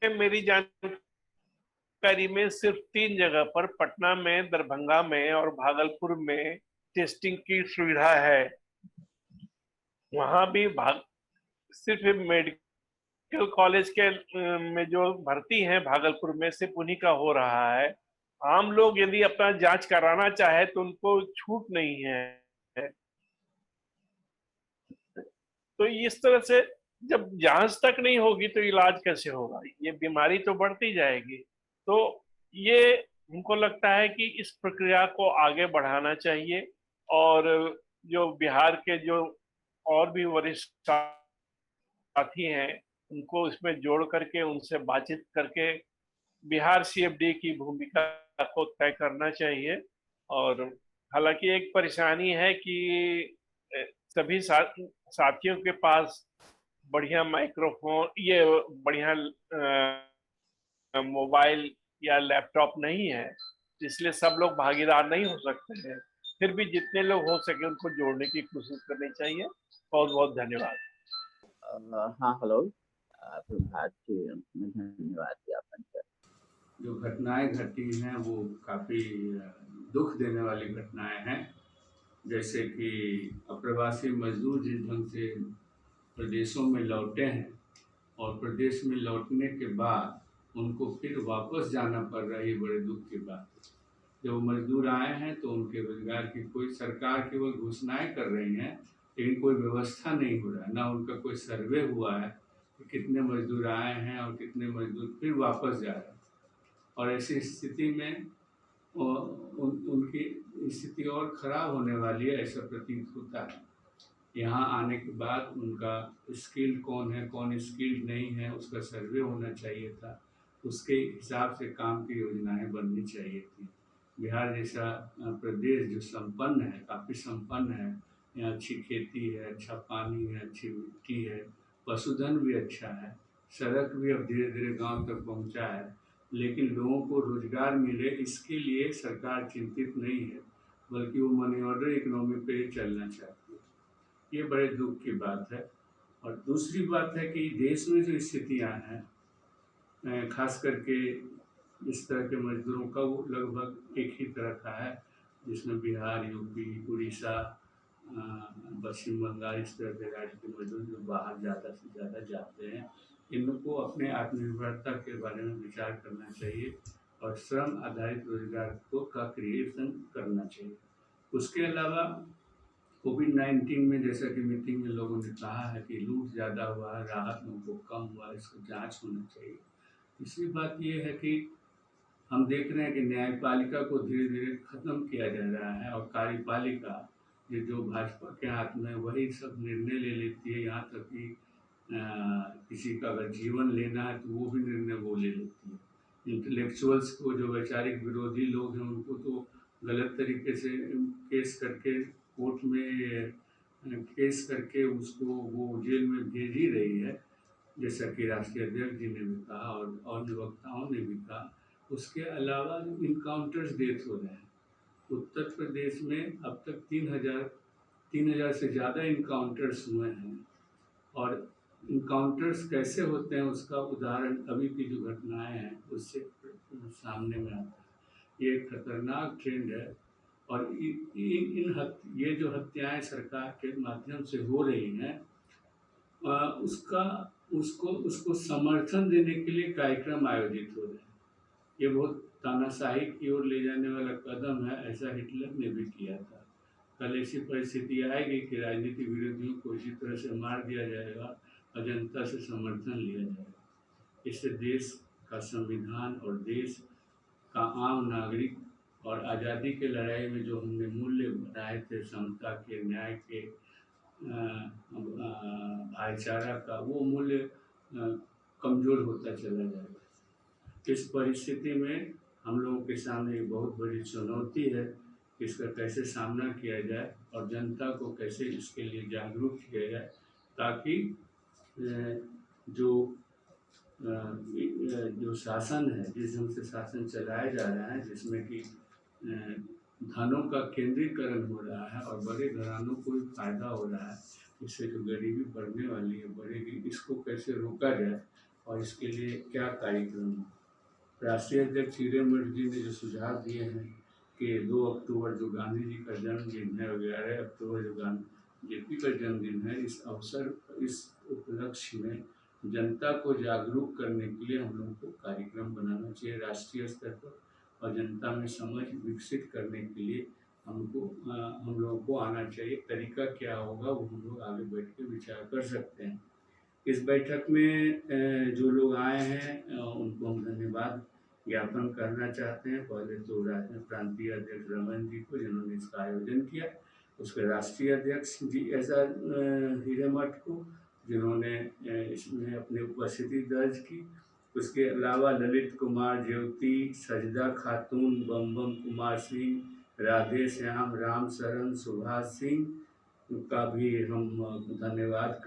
मेरी जानकारी में सिर्फ 3 जगह पर, पटना में, दरभंगा में और भागलपुर में टेस्टिंग की सुविधा है। वहां भी सिर्फ मेडिकल कॉलेज के में जो भर्ती हैं भागलपुर में, सिर्फ उन्हीं का हो रहा है। आम लोग यदि अपना जांच कराना चाहे तो उनको छूट नहीं है। तो इस तरह से जब जांच तक नहीं होगी तो इलाज कैसे होगा? ये बीमारी तो बढ़ती जाएगी। तो ये हमको लगता है कि इस प्रक्रिया को आगे बढ़ाना चाहिए और जो बिहार के जो और भी वरिष्ठ साथी हैं उनको इसमें जोड़ करके उनसे बातचीत करके बिहार सीएफडी की भूमिका को तय करना चाहिए। और हालांकि एक परेशानी है कि सभी साथियों के पास बढ़िया माइक्रोफोन, ये बढ़िया मोबाइल या लैपटॉप नहीं है, इसलिए सब लोग भागीदार नहीं हो सकते हैं। फिर भी जितने लोग हो सके उनको जोड़ने की कोशिश करनी चाहिए। बहुत बहुत धन्यवाद। हाँ, हेलो, प्रभात जी, धन्यवाद ज्ञापन कर। जो घटनाएं घटी हैं वो काफ़ी दुख देने वाली घटनाएं हैं। जैसे कि अप्रवासी मजदूर जिस ढंग से प्रदेशों में लौटे हैं और प्रदेश में लौटने के बाद उनको फिर वापस जाना पड़ रहा है, ये बड़े दुख की बात है। जब मजदूर आए हैं तो उनके रोजगार की कोई सरकार केवल घोषणाएं कर रही हैं, लेकिन कोई व्यवस्था नहीं हो रहा है, ना उनका कोई सर्वे हुआ है कि कितने मजदूर आए हैं और कितने मजदूर फिर वापस जा रहे हैं। और ऐसी स्थिति में उनकी स्थिति और खराब होने वाली है, ऐसा प्रतीत होता है। यहाँ आने के बाद उनका स्किल्ड कौन है, कौन स्किल्ड नहीं है, उसका सर्वे होना चाहिए था। उसके हिसाब से काम की योजनाएं बननी चाहिए थी। बिहार जैसा प्रदेश जो संपन्न है, काफ़ी संपन्न है, यहाँ अच्छी खेती है, अच्छा पानी है, अच्छी मिट्टी है, पशुधन भी अच्छा है, सड़क भी अब धीरे धीरे गांव तक पहुंचा है, लेकिन लोगों को रोजगार मिले इसके लिए सरकार चिंतित नहीं है, बल्कि वो मनी ऑर्डर इकोनॉमी पे चलना चाहती है। ये बड़े दुख की बात है। और दूसरी बात है कि देश में जो स्थितियाँ हैं, खास करके इस तरह के मजदूरों का वो लगभग एक ही तरह का है, जिसमें बिहार, यूपी, उड़ीसा, पश्चिम बंगाल, इस तरह के राज्य के मजदूर जो बाहर ज़्यादा से ज़्यादा जाते हैं, इनको अपने आत्मनिर्भरता के बारे में विचार करना चाहिए और श्रम आधारित रोजगार का क्रिएशन करना चाहिए। उसके अलावा कोविड-19 में, जैसा कि मीटिंग में लोगों ने कहा है कि लूट ज़्यादा हुआ है, राहत लोगों को कम हुआ, इसको जांच होना चाहिए। तीसरी बात ये है कि हम देख रहे हैं कि न्यायपालिका को धीरे धीरे खत्म किया जा रहा है और कार्यपालिका जो भाजपा के हाथ में, वही सब निर्णय ले लेती है। यहाँ तक कि किसी का अगर जीवन लेना है तो वो भी निर्णय वो ले लेती है। इंटेलेक्चुअल्स को, जो वैचारिक विरोधी लोग हैं, उनको तो गलत तरीके से केस करके कोर्ट में केस करके उसको वो जेल में भेज ही रही है, जैसा कि राष्ट्रीय अध्यक्ष जी ने भी कहा और अधिवक्ताओं ने भी कहा। उसके अलावा जो इनकाउंटर्स डेथ हो रहे हैं उत्तर प्रदेश में, अब तक 3,000 से ज़्यादा इनकाउंटर्स हुए हैं। और इनकाउंटर्स कैसे होते हैं उसका उदाहरण अभी की जो घटनाएं हैं उससे सामने में आता है। ये एक खतरनाक ट्रेंड है और ये जो हत्याएं सरकार के माध्यम से हो रही हैं, उसको समर्थन देने के लिए कार्यक्रम आयोजित हो रहे हैं। ये बहुत तानाशाही की ओर ले जाने वाला कदम है, ऐसा हिटलर ने भी किया था। कल ऐसी परिस्थिति आएगी कि राजनीतिक विरोधियों को इसी तरह से मार दिया जाएगा और जनता से समर्थन लिया जाएगा। इससे देश का संविधान और देश का आम नागरिक और आज़ादी के लड़ाई में जो हमने मूल्य बनाए थे, समता के, न्याय के, भाईचारा का, वो मूल्य कमज़ोर होता चला जाएगा। इस परिस्थिति में हम लोगों के सामने एक बहुत बड़ी चुनौती है, इसका कैसे सामना किया जाए और जनता को कैसे इसके लिए जागरूक किया जाए, ताकि जो शासन है, जिस ढंग से शासन चलाया जा रहा है, जिसमें कि धनों का केंद्रीकरण हो रहा है और बड़े घरानों को भी फायदा हो रहा है, इससे जो गरीबी बढ़ने वाली है बढ़ेगी, इसको कैसे रोका जाए और इसके लिए क्या कार्यक्रम है। राष्ट्रीय अध्यक्ष हिरेमठ जी ने जो सुझाव दिए हैं कि 2 अक्टूबर जो गांधी जी का जन्मदिन है और 11 अक्टूबर जो जेपी का जन्मदिन है, इस उपलक्ष्य में जनता को जागरूक करने के लिए हम लोगों को कार्यक्रम बनाना चाहिए राष्ट्रीय स्तर पर, और जनता में समझ विकसित करने के लिए हम लोगों को आना चाहिए। तरीका क्या होगा वो हम लोग आगे बैठ के विचार कर सकते हैं। इस बैठक में जो लोग आए हैं उनको हम धन्यवाद ज्ञापन करना चाहते हैं। पहले तो प्रांतीय अध्यक्ष रमन जी को, जिन्होंने इसका आयोजन किया, उसके राष्ट्रीय अध्यक्ष जी हिरेमठ को, जिन्होंने इसमें अपनी उपस्थिति दर्ज की। उसके अलावा ललित कुमार ज्योति, सजदा खातून, बम कुमार सिंह, राधे श्याम, राम शरण, सुभाष सिंह का भी हम धन्यवाद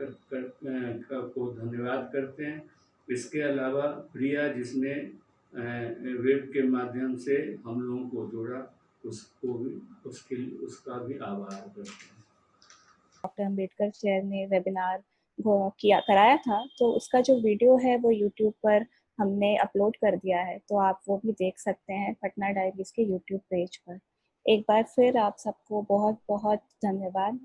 करते हैं। इसके अलावा प्रिया, जिसने वेब के माध्यम से हम लोगों को जोड़ा, उसका भी आभार करते हैं। डॉक्टर अम्बेडकर चेयर ने वेबिनार कराया था, तो उसका जो वीडियो है वो यूट्यूब पर हमने अपलोड कर दिया है, तो आप वो भी देख सकते हैं पटना डायरीज के यूट्यूब पेज पर। एक बार फिर आप सबको बहुत बहुत धन्यवाद।